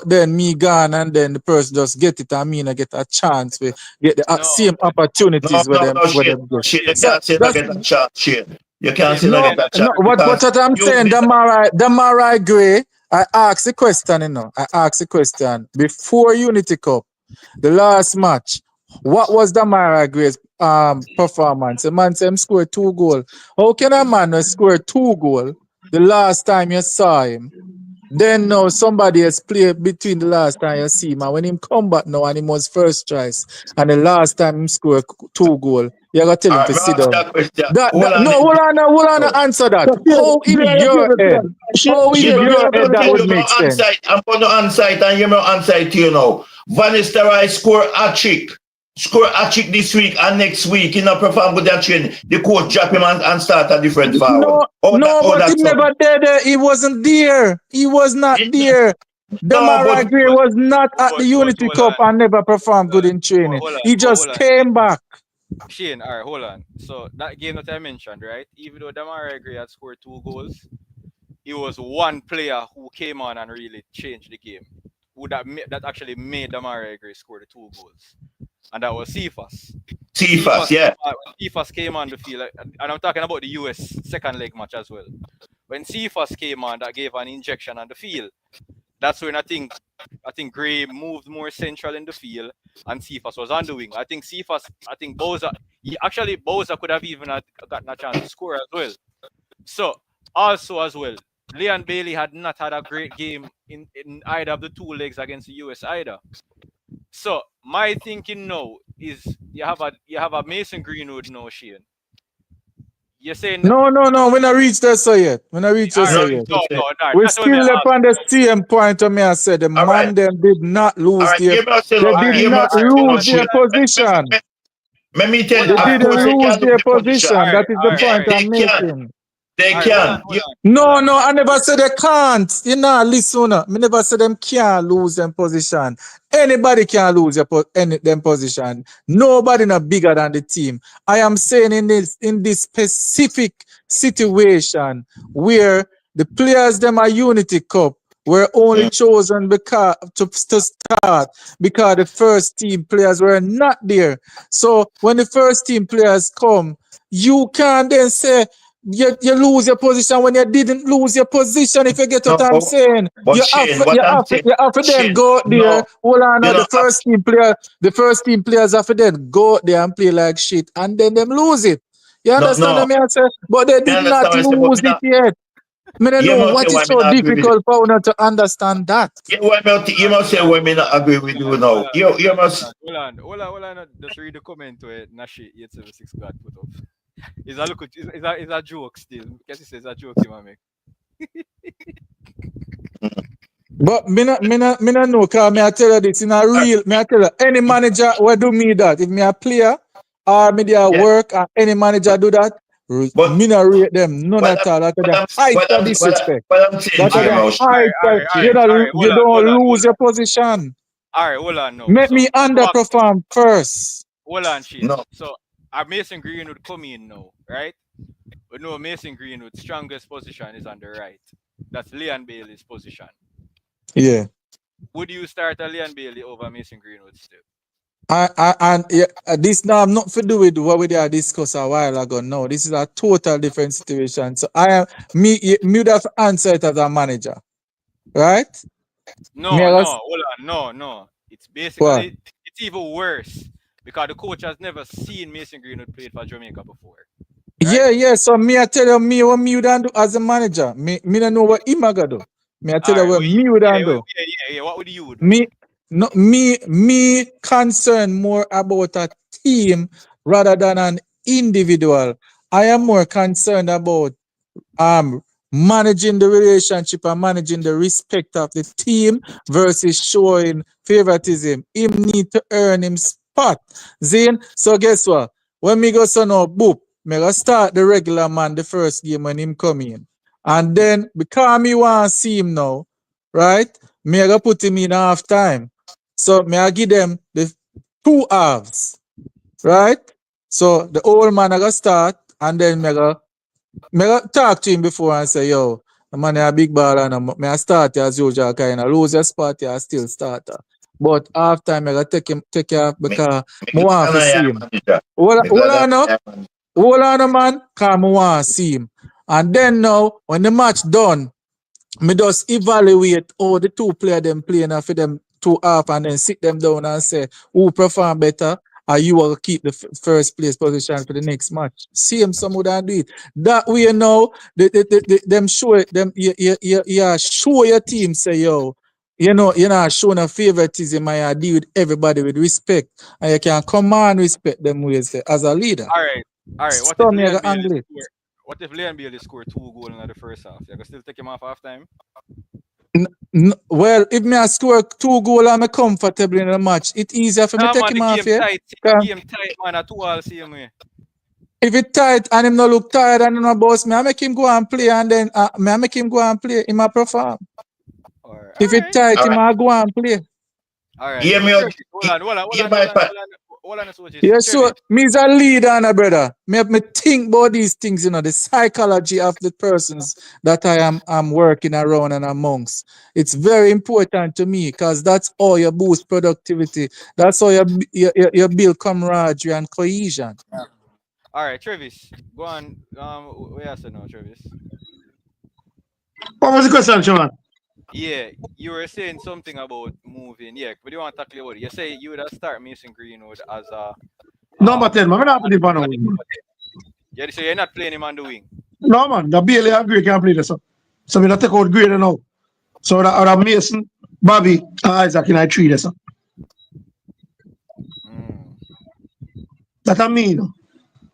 then me gone and then the person just get it and me not get a chance to get the No, same No, opportunities no, no, where Shane. them No, get. Shane. You So can't say not that's get a chance, Shane. You can't Shane, say not no, get a no. chance What because I'm you, saying, Damarai Gray. I asked the question, I asked the question before Unity Cup. The last match, what was the Mara Gray's performance? The man said him scored 2 goals. How can a man score 2 goals the last time you saw him? Then now somebody has played between the last time you see him. And when him come back now and he was first choice, and the last time him scored 2 goals, you gotta tell all him right, to me sit ask down. that question. That Hold on. no, hold on, No. answer that. So, Shane, How in Shane, you your give it head? to Shane, How in Shane, Shane, you your give it head to that tell would you Shane. make about sense? onside. I'm going to onside and you know onside to you now. Van Nistelrooy score a trick. Score a trick this week and next week. He not perform with that train. The coach drop him and start a different forward. No, Oh, but he that's something. never did it. He wasn't there. He was not there. No, Damara but Gray was not at the but Unity hold Cup on, and never performed good in training. hold on, He but just hold on. came back. Shane, all right, hold on. So that game that I mentioned, right? Even though Damari Gray had scored 2 goals, it was one player who came on and really changed the game. That actually made Damari Gray score the 2 goals, and that was Cephas. When Cephas, Cephas yeah. came on the field, and I'm talking about the US second leg match as well. When Cephas came on, that gave an injection on the field. That's when I think Gray moved more central in the field and Cephas was on the wing. I think Bowser could have even gotten a chance to score as well. So also as well, Leon Bailey had not had a great game in either of the 2 legs against the US either. So my thinking now is you have a Mason Greenwood now, Shane. You're saying that, No. When I reach there so yet. When I reach there all so right, No, yet. you no, no, say. all right, We that's what I still left ask. on the same point to me. I said the All right. man them did not All lose right. their Give me a they second. All did right, Give me a not all right, second. hold lose on, their hold Shane. on, position. Let me tell hold you, They on, of hold didn't course on. they lose can lose their the position. position. All right, That is all the right, all point right, I'm They can. making. They all right. Hold on, can. hold on, hold No, on. I never said they can't. You know, listen. Me never said them can't lose them position. Anybody can lose them position. Nobody not bigger than the team. I am saying in this specific situation where the players them are Unity Cup were only Mm. chosen because to start because the first team players were not there. So when the first team players come, you can then say you lose your position when you didn't lose your position. If you get what I'm No, saying, but Shane, what I'm saying, you have to then Shane, go out there. no, Hold on, you now, know, the first team players have to then go out there and play like shit, and then them lose it. You no, understand no. what I say? But they Me did not understand what I say, but lose me it not. yet. I don't You know must say what is why me so not agree with it. difficult for you to understand that. You must say why me not agree with you now. You must. Hold on. Just read the comment to it. Nashi 876 God put up. It's a joke still. Because he says a joke, you make. But me not know, cause me I tell you this in a real, me I tell you, any manager will do me that. If me a player or me there Yeah, work and any manager do that, but me not rate them none what at all. That's what the I'm height what of I'm what, disrespect. what I'm saying That's to All you right, the now, all height right, all of, right, all right, all right. you don't lose your position. All right, hold on now. Make So me underperform first. hold on, Shane. no, So our Mason Greenwood come in now, right? We know Mason Greenwood's strongest position is on the right. That's Leon Bailey's position. Yeah. Would you start a Leon Bailey over Mason Greenwood still? And yeah, this now I'm not for do with what we did discuss a while ago. No, this is a total different situation. So I am me would have answer it as a manager, right? Me No, I no, was hold on, no. It's what? basically it's even worse because the coach has never seen Mason Greenwood play for Jamaica before, right? Yeah. So me I tell you me what me would do as a manager. Me don't know what him a go do. Me I All tell you right, what me would do. yeah. What would you do? Me No, me concerned more about a team rather than an individual. I am more concerned about managing the relationship and managing the respect of the team versus showing favoritism. Him need to earn him spot. Zane, so guess what? When me go so now, boop, me go start the regular man the first game when him come in. And then because me want to see him now, right? Me go put him in half time. So me I give them the 2 halves, right? So the old man I go start and then me go talk to him before and say, yo, the man a big ball and me I start as usual, kind of lose your spot, I still starter. But after me I go take him off Me, because me I want to glad I see am him. manager. Hold Me hold glad on now. I am. Hold on, man, because I want to see him. And then now, when the match done, me just evaluate all the two players them playing for them 2 half and then sit them down and say who perform better or you will keep the first place position for the next match. Same some would do it. That way now, them show it, them you show your team say yo, you're not showing a favoritism and you deal with everybody with respect and you can command respect them ways as a leader. All right. All right. What if So me I go Leon Bailey angle it. score? What if Leon Bailey scored 2 goals in the first half? You can still take him off half time? Well, if me I score 2 goals and I'm comfortable in the match, it's easier for me Nah, take man, him off here. the game tight, man. A 2-all same way. If it tight and him no look tired and him no boss me, I make him go and play and then me I make him go and play. Him a perform. All right. If it tight, All him right. a go and play. All right. Hear So me out. Travis, Hear my part. hold on, Switches. Yeah, Travis. so me is a leader and a brother. Me think about these things, the psychology of the persons that I'm working around and amongst. It's very important to me because that's how you boost productivity. That's how you build camaraderie and cohesion. All right, Travis. Go on. Where else now, Travis? What was the question, Shaman? Yeah, you were saying something about moving. Yeah, but you want to tackle about it. You say you would have start Mason Greenwood as a Number um 10, man. I'm not playing for no as a wing. number 10. Yeah, so you're not playing him on the wing. No, man. The Bailey and Gray can play this. So we don't take out Gray now. So that Mason, Bobby, and Isaac in I three this. Mm. That I mean.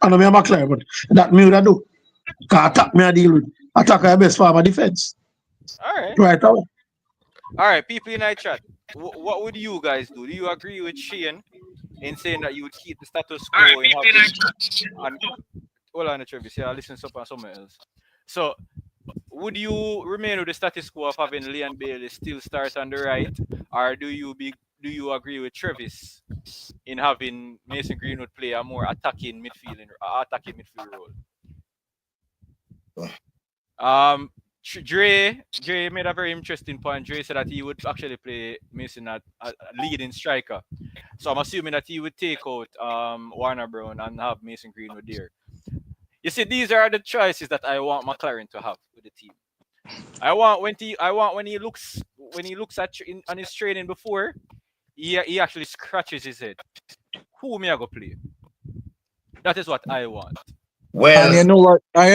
I know me am a clear, but that me would I do. Because attack me I deal with. Attack are best form of defense. All right. Right away. All right, people in our chat. What would you guys do? Do you agree with Shane in saying that you would keep the status quo and having and hold on, Travis, yeah, listen to somewhere else. So would you remain with the status quo of having Leon Bailey still start on the right, or do you agree with Travis in having Mason Greenwood play a more attacking midfield role? Dre made a very interesting point. Dre said that he would actually play Mason at a leading striker. So I'm assuming that he would take out Warner Brown and have Mason Greenwood there. You see, these are the choices that I want McLaren to have with the team. I want when he looks at on his training before, he actually scratches his head. Who me I go play? That is what I want. Well, And you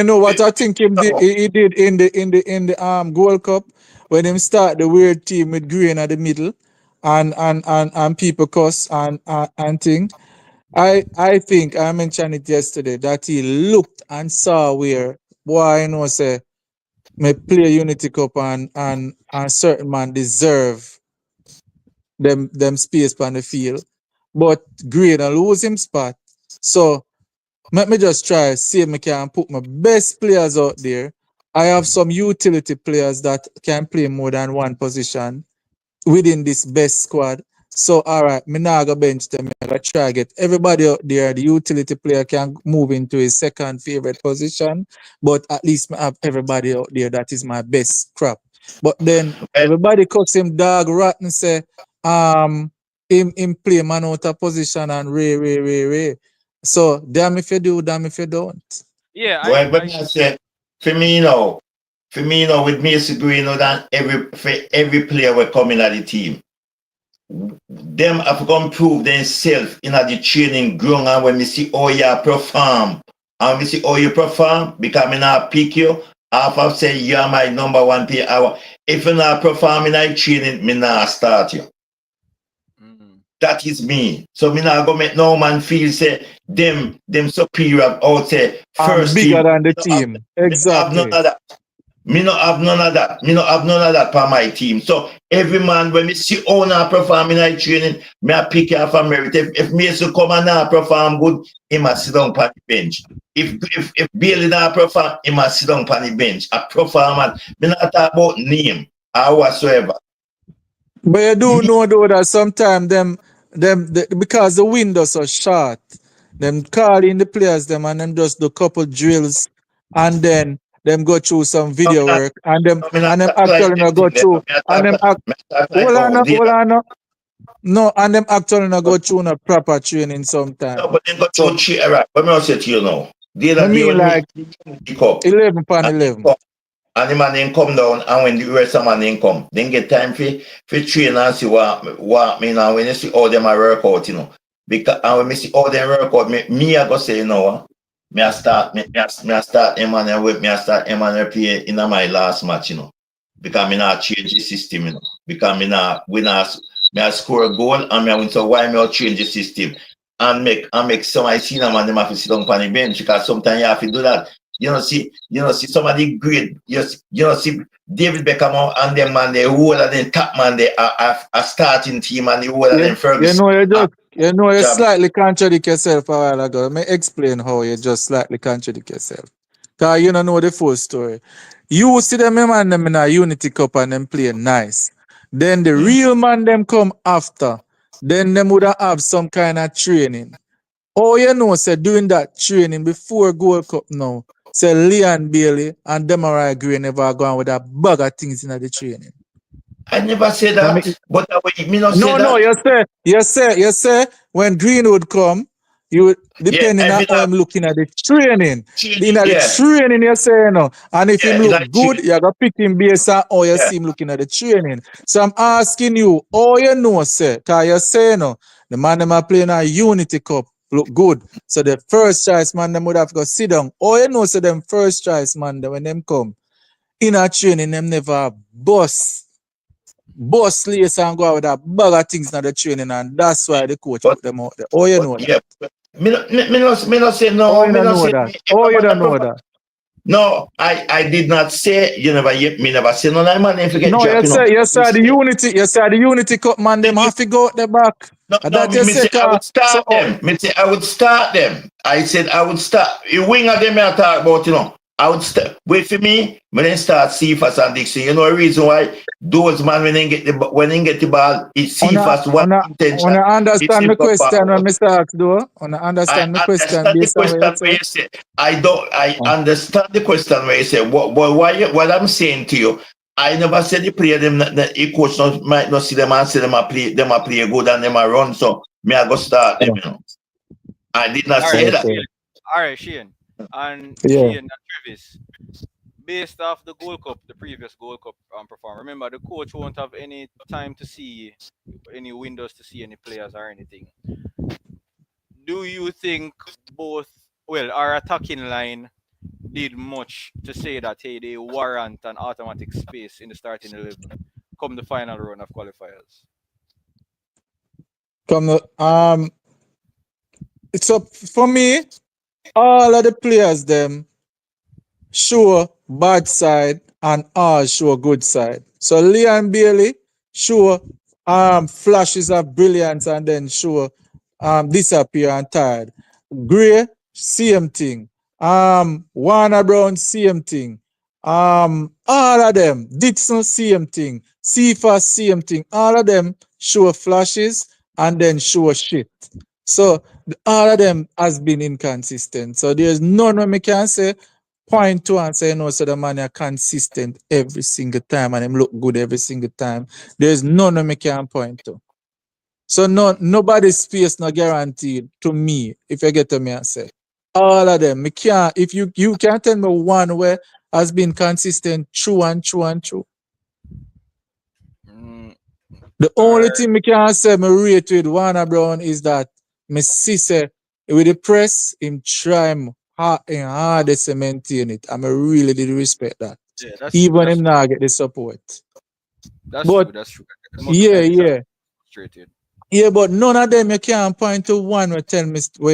know what? I think he did in the Gold Cup when him start the weird team with Green at the middle, and people cuss and thing. I think I mentioned it yesterday that he looked and saw where boy I know say may play Unity Cup and certain man deserve them space on the field, but Green and lose him spot. So let me just try see if I can put my best players out there. I have some utility players that can play more than one position within this best squad. So all right, me now go bench them. I go try get everybody out there. The utility player can move into his second favorite position, but at least me have everybody out there that is my best crop. But then everybody cuts him dog rotten say him play man out of position and Ray. So damn if you do, damn if you don't. Yeah, Well, when I say Firmino, with Mason Greenwood and every player will come in at the team. Them have gone prove themselves in the training ground, and when we see how you perform, and we see how you perform, because I not pick you, half of say you are my number one player. If you not perform in the training, me not start you. That is me. So me not go make no man feel say them superior out say I'm first bigger team. than the Me no have, team. me no have none Exactly. of that. Me no have none of that. Me no have none of that for my team. So every man when me see owner perform in a training, me a pick off a merit. If me to come and not perform good, he must sit down on the bench. If Bailey not perform, he must sit down on the bench. A performance, me not talk about name or whatsoever. But you do Me, know though that sometimes because the windows are short, them call in the players them and them just do couple drills and then them go through some no, me video not, work and them no, me not talk like actually them not go thing there. through and Me talk like how they hold on, no, and them actually not go through no proper training no, sometime. but then go So through cheer right. But me I say to you now, the I other day mean when me like pick up 11 upon and then 11. come and the man then come down and when the rest of man then come, then get time for train and see what me now when you see all them a work out, Because and when me see all them work out, me I go say me I start Emmanuel with me I start Emmanuel play in my last match, Because me not change the system, Because me I score a goal and me I win, so why me I change the system? And make some I see them and them have to sit down on the bench because sometimes you have to do that. See somebody great. See David Beckham and them man, the whole of them top man, they are a starting team and the whole of Yeah, them Ferguson. you Job. slightly contradict yourself a while ago. Let me explain how you just slightly contradict yourself. Cause you don't know the full story. You see them man them in a Unity Cup and them play nice. Then the Mm. real man them come after. Then them would have some kind of training. Oh, you know, say doing that training before Gold Cup now. Say Leon Bailey and Demarai Gray never gone with a bag of things in the training. I never say I mean, that, but me not say no, that. you say when Greenwood come, you Yeah, depending I on feel how that him looking at the training. In training. the Yeah, training, you say no. And if him yeah, in look that good, training. you gotta pick him based on how you Yeah, see him looking at the training. So I'm asking you, all you know, say, cause you say no, the man them are playing a Unity Cup, look good. So the first choice man them would have to sit down. All you know, say them first choice man, when them come in a training, them never bust lace and go out with a bag of things in the training, and that's why the coach but put them out there. Oh, you know that. yeah, but me not say Oh, no. you Me don't not know say that. if Oh, a you man don't a know perform. that. No, I did not say me never say no. That man if you get No, dropped, you Me say say you say the Unity Cup man, them have to go out the back. And no. that you Me say, say I would so, start them. Me say I would start them. I said I would start. You wing of them I talk about. I would start. Wait for me. When they start Cephas and Dixon, you know the reason why those man when they get the ball, it's Cephas one intention. I It's understand him the go question when forward. Mr. Ask though. I I understand the question understand the based on what you question where say. you say I don't. I understand the question where you say what I'm saying to you. I never said the player them the coach might not see them and say them a play good and them a run. So me I go start them. I did not All right, say that. Okay. Shane. All right, Shane. And Yeah. Shane and Travis, based off the Gold Cup, the previous Gold Cup performance. Remember, the coach won't have any time to see any windows to see any players or anything. Do you think both, well, our attacking line did much to say that hey, they warrant an automatic space in the starting 11 come the final round of qualifiers? It's up for me. All of the players them show bad side and all show good side. So Leon Bailey show flashes of brilliance and then show disappear and tired. Gray, same thing. Warner Brown, same thing. All of them, Dixon, same thing. Cephas, same thing. All of them show flashes and then show shit. So all of them has been inconsistent. So there's none of me can say point to and say no, so the man are consistent every single time and him look good every single time. There's none of me can point to. So nobody's space not guaranteed to me, if you get to me and say. All of them. Me can't if you can't tell me one where has been consistent true and true and true. Mm, The all only right. thing me can say me rate with Warner Brown is that me see say with the press him try him hardest to maintain it. And I really did respect that. Yeah, that's true. Even That's him true. now get the support. That's But true. That's true. Most of the yeah, time, it's yeah. frustrated. Yeah, but none of them you can't point to one where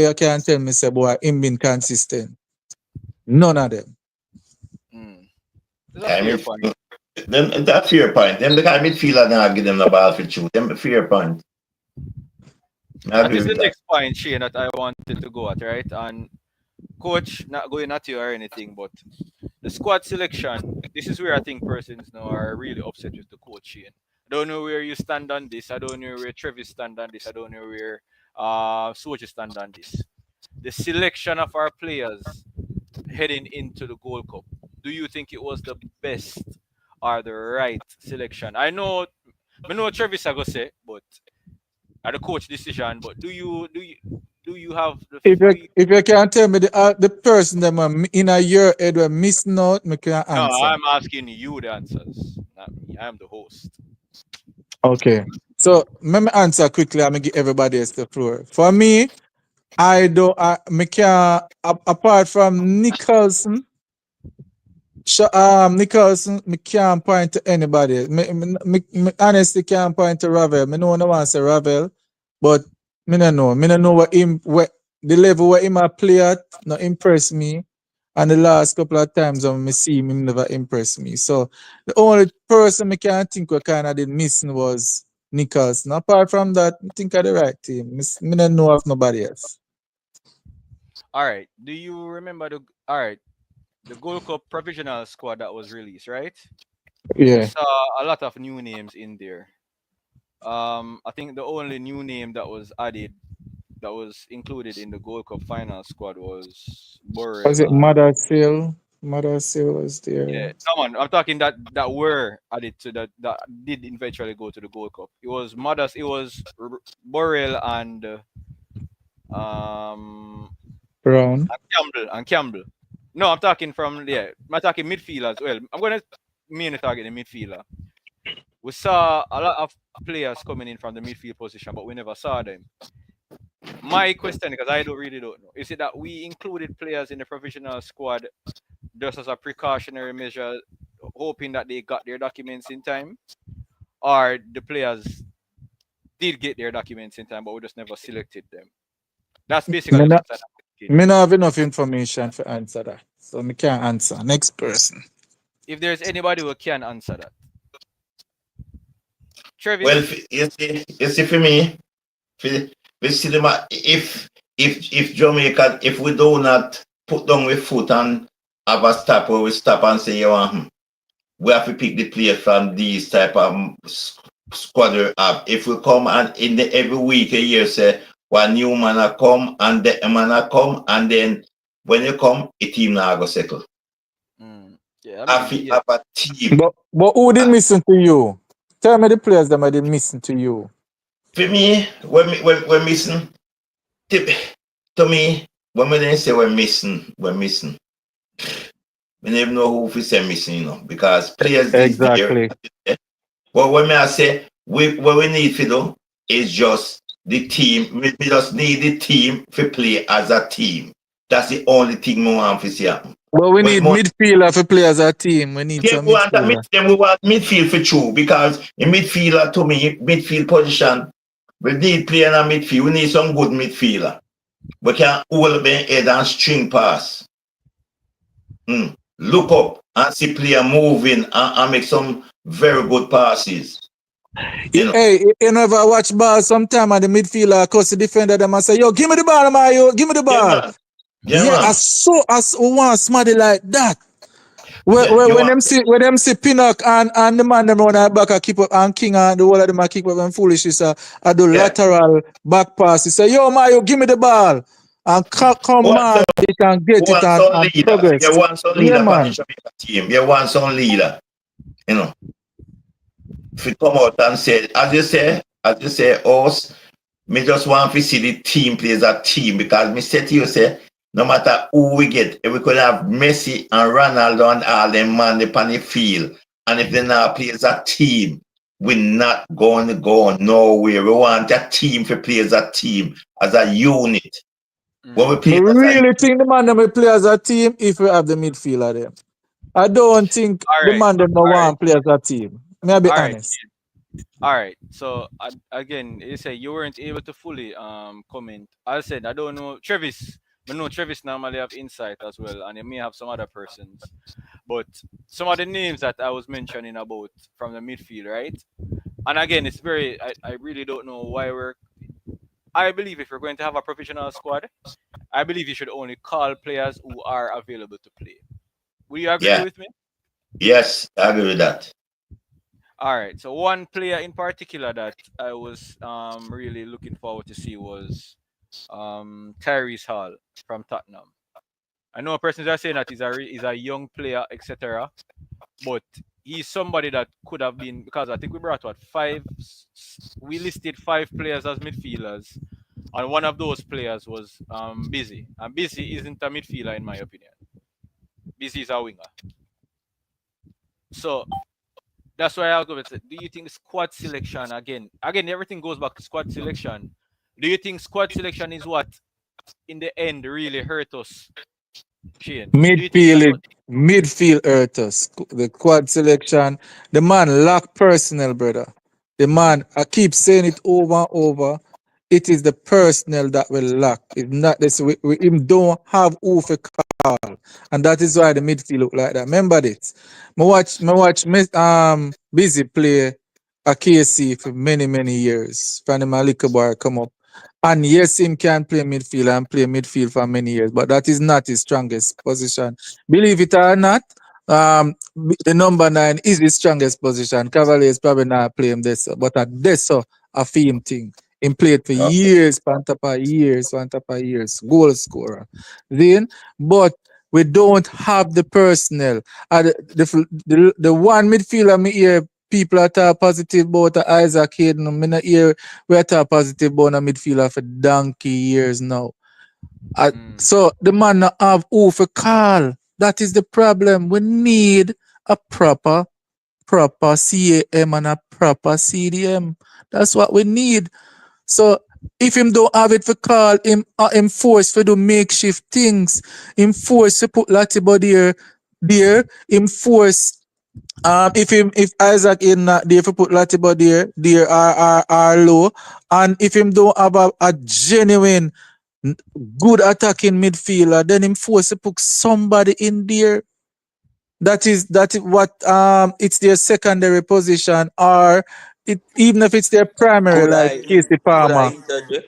you can tell me say boy him been consistent. None of them. Mm. That's a I fair mean, point. them that fair point. Them the kind of midfielder now give them the ball for shoot. Them the fair point. I That agree is the with that. next point, Shane, that I wanted to go at, right? And coach, not going at you or anything, but the squad selection, this is where I think persons now are really upset with the coach, Shane. I don't know where you stand on this. I don't know where Travis stand on this. I don't know where Soja stand on this. The selection of our players heading into the Gold Cup. Do you think it was the best or the right selection? I know Travis I go say, but the coach decision. But do you have the free? If you can tell me the person that in a year head were missing out, me can No, answer. I'm asking you the answers, not me. I'm the host. Okay. So let me answer quickly. I'm gonna give everybody else the floor. For me, I don't. Me can apart from Nicholson. Nicholson, me can't point to anybody. Me honestly can't point to Ravel. Me know no one say Ravel, but me no know. Me no know what the level where him a play at not impress me. And the last couple of times when me see him never impress me. So the only person me can think what kind of did missing was Nicholson. Apart from that, I think of the right team. Me don't know of nobody else. All right. Do you remember the? All right. The Gold Cup provisional squad that was released, right? We Yeah. saw a lot of new names in there. I think the only new name that was added, that was included in the Gold Cup final squad was Was Borrell. it Mother Seal? Mother Seal was Yeah, there. no man, I'm talking that were added to that did eventually go to the Gold Cup. It was Mothers, it was Borrell um Brown. and Campbell. No, I'm talking from I'm talking midfield as well. I'm gonna mainly target the midfielder. We saw a lot of players coming in from the midfield position, but we never saw them. My question, because I don't know, is it that we included players in the provisional squad just as a precautionary measure, hoping that they got their documents in time, or the players did get their documents in time, but we just never selected them? That's basically Me the not, question I'm asking. me not have enough information to answer that. So me can't answer. Next person. If there's anybody who can answer that, Well, Travis. you see for me, for, we see them, if Jamaica, if we do not put down with foot and have a stop where we stop and say, we have to pick the player from these type of squad we have. If we come and in the every week a year say one new man a come and the man a come and then when you come, a team now go settle. Yeah, I Have mean, to yeah. have a team. But who did missing to you? Tell me the players that did missing to you. For me, when missing, to me, when they say we're missing. We never know who we say missing, because players is there. Exactly. But when I say what we need to do is just the team. We just need the team to play as a team. That's the only thing we want to see happen. But we We need must, midfielder for play as a team. We need yeah, some midfielder. we want midfield for true because in midfielder to me, midfield position, we need player in a midfield. We need some good midfielder. We can hold their head and string pass. Look up and see player moving and make some very good passes. Hey, you never watch ball sometime and the midfielder cause the defender them and say, yo, give me the ball, Mario, give me the Yeah, ball. man. Yeah, Yeah, man. as one somebody like that. Yeah, you When want them see Pinnock and the man them run at back keep up and King and the whole of them a keep up and foolishness I do yeah. lateral back pass. He say, yo Mario, give me the ball. And come Want man, some, he can get it want some and leader. progress. You want some Yeah leader for the man. Jamaica team. You want some leader. If you come out and say, as you say, us, me just want to see the team play as a team because me say to you, say, no matter who we get, if we could have Messi and Ronaldo and all them man upon the field, and if they not play as a team, we're not going to go nowhere. We want a team to play as a team, as a unit. When we I play as a really think the man them will play as a team if we have the midfielder there. I don't think All the right, man them no all right, want play as a team. May I be all right. honest. All right. So again, you say you weren't able to fully comment. I said I don't know Travis. But no, Travis normally have insight as well, and you may have some other persons. But some of the names that I was mentioning about from the midfield, right? And again, it's very. I really don't know why we're. I believe if you're going to have a professional squad, I believe you should only call players who are available to play. Will you agree Yeah. with me? Yes, I agree with that. All right. So one player in particular that I was really looking forward to see was Tyrese Hall from Tottenham. I know persons are saying that he's a young player, etc. But he's somebody that could have been because I think we brought what we listed 5 players as midfielders, and one of those players was Busy, and Busy isn't a midfielder in my opinion. Busy is a winger. So that's why I'll go with it. Do you think squad selection again everything goes back to squad selection? Do you think squad selection is what in the end really hurt us, Shane? Do you think that's what? Midfield hurters. The quad selection. The man lack personnel, brother. The man, I keep saying it over and over. It is the personnel that will lack. It's not this. We him don't have who for call, and that is why the midfield look like that. Remember this. Busy play a KC for many years. From the Malika bar come up. And yes, him can play midfield and play midfield for many years, but that is not his strongest position. Believe it or not, the number 9 is his strongest position. Cavaliers probably not play him this, but at this, a fame thing. Him played for Okay. years, on top of years, goal scorer. Then, but we don't have the personnel. The one midfielder me hear people are talk positive about Isaac Hayden. Me not hear we are talk positive about a midfielder for donkey years now. Mm, So the man not have who for call. That is the problem. We need a proper CAM and a proper CDM. That's what we need. So if him don't have it for call, him forced to do makeshift things. Him forced to put Latibo there. Him forced if Isaac in not there, if you put Latibo there are low, and if him don't have a genuine n- good attacking midfielder, then him force to put somebody in there. That is what it's their secondary position, or even if it's their primary, Could like I Casey could I Palmer, interject?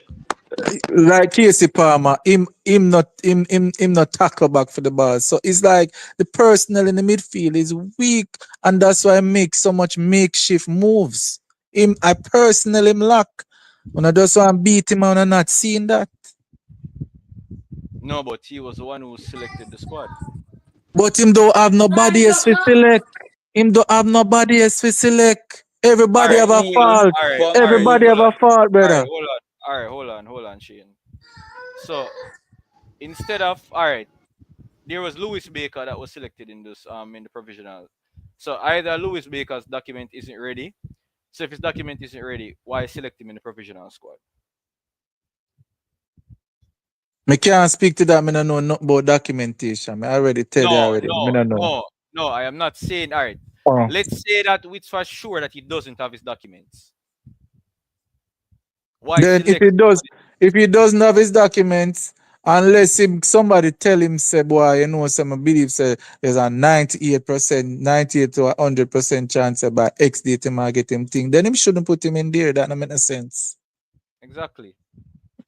him not tackle back for the ball. So it's like the personnel in the midfield is weak, and that's why I make so much makeshift moves. I personally him lack. When I just want to beat him and I'm not seeing that. no, but he was the one who selected the squad. But him don't have nobody else to select. Him don't have nobody else to select. All Everybody right, have For a me, fault. all right, for all right. Everybody me, Hold have on. a fault, All right, brother. hold on. All right, hold on, Shane. So instead of all right, there was Lewis Baker that was selected in this in the provisional. So either Lewis Baker's document isn't ready. So if his document isn't ready, why select him in the provisional squad? Me can't speak to that. Me don't know nothing about documentation. Me already tell you No, already. Me no, don't know. no, no. I am not saying. All right. Oh. Let's say that it's for sure that he doesn't have his documents. Why Then select somebody? if he doesn't have his documents, unless somebody tell him say boy, you know, some believe say there's a 98%, 98 to 100% chance by X date him or get him thing, then him shouldn't put him in there. That don't make no sense. Exactly.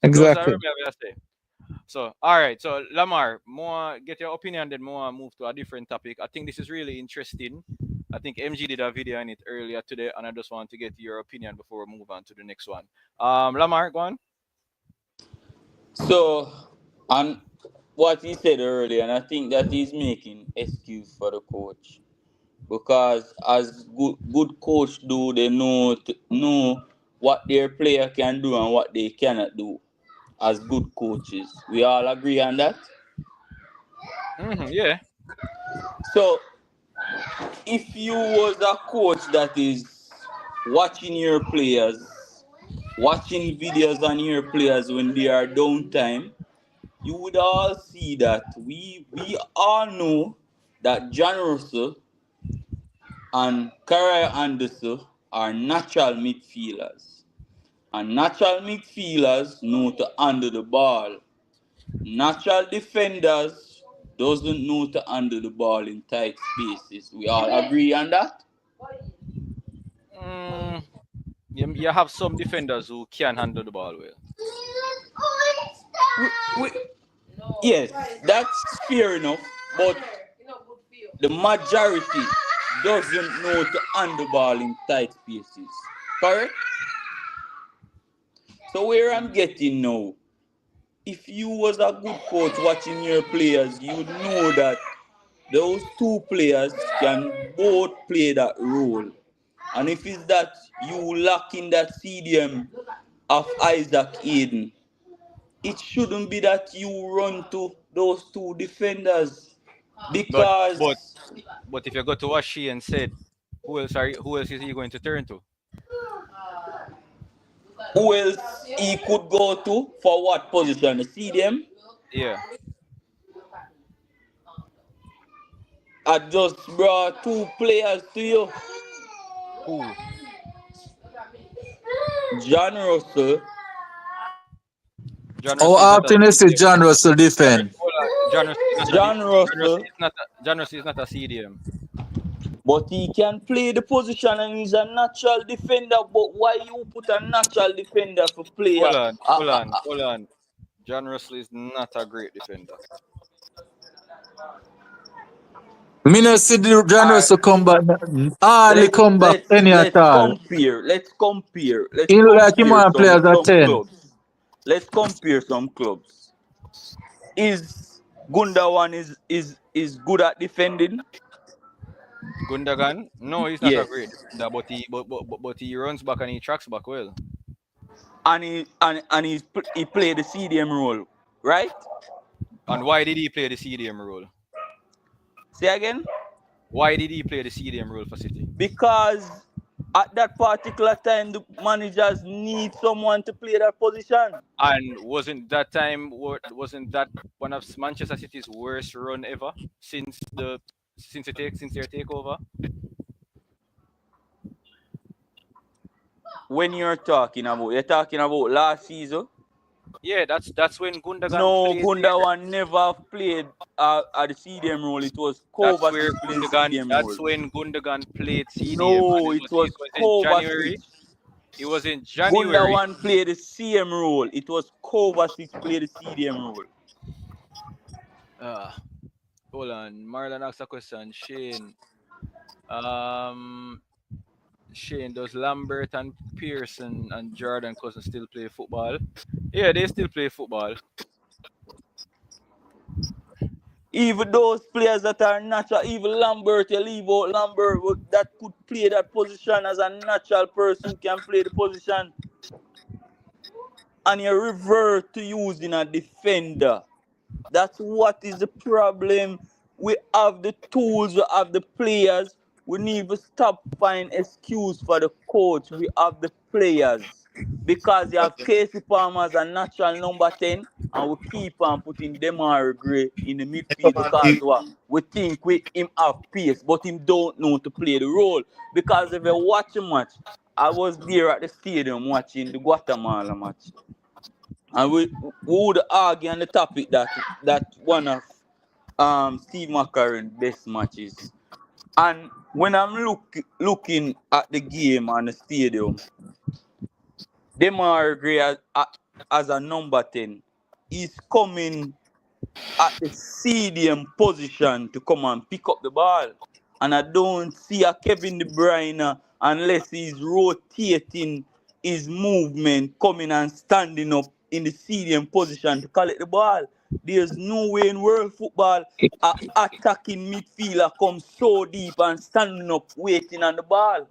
So those are Exactly. what I say. So all right. So Lamar, more get your opinion, then more move to a different topic. I think this is really interesting. I think MG did a video on it earlier today, and I just want to get your opinion before we move on to the next one. Lamar, go on. so and what he said earlier, and I think that he's making excuse for the coach because as good coach do, they know what their player can do and what they cannot do as good coaches. We all agree on that. Yeah. So if you was a coach that is watching your players, watching videos on your players when they are downtime, you would all see that we all know that John Russell and Kara Anderson are natural midfielders. And natural midfielders know to handle the ball. Natural defenders doesn't know to handle the ball in tight spaces. We all agree on that? Mm, you have some defenders who can handle the ball well. Yes, that's fair enough, but the majority doesn't know to handle the ball in tight spaces. Correct? So where I'm getting now, if you was a good coach watching your players, you would know that those two players can both play that role. And if it's that you lack in that CDM of Isaac Aiden, it shouldn't be that you run to those two defenders. But Because but but if you go to what Sheehan said, who else is he going to turn to? who else he could go to for what position? The CDM? Yeah. I just brought two players to you. Who? John Russell. John How Russell is not a often you see CDM. John Russell defend? John Russell is not a John John Russell Russell. is not John Russell is not a CDM. But he can play the position and he's a natural defender. But why you put a natural defender for player? Hold on. John Russell is not a great defender. Me no see the John Alright, Russell come back. Hardly let's come back let's any at let's all. compare. Let's compare. Let's He look like him compare want play as a some 10. clubs. Let's compare some clubs. Is Gundawan is good at defending? Gundogan? No, he's not a Yes. great defender, but he runs back and he tracks back well. And he played the CDM role, right? And why did he play the CDM role? Say again? Why did he play the CDM role for City? Because at that particular time the managers need someone to play that position. And wasn't that one of Manchester City's worst run ever since their takeover? When you're talking about last season. Yeah, that's when Gundogan No, played there. Gundawan never played at the CDM role. It was Kovacic playing CDM role. That's when Gundogan played CDM. No, and it was in January. Kovacic. It was in January. Gundawan played the CM role. It was Kovacic played the CDM role. Hold on. Marlon asked a question. Shane, does Lambert and Pearson and Jordan Cousin still play football? Yeah, they still play football. Even those players that are natural, even Lambert, you leave out Lambert that could play that position as a natural person who can play the position. And you revert to using a defender. That's what is the problem. We have the tools, we have the players. We need to stop finding excuse for the coach. We have the players. Because you have Casey Palmer as a natural number 10, and we keep on putting Demar Gray in the midfield because we think him have pace, but him don't know to play the role. Because if you watch a match, I was there at the stadium watching the Guatemala match. And we would argue on the topic that one of Steve McCarron's best matches. And when I'm looking at the game on the stadium, Demar Gray as a number 10 is coming at the CDM position to come and pick up the ball. And I don't see a Kevin De Bruyne unless he's rotating his movement, coming and standing up in the CDM position to collect the ball. There's no way in world football an attacking midfielder comes so deep and standing up waiting on the ball.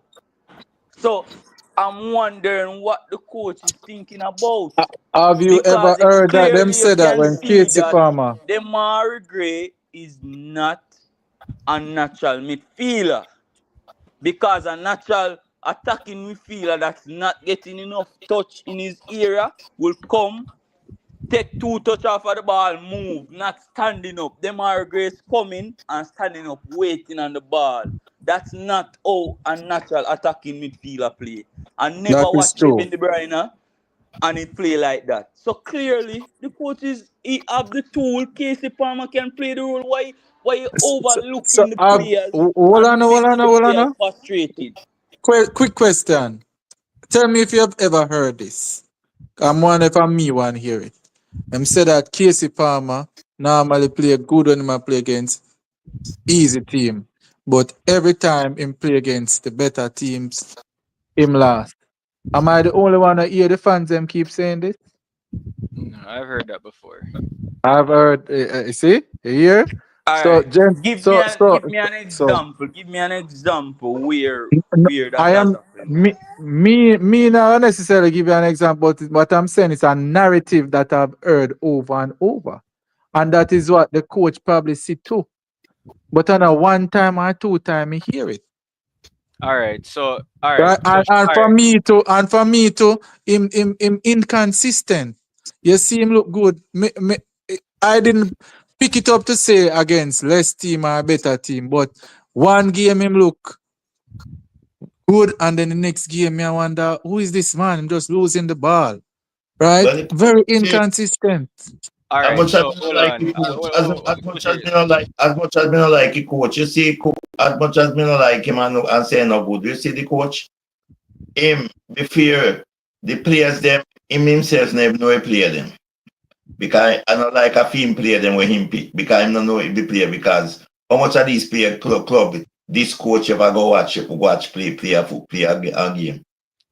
So I'm wondering what the coach is thinking about. Have you ever heard that them say that when Casey Palmer? Demar Gray is not a natural midfielder. Because a natural attacking midfielder that's not getting enough touch in his area will come, take 2 touches off of the ball, move, not standing up. Demar Gray's coming and standing up, waiting on the ball. That's not how a natural attacking midfielder play. I never That is watch true. Kevin De Bruyne and he play like that. So clearly, the coaches he have the tool. Casey Palmer can play the role. Why you So overlooking the hold players and on, hold on, making the hold players on. frustrated? Quick question. Tell me if you have ever heard this. I'm one if I'm me one hear it. Them say that Casey Palmer normally play good when him a play against easy team. But every time him play against the better teams, him last. Am I the only one that hear the fans them keep saying this? No, I've heard that before. I've heard see, you hear? All So right, gen give me an so example. Give me an example n- where that I has am happened. me not necessarily give you an example, but what I'm saying is a narrative that I've heard over and over. And that is what the coach probably see too. But on a one time or two time, he hear it. All right. So all right. Right? So And all for right. me to him inconsistent. You see him look good. I didn't pick it up to say against less team or better team, but one game him look good, and then the next game me I wonder who is this man? I'm just losing the ball. Right? Well, Very see, inconsistent. All as right. much as So me not hold like on. the coach, Wait, as much as Coach, me not like, as much as me not like the coach, you see, as much as me not like him and say no good, you see the coach, him, be fair, the players them, him himself never know he play them. Because I not like a film play them with him pick, because I don't know if they play, because how much of these play club, this coach ever go watch play a game.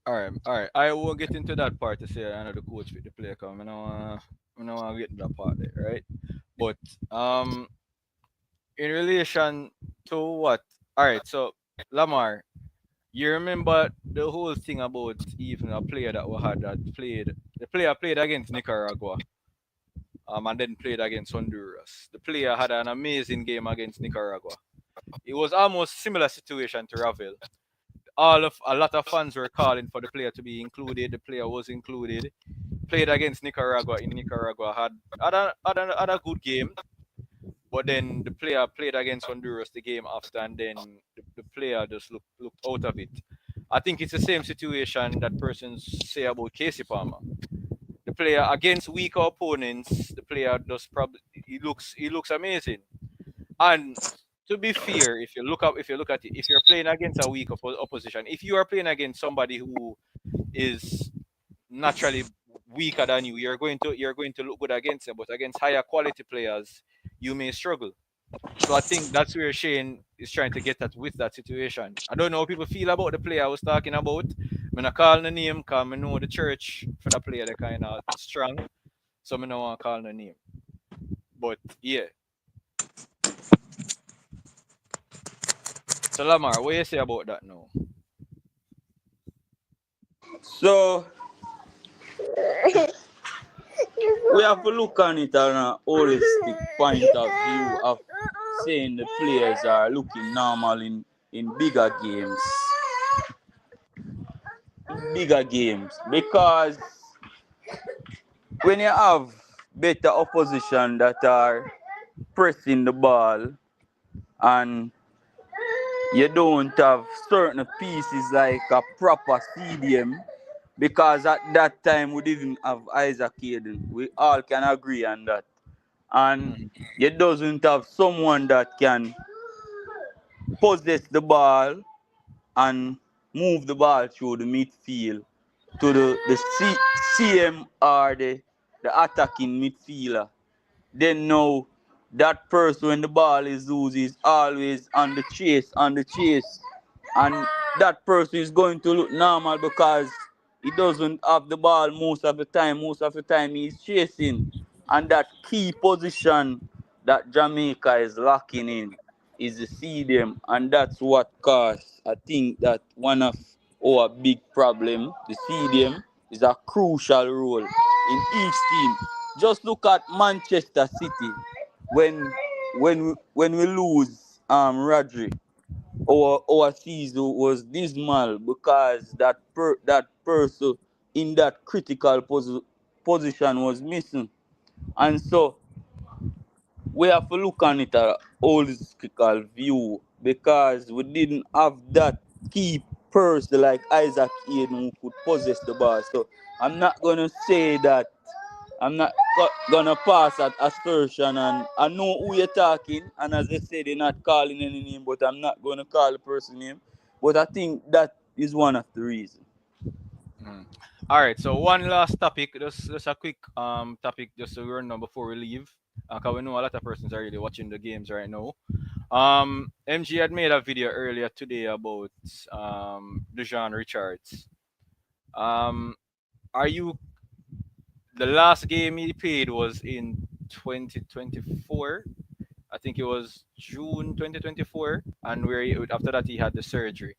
all right. All right. I won't get into that part to say I know the coach with the player come. I don't want to get into that part there, right? But um, in relation to what? All right. So Lamar, you remember the whole thing about even a player that we had that played. The player played against Nicaragua. And then played against Honduras. The player had an amazing game against Nicaragua. It was almost similar situation to Ravel. A lot of fans were calling for the player to be included. The player was included. Played against Nicaragua in Nicaragua. Had a good game. But then the player played against Honduras the game after, and then the player just looked out of it. I think it's the same situation that persons say about Casey Palmer. The player against weaker opponents, the player does probably he looks amazing. And to be fair, if you look at it, if you're playing against a weak opposition, if you are playing against somebody who is naturally weaker than you, you're going to look good against them. But against higher quality players, you may struggle. So I think that's where Shane is trying to get at with that situation. I don't know how people feel about the player I was talking about. I'm not calling the name because I know the church for the player they kind of strong. So I don't want to call the name. But yeah. So Lamar, what you say about that now? So we have to look on it on a holistic point of view of saying the players are looking normal in bigger games. Bigger games. Because when you have better opposition that are pressing the ball and you don't have certain pieces like a proper CDM, because at that time we didn't have Isaac Hayden. We all can agree on that. And Mhm. you doesn't have someone that can possess the ball and move the ball through the midfield to the CM or the attacking midfielder. Then now that person when the ball is loose is always on the chase. And that person is going to look normal because he doesn't have the ball most of the time. Most of the time he's chasing. And that key position that Jamaica is lacking in is the CDM. And that's what caused, I think, that one of our big problem, the CDM, is a crucial role in each team. Just look at Manchester City when when we lose Rodri. Our season was dismal because that person in that critical position was missing, and so we have to look on it a holistic view because we didn't have that key person like Isaac Hayden who could possess the ball. So I'm not gonna say that I'm not gonna pass at assertion, and I know who you're talking, and as I said, they're not calling any name, but I'm not gonna call the person name. But I think that is one of the reasons. Mhm. All right. So one last topic, just a quick topic, just so we run down before we leave. Cause we know a lot of persons are really watching the games right now. MG had made a video earlier today about Dejan Richards. Um, are you the last game he played was in 2024? I think it was June 2024, and where after that he had the surgery.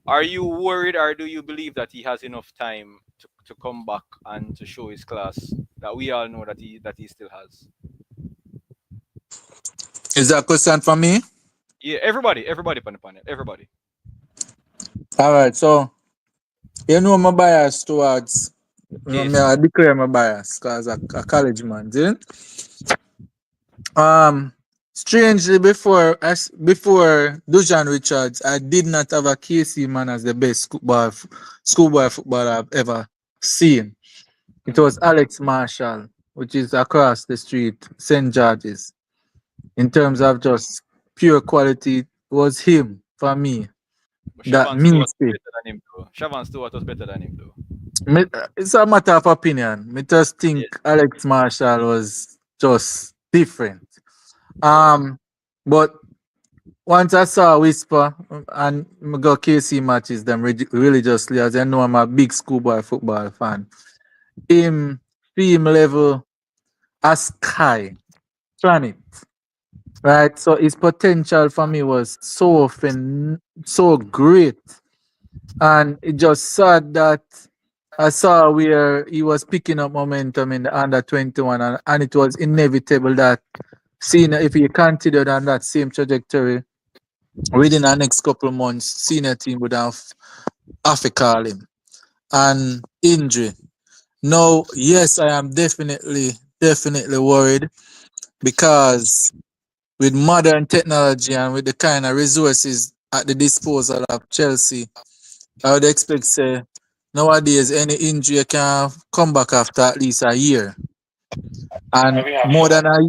Are you worried, or do you believe that he has enough time to come back and to show his class that we all know that he still has? Is that a question for me? Yeah, everybody on the panel, everybody. All right, so you know my bias towards, me KC. I declare my bias because a college man, didn't? Strangely, before Dujan Richards, I did not have a KC man as the best schoolboy footballer I've ever seen. It was Mm. Alex Marshall, which is across the street, St. George's. In terms Mm. of just pure quality, it was him for me. But That Shavan Stewart means was better than him though. Shavan Stewart was better than him though. it's a matter of opinion. Me just Yeah, think Alex Marshall was just different. yeah. But once I saw Whisper and me go KC matches them religiously, as I know I'm a big schoolboy football fan. Him, team level, a sky, planet, right? So his potential for me was so great. And it just sad that I saw where he was picking up momentum in the under 21, and it was inevitable that seeing if he continued on that same trajectory within the next couple of months, senior team would have to call him. And injury. No, yes, I am definitely worried because with modern technology and with the kind of resources at the disposal of Chelsea, I would expect say nowadays any injury can come back after at least a year. And more than a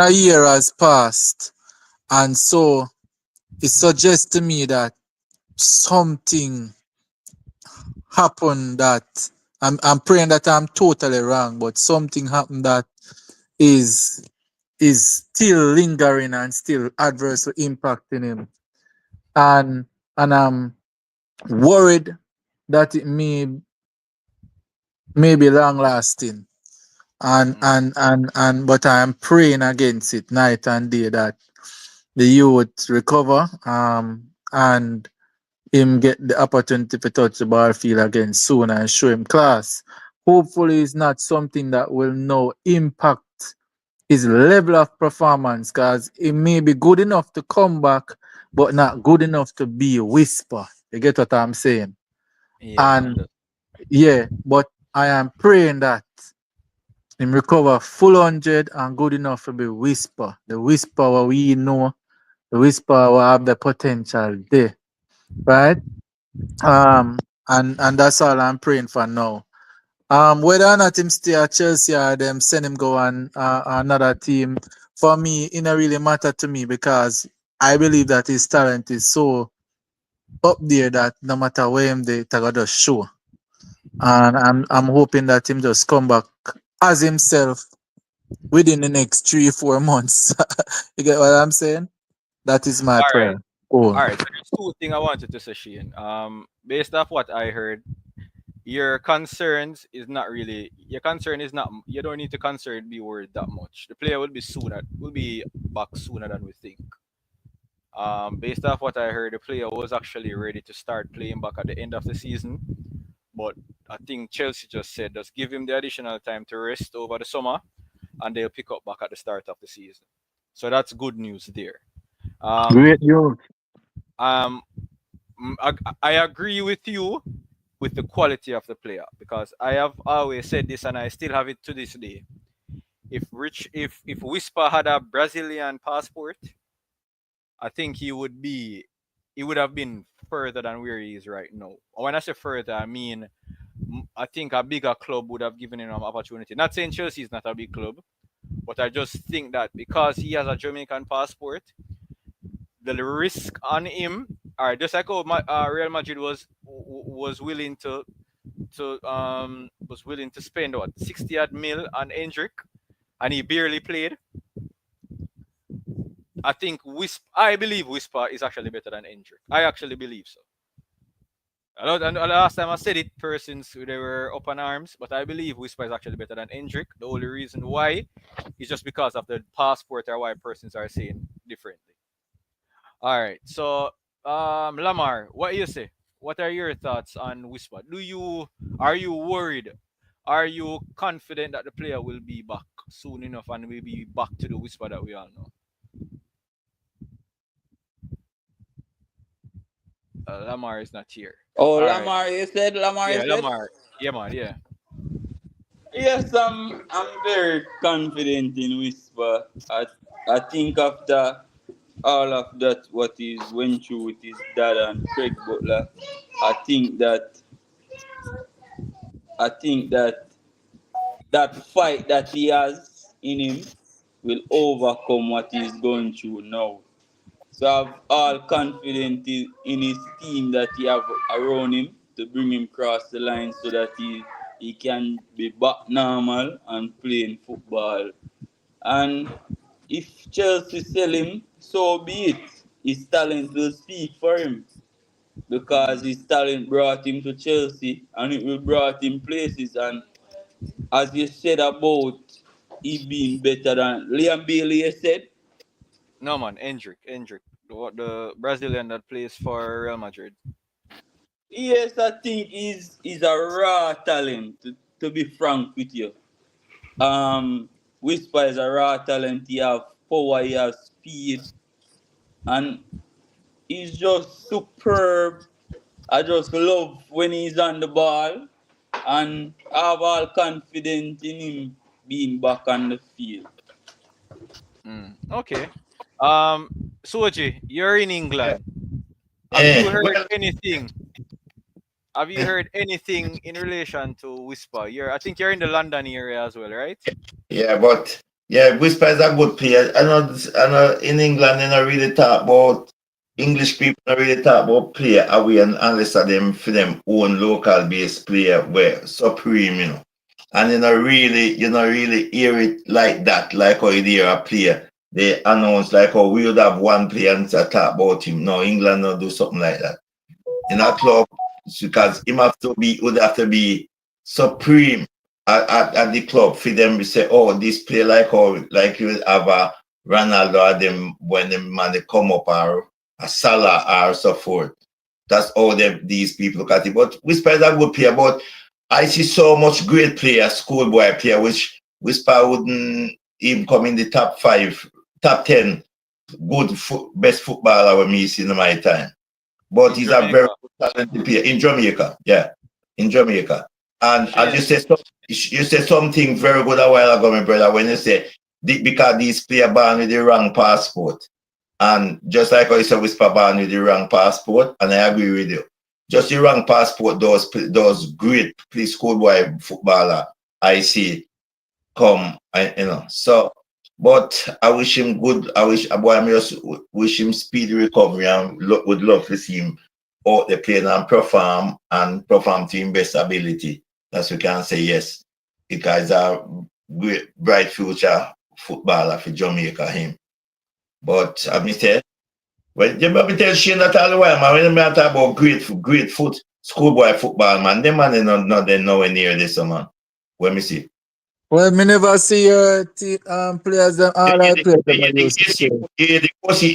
year has passed. And so it suggests to me that something happened that I'm praying that I'm totally wrong, but something happened that is is still lingering and still adversely impacting him. And I'm worried that it may be long lasting. Mm. And but I am praying against it night and day that the youth recover and him get the opportunity to touch the ball field again soon and show him class. Hopefully it's not something that will now impact his level of performance because it may be good enough to come back, but not good enough to be a whisper. You get what I'm saying? Yeah, And yeah, but I am praying that him recover full 100 and good enough to be whisper. The whisper what we know, the whisper will have the potential there. Right? And that's all I'm praying for now. Whether or not him stay at Chelsea or them send him go on another team, for me, it don't really matter to me because I believe that his talent is so up there that no matter where him they gotta just show. And I'm hoping that him just come back as himself within the next 3 4 months. You get what I'm saying? That is my all right. prayer. Oh, All right. So there's two things I wanted to say, Shane. Based off what I heard, your concerns is not really your concern is not you don't need to concern be worried that much. The player will be back sooner than we think. Based off what I heard, the player was actually ready to start playing back at the end of the season. But I think Chelsea just said just give him the additional time to rest over the summer and they'll pick up back at the start of the season. So that's good news there. Um, great you. um, I agree with you with the quality of the player because I have always said this and I still have it to this day. If Whisper had a Brazilian passport, I think he would have been further than where he is right now. When I say further, I mean I think a bigger club would have given him an opportunity. Not saying Chelsea is not a big club, but I just think that because he has a Jamaican passport, the risk on him, all right, just like how Real Madrid was willing to spend what 60 odd mil on Hendrick, and he barely played. I believe Whisper is actually better than Hendrick. I actually believe so. And the last time I said it, persons they were up in arms, but I believe Whisper is actually better than Hendrick. The only reason why is just because of the passport or why persons are saying differently. All right, so Lamar, what do you say? What are your thoughts on Whisper? Are you worried? Are you confident that the player will be back soon enough and will be back to the Whisper that we all know? Lamar is not here. Oh, All right. Lamar, you said Lamar, you Yeah, said. Lamar. Yeah, man. Yeah. Yes, I'm very confident in Whisper. I think after all of that, what he went through with his dad and Craig Butler, I think that I think that that fight that he has in him will overcome what he's going through now. So I've all confidence in his team that he have around him to bring him across the line so that he can be back normal and playing football. And if Chelsea sell him, so be it. His talent will speak for him because Mm. his talent brought him to Chelsea and it will brought him places. And as you said about he being better than Liam Bailey, you said. No, man. Hendrick. The Brazilian that plays for Real Madrid. Yes, I think he's a raw talent. To be frank with you, Whisper is a raw talent. He have power, he has speed, and he's just superb. I just love when he's on the ball, and I have all confidence in him being back on the field. Okay. Soji, you're in Yeah. England. Have you heard Well, anything? Have you heard anything in relation to Whisper? I think you're in the London area as well, right? yeah, but yeah, Whisper is a good player. I know in England they don't really talk about English people don't really talk about player away unless of them for them own local based player where supreme, And you know really hear it like that, like how you hear a player. They announce like oh we would have one player and talk about him. No, England don't do something like that. In a club because him would have to be supreme at the club for them to say, oh, this play like you have a Ronaldo or them when them man they come up or a Salah or so forth. That's all these people look at it. But Whisper is a good player, but I see so much great player, schoolboy player, which Whisper wouldn't even come in the top 5, top 10 best footballer with me in my time. But In he's a very Jamaica. talented player in Jamaica. Yeah, in Jamaica. And as Shane. you said something very good a while ago, my brother, when you say because these players born with the wrong passport. And just like how you said, Whisper born with the wrong passport, and I agree with you. Just the wrong passport, those great schoolboy footballer I see come, So, but I wish him good. I just wish him speedy recovery and would love to see him out the plane and perform to his best ability. That's we can say yes, because a great bright future footballer for Jamaica him. But I mean, say, well, you maybe tell Shane that all the while, man. When I talk about great schoolboy football, man, them man they nowhere near this, man. Let me see. Well, me never see your players them Yeah, all yeah, our players them yeah, I used to play.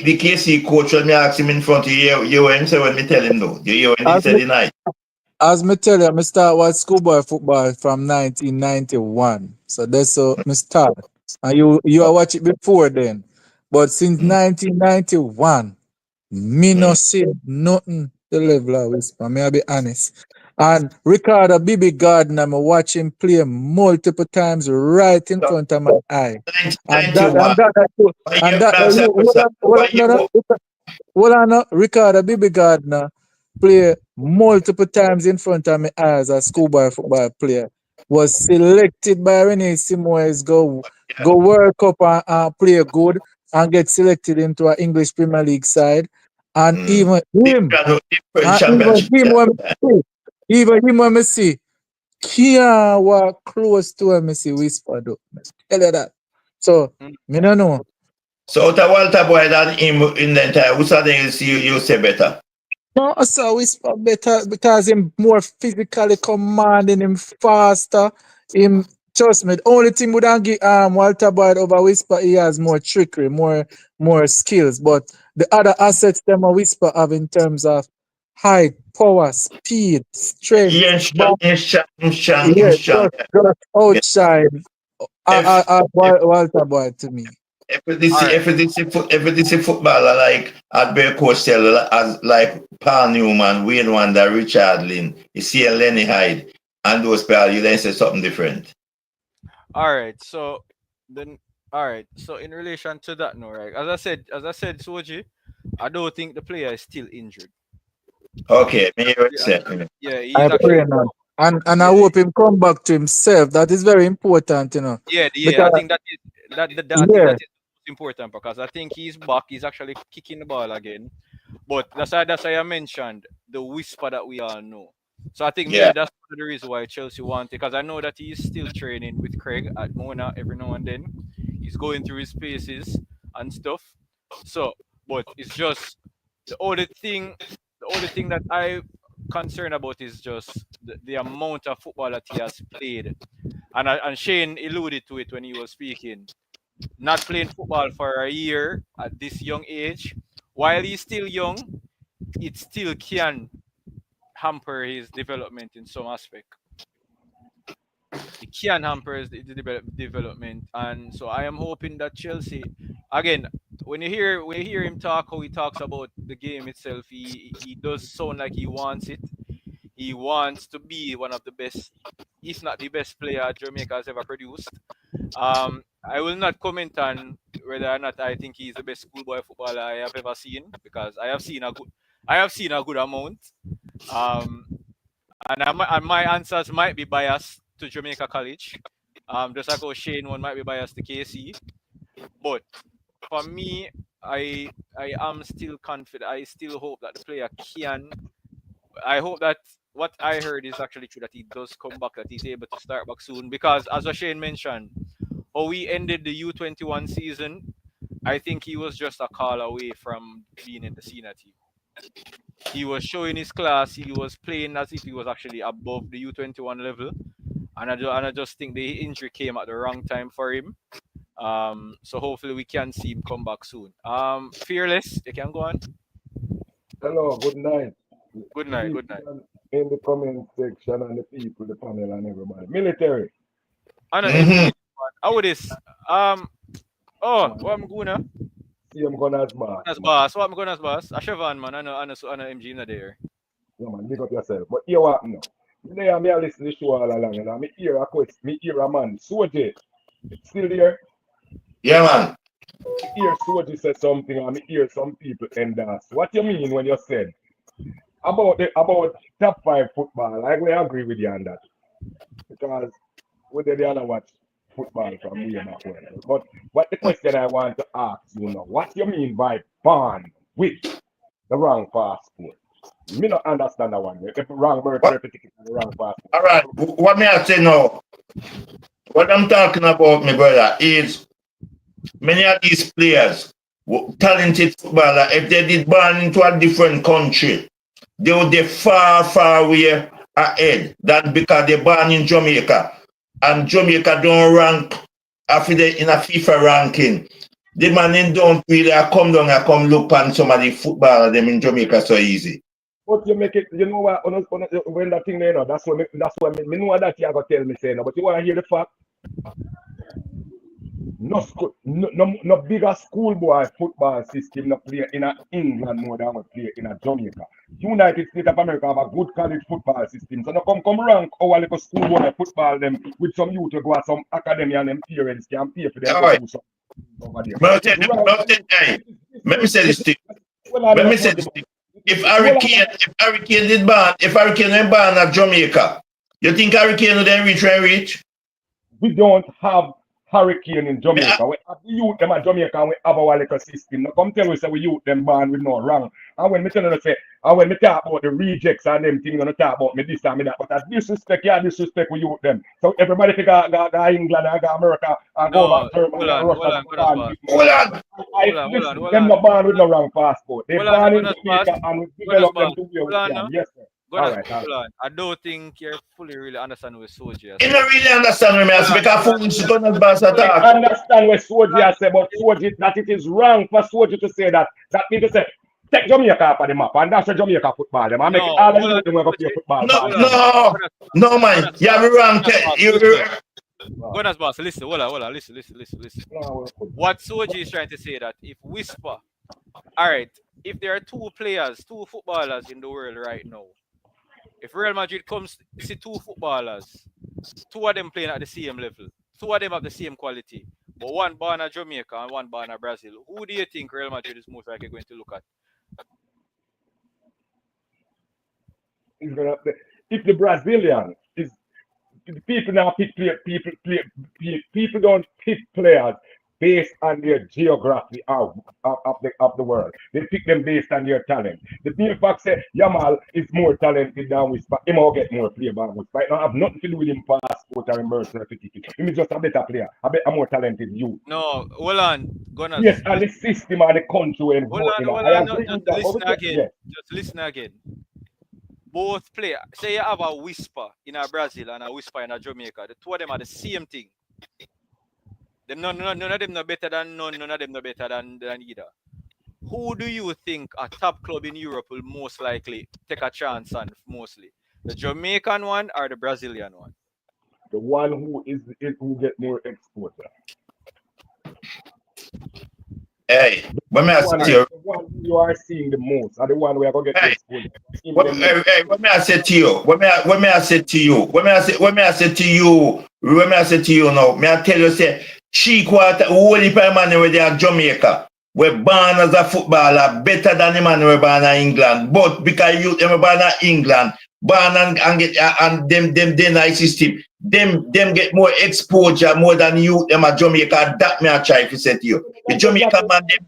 the KC coach when me ask him in front of you when him say when me tell him though. You hear when he As said me, the night. as me tell you, me start watch schoolboy football from 1991. So that's so me start. And you are watch it before then. But since Mm, 1991, me no mm. see nothing the level of Whisper. Me I be honest. And Ricardo Bibi Gardner, me watch him play multiple times right in So, front of my eye. And that 1991. and that What and year that can I say, hold sir? on, hold on, What year? no, no. Well, I know Ricardo Bibi Gardner play multiple times in front of me as a schoolboy football player. Was selected by Rene Simoes, go World Cup and play good and get selected into an English Premier League side. And Mm. even him, Different and championship. even him when me see, can't walk close to him, me see whisper though. Tell you that. So, Mm. me no know. So out of Walter Boy than him in the entire, who's the thing you say better? No, so whisper better because him more physically commanding, him faster, him trust me. The only thing would give Walter Boyd over whisper, he has more trickery, more skills. But the other assets them a whisper have in terms of height, power, speed, strength, Ian but yeah, Strong. just Yeah. outshine If Walter Boyd to me. All right. if it is a footballer like Adbert Costello, as like Paul Newman, Wayne Wonder, Richard Lynn, you see a Lenny Hyde, and those players, you then say something different. All right. So then, all right. So in relation to that, no, right? As I said, Soji, I don't think the player is still injured. Okay, me hear what you Yeah, say. yeah, I he's pray actually now. And I yeah, hope him come back to himself. That is very important, you know. yeah. I Because think I think yeah, that is most important because I think he's back. He's actually kicking the ball again. But that's why I mentioned the whisper that we all know. So I think Yeah. maybe that's one of the reason why Chelsea want it because I know that he's still training with Craig at Mona every now and then. He's going through his paces and stuff. So, but it's just the only thing, the only thing that I concerned about is just the amount of football that he has played. And Shane alluded to it when he was speaking. Not playing football for a year at this young age, while he's still young, it still can hamper his development in some aspect. It can hamper his development, and so I am hoping that Chelsea, again, when you hear him talk, how he talks about the game itself, he does sound like he wants it. He wants to be one of the best, if not the best player Jamaica has ever produced. I will not comment on whether or not I think he's the best schoolboy footballer I have ever seen because I have seen a good amount. Um, and my answers might be biased to Jamaica College. Just like how Shane one might be biased to KC. But for me, I am still confident. I still hope that the player can. I hope that what I heard is actually true that he does come back, that he's able to start back soon. Because as Shane mentioned, how we ended the U21 season, I think he was just a call away from being in the senior team. He was showing his class. He was playing as if he was actually above the U21 level, and I just think the injury came at the wrong time for him. So hopefully we can see him come back soon. Fearless, you can go on. Hello, good night. Good night. Good night. In the comment section and the people, the panel and everybody. Military. I know Mm-hmm. MG. How would this? Oh, what I'm going to? See, I'm gonna as boss. As boss. What I'm going as boss? A Chevron man. I know MG in there. Yeah, man, big up yourself. But here what now? Me I listen to the show all along, and I me hear a question, me hear a man, Soji, still there? Yeah, man. Hear Soji say something, and me hear some people endorse. What you mean when you said about top 5 football? I really agree with you on that. Because we did the other watch football from way back when. But what the question I want to ask you now, what you mean by born with the wrong passport? Me not understand that one. The wrong birth certificate and the wrong passport. All right. What me I say now? What I'm talking about, my brother, is many of these players, talented footballer, if they did born into a different country, they would be far, far away ahead than because they're born in Jamaica. And Jamaica don't rank after they in a FIFA ranking. The man don't really come down and come look on some of the footballer them in Jamaica so easy. But you make it, you know what, when that thing there, no, that's what me know that you are going to tell me, say, no, but you want to hear the fact? No bigger schoolboy football system no play in England more than we play in Jamaica. United States of America have a good college football system. So no come rank our little schoolboy football them with some youth to go at some academy and them parents can pay for them to do something over there. Let me say this thing. Let me say this. If Hurricane did ban, if Hurricane went ban at Jamaica, you think Hurricane would then reach? We don't have Hurricane in Jamaica. We have the youth them at Jamaica and we have our little system. Now come tell us that we youth them ban with no wrong. And when me tell you say, and when me talk about the rejects and them things, gonna talk about me this and me that. But as disrespect, disrespect we youth them. So everybody think go England and go America and go back to Germany and Russia. Hold on. Them not ban with no wrong passport. They ban in Jamaica and we develop them to where we can. Yes, sir. All right. I don't think you're fully really understand what soldier. You don't really understand me, I because foolish don't I understand what soldier say, but soldier that it is wrong for soldier to say that. That means to say take Jamaica off of the map and that's a Jamaica football. Them I make all the youth them go play football. No, man. You're wrong. Gunners boss, listen, hold on, listen. What soldier is trying to say that if Whisper, alright, if there are two footballers in the world right now. If Real Madrid comes to see two footballers, two of them playing at the same level, two of them have the same quality, but one born at Jamaica and one born at Brazil, who do you think Real Madrid is most likely going to look at? If the Brazilian is people now pick people don't pick players based on their geography of the world. They pick them based on their talent. The mere fact say Yamal is more talented than Whisper, he will get more play than Whisper. It don't have nothing to do with him passport or birth certificate. He is just a better player, a more talented youth. No, hold on, Gunners. Yes, and the system and the country when just listen again. Both players, say you have a Whisper in a Brazil and a Whisper in a Jamaica. The two of them are the same thing. None of them no better than none of them no better than either. Who do you think a top club in Europe will most likely take a chance on mostly? The Jamaican one or the Brazilian one? The one who get more exposure. Hey, let me ask you. The one you are seeing the most, are the one we are going to get exposure. Let me say to you. Let me say to you now. May I tell you say 3/4 whole heap of man where they are Jamaica. We're born as a footballer better than the man we're born in England. But because you them born in England, born and get and them nice system, them get more exposure more than you them at Jamaica. That me I try to say to you. The Jamaica man them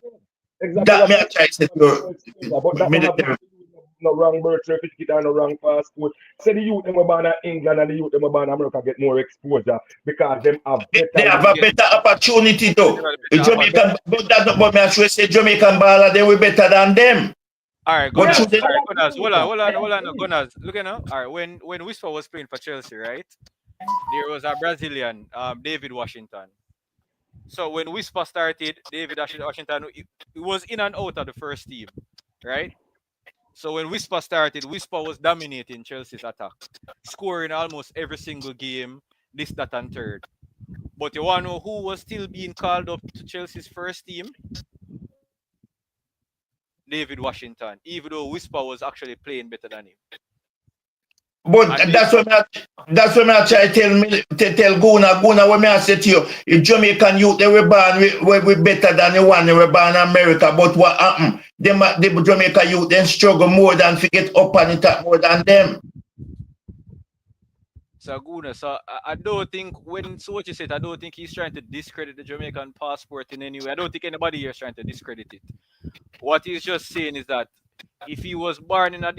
that me I try to say to you. No wrong birth certificate and no wrong passport. Say the youth them were born in England and the youth them were born in America get more exposure because them have better. They have a better opportunity though. Jamaican, but that's not what me actually say. Jamaican baller they were better than them. All right, Gunners. Hold on, Gunners. Look at now. All right, when Whisper was playing for Chelsea, right? There was a Brazilian, David Washington. So when Whisper started, David Washington, he was in and out of the first team, right? So when Whisper started, Whisper was dominating Chelsea's attack, scoring almost every single game, this, that, and third. But you want to know who was still being called up to Chelsea's first team? David Washington, even though Whisper was actually playing better than him. But that's what I try to tell Guna when I say to you, if Jamaican youth they were born we better than the one they were born in America. But what happened? The Jamaica youth then struggle more than to get up on it more than them. So Guna, so I don't think when Sochi said I don't think he's trying to discredit the Jamaican passport in any way. I don't think anybody here is trying to discredit it. What he's just saying is that if he was born in a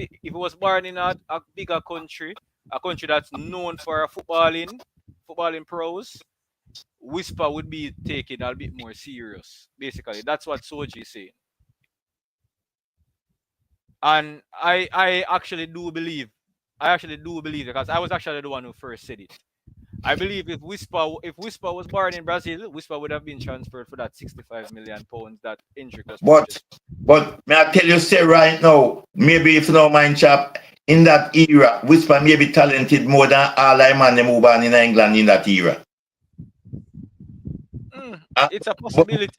bigger country, a country that's known for footballing pros, Whisper would be taken a bit more serious. Basically, that's what Soji is saying. And I actually do believe because I was actually the one who first said it. I believe if Whisper was born in Brazil, Whisper would have been transferred for that £65 million that Hendrick was. But may I tell you, say right now, maybe if you don't mind, chap, in that era, Whisper may be talented more than all I man them who born in England in that era. It's a possibility.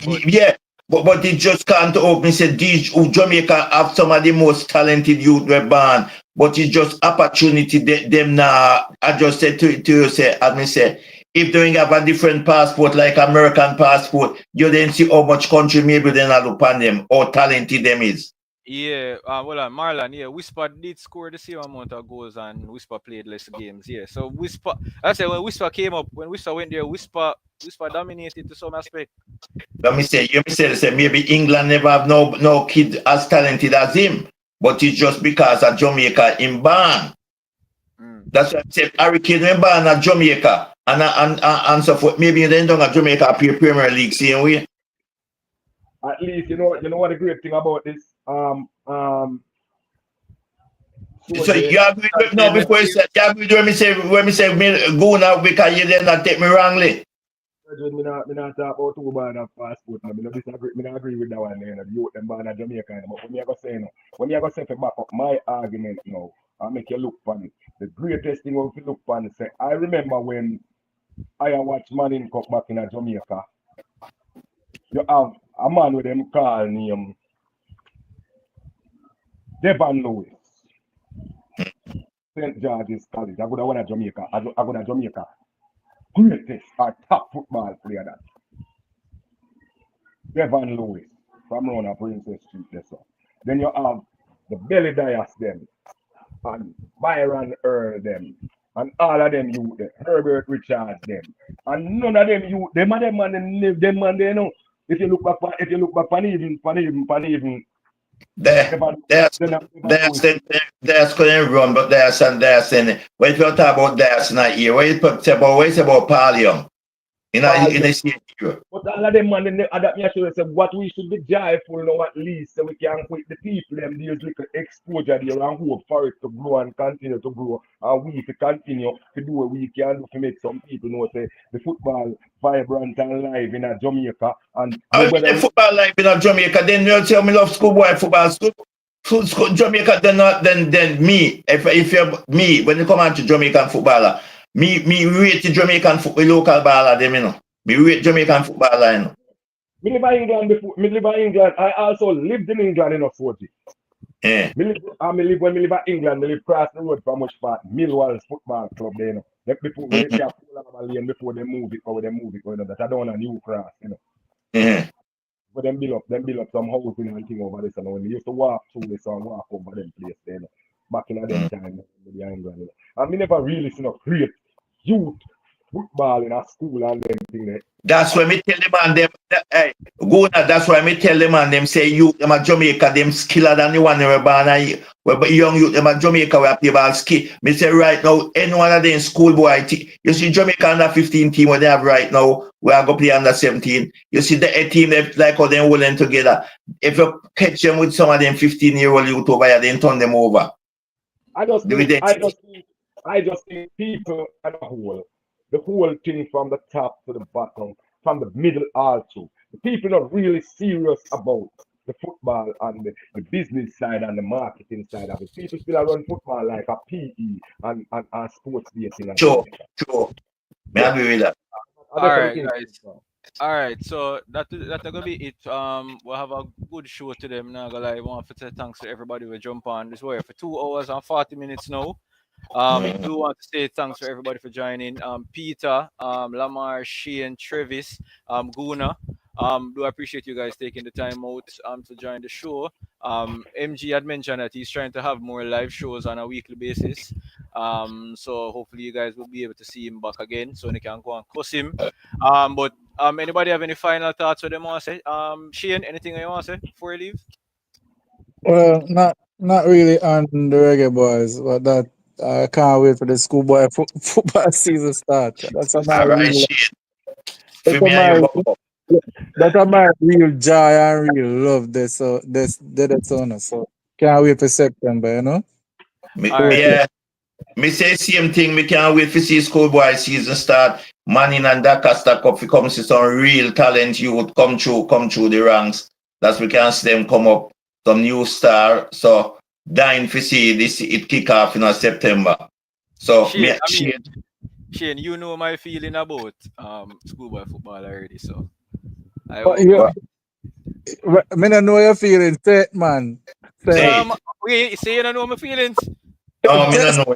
Yeah, but it just can't open. Say these Jamaica have some of the most talented youth were born. But it's just opportunity them now. I just said to you, say, as me say, if they have a different passport like American passport, you then see how much country maybe they not upon them, how talented them is. Yeah, Marlon, yeah, Whisper did score the same amount of goals and Whisper played less games. Yeah, so Whisper, I said when Whisper came up, when Whisper went there, Whisper dominated to some aspect. Let me say maybe England never have no kid as talented as him, but it's just because of Jamaica in born. That's why I said Harry Kane in born at Jamaica and so forth. Maybe they don't at Jamaica play Premier League same way. At least you know what the great thing about this. So you agree with now before you say you agree with when me say me go now because you did not take me wrongly. Me not talk about two band of passport. Me not disagree. Me not agree with that one. The youth them born in Jamaica. But when me go say no, when me go say to back up my argument now, I make you look funny. The greatest thing when you look funny say I remember when I watched Man in Cup back in Jamaica. You have a man with them call name Devon Lewis. St. George's College. I go to one at Jamaica. I go to Jamaica. Greatest or top football player that. Devon Lewis from around Princess Street. So. Then you have the Belly Dias them and Byron Earl them and all of them youth them, Herbert Richards them. And none of them youth, them man they know. If you look back on even There's couldn't run, but there's when you talk about there's not here, what you talk about Paul Young in the same year. But all of them man in that me actually say what we should be joyful now at least so we can quit the people them there's little exposure there and hope for it to grow and continue to grow and we to continue to do what we can do to make some people know say the football vibrant and live in Jamaica and the football live in Jamaica, then you tell me love schoolboy football school Jamaica then me if you're me when you come on to Jamaican footballer me rate the Jamaican football local baller them you know. Me rate Jamaican footballer you know. Me live in England before. Me live in England. I also lived in England in 40. Yeah. When me live in England, me live across the road from which part Millwall's football club there, you know. Like before before they move it, or they move it, you know, that I don't want a new cross, you know. Yeah. But them build up some housing and thing over this, and when we used to walk through this and walk over them place there, you know, back in them time in England, you know. And me never really seen a great youth football in a school and them thing there. That's why me tell them and them hey, go now, that's why me tell them and them say you them at Jamaica them skiller than the one they were born young youth them at Jamaica where play ball skill. Me say right now any one of them schoolboy you see Jamaica under 15 team what they have right now we are going to play under 17. You see the 8 team like how they holding together. If you catch them with some of them 15-year-old youth over here, then turn them over. I just think people as a whole, the whole thing from the top to the bottom, from the middle also. The people are really serious about the football and the business side and the marketing side of it. People still run football like a PE and sports betting. Sure. May I agree with that? All right, guys. All right, so that's gonna be it. We'll have a good show to them. Now, gonna lie, want to say thanks to everybody who jump on this way for 2 hours and 40 minutes now. Do want to say thanks for everybody for joining. Peter, Lamar, Shane, Travis, Guna. Do appreciate you guys taking the time out to join the show. MG had mentioned that he's trying to have more live shows on a weekly basis. So hopefully you guys will be able to see him back again so they can go and cuss him. But anybody have any final thoughts what they want to say? Shane, anything you want to say before you leave? Well, not really on the Reggae Boys, but that I can't wait for the schoolboy football season start. That's a All right, shit. For me and you, that's my real joy and real love. This on. So can't wait for September, you know. Me say same thing. Me can't wait for see schoolboy season start. Manning and Dakar stack up. We come see some real talent youth come through the ranks. That's we can see them come up. Some new star. So dying to see this it kick off in September. So Shane, you know my feeling about schoolboy football already. So I don't know your feelings, say it, man. Wait, say you don't know my feelings. No, I don't know.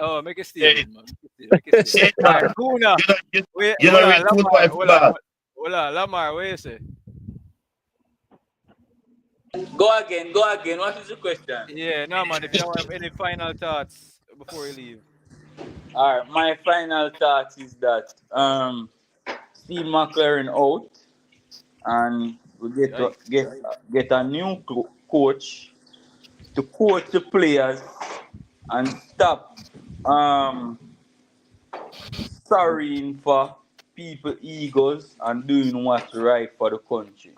Oh, make a statement, man. Make a Say statement. it All now. right, Guna. You know, you, Wait, you hold know, on, read football, Lamar. football. Hold on, Lamar. What you say? Go again, go again. What is the question? Yeah, no, man. If you don't have any final thoughts before you leave. All right, my final thoughts is that Steve McLaren out, and we Yikes. get a new coach to coach the players and stop um sorrying for people egos and doing what's right for the country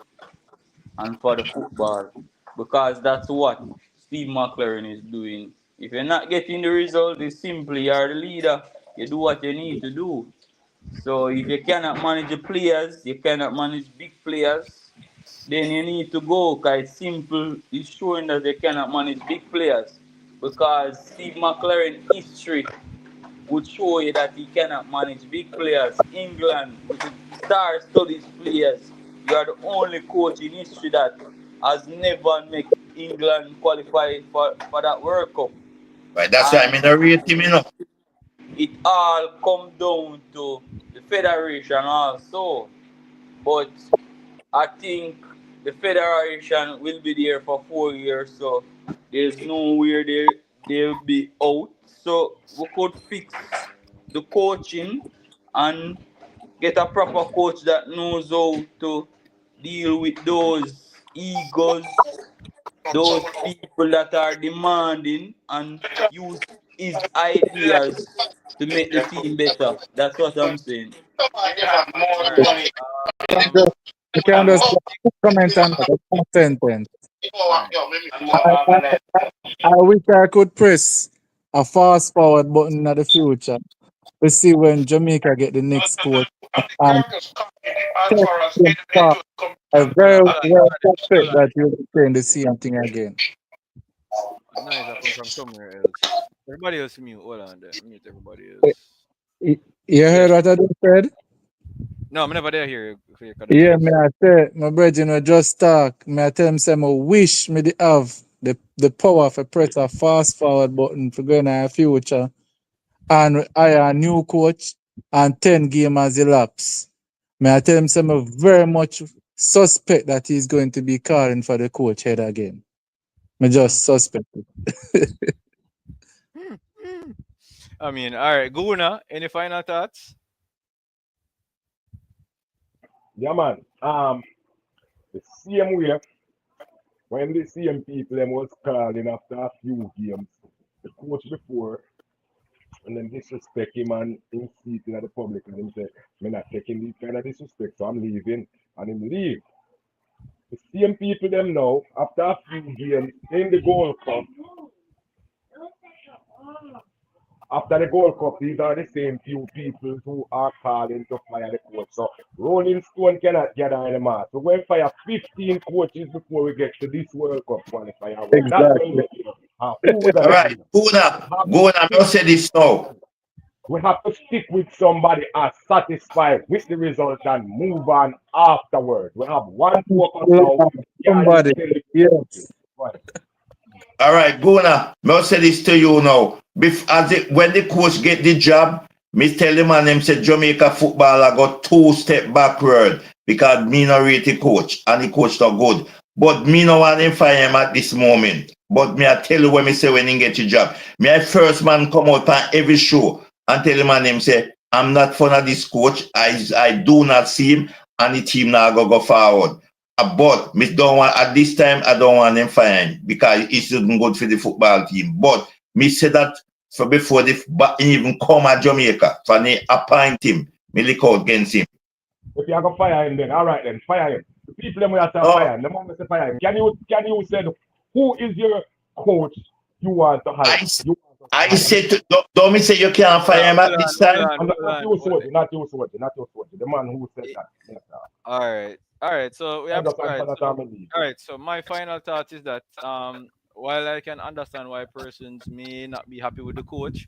and for the football, because that's what Steve McLaren is doing. If you're not getting the result, it's simply you're the leader. You do what you need to do. So if you cannot manage the players, you cannot manage big players, then you need to go. Cause it's simple. It's showing that they cannot manage big players, because Steve McLaren history would show you that he cannot manage big players. England with the star-studded players, you are the only coach in history that has never made England qualify for that World Cup. Right, that's why I'm And in a rate team, you know. it all come down to the federation also. But I think the federation will be there for 4 years, so there's nowhere they'll be out. So we could fix the coaching and get a proper coach that knows how to deal with those egos, those people that are demanding, and use his ideas to make the team better. That's what I'm saying. All right. Um, You can I'm just comment on that. That's one sentence. all right. I, I, I wish I could press a fast forward button in the future to see when Jamaica get the next coach and take them far. I very Hold on, well hold suspect on. that you'll be saying the same thing again. Noise that come from somewhere else. Everybody else mute. Hold on there. Mute everybody else. You you Yeah. heard what I just said? No, I'm never there here for your Yeah, noise. me I say, my brethren will just talk. Me I tell him say, I wish me the have the power for press a fast forward button for going in the future and hire a new coach and 10 games elapse. May I tell him some very much suspect that he's going to be calling for the coach head again. Me Hmm. just suspect it. I mean, all right. Guna, any final thoughts? Yeah, man. The same way when the same people them was calling after a few games, the coach before, and then disrespect him and him speaking at the public and him say, "Me not taking this kind of disrespect, so I'm leaving," and him leave. The same people them now after a few games in the Gold Cup. After the Gold Cup, these are the same few people who are calling to fire the coach. So Rolling Stone cannot get on the mark. So we're going to fire 15 coaches before we get to this World Cup qualifier. Well, that's when Exactly. we who we're All gonna right, do. Guna, We have to Guna, stick, I'll say this now. we have to stick with somebody as satisfied with the result and move on afterward. We have one focus now. Yeah, Somebody. Yes. right. All right, Guna, I'll say this to you now. When the coach get the job, me tell the man him say Jamaica football I got 2 step backward because me no rate the coach and the coach not good. But me no want him fire him at this moment. But me I tell you when me say when he get the job. Me I first man come out on every show and tell the man him say I'm not fond of this coach. I do not see him and the team now go forward. But me don't want at this time I don't want him fine because it's not good for the football team. But me say that for before the even come at Jamaica for me appoint him, me look out against him. If you are gonna fire him, then all right, then fire him. The people them will have to Oh, fire him. The moment say fire him, can you say who is your coach you want to hire? I You want to I hire. say to don't me say you can't Hold fire on, him hold at on, this hold time. on, And hold not on. you, Soji, not you, Soji, not you, Soji. The man who said that. Yes, sir. All right, all right. So we I have just all want right. to So time and leave. all right. So my final thought is that while I can understand why persons may not be happy with the coach,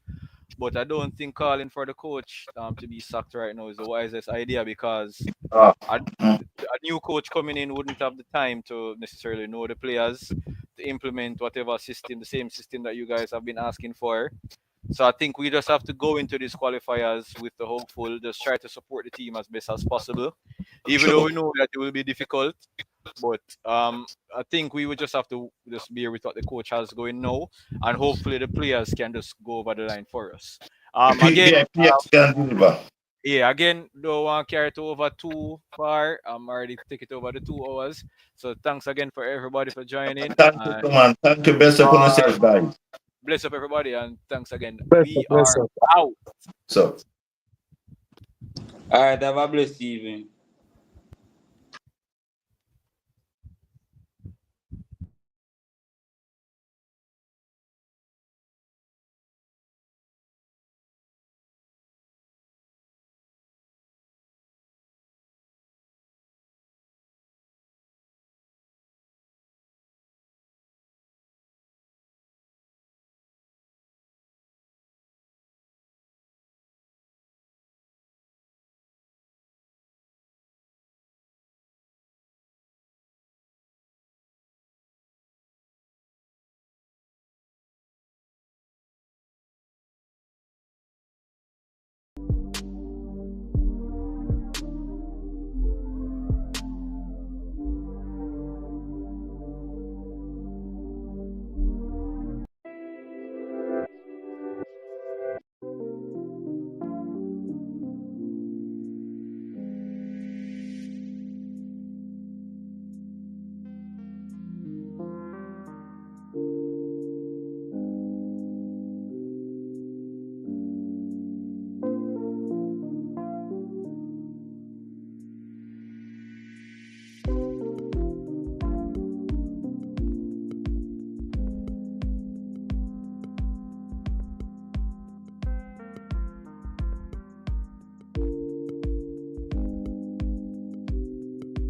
but I don't think calling for the coach to be sacked right now is the wisest idea because Oh, a, mm. a new coach coming in wouldn't have the time to necessarily know the players to implement whatever system, the same system that you guys have been asking for. So I think we just have to go into these qualifiers with the hopeful, just try to support the team as best as possible, even though we know that it will be difficult. But I think we would just have to just bear with what the coach has going now, and hopefully the players can just go over the line for us. Again, Players can deliver. yeah, again, don't want to carry it over too far. I'm already take it over the 2 hours. So thanks again for everybody for joining. Thank you, man. Thank you. Best of yourself, guys. Bless up everybody and thanks again. Bless We up, bless are up. out. So. All right, have a blessed evening.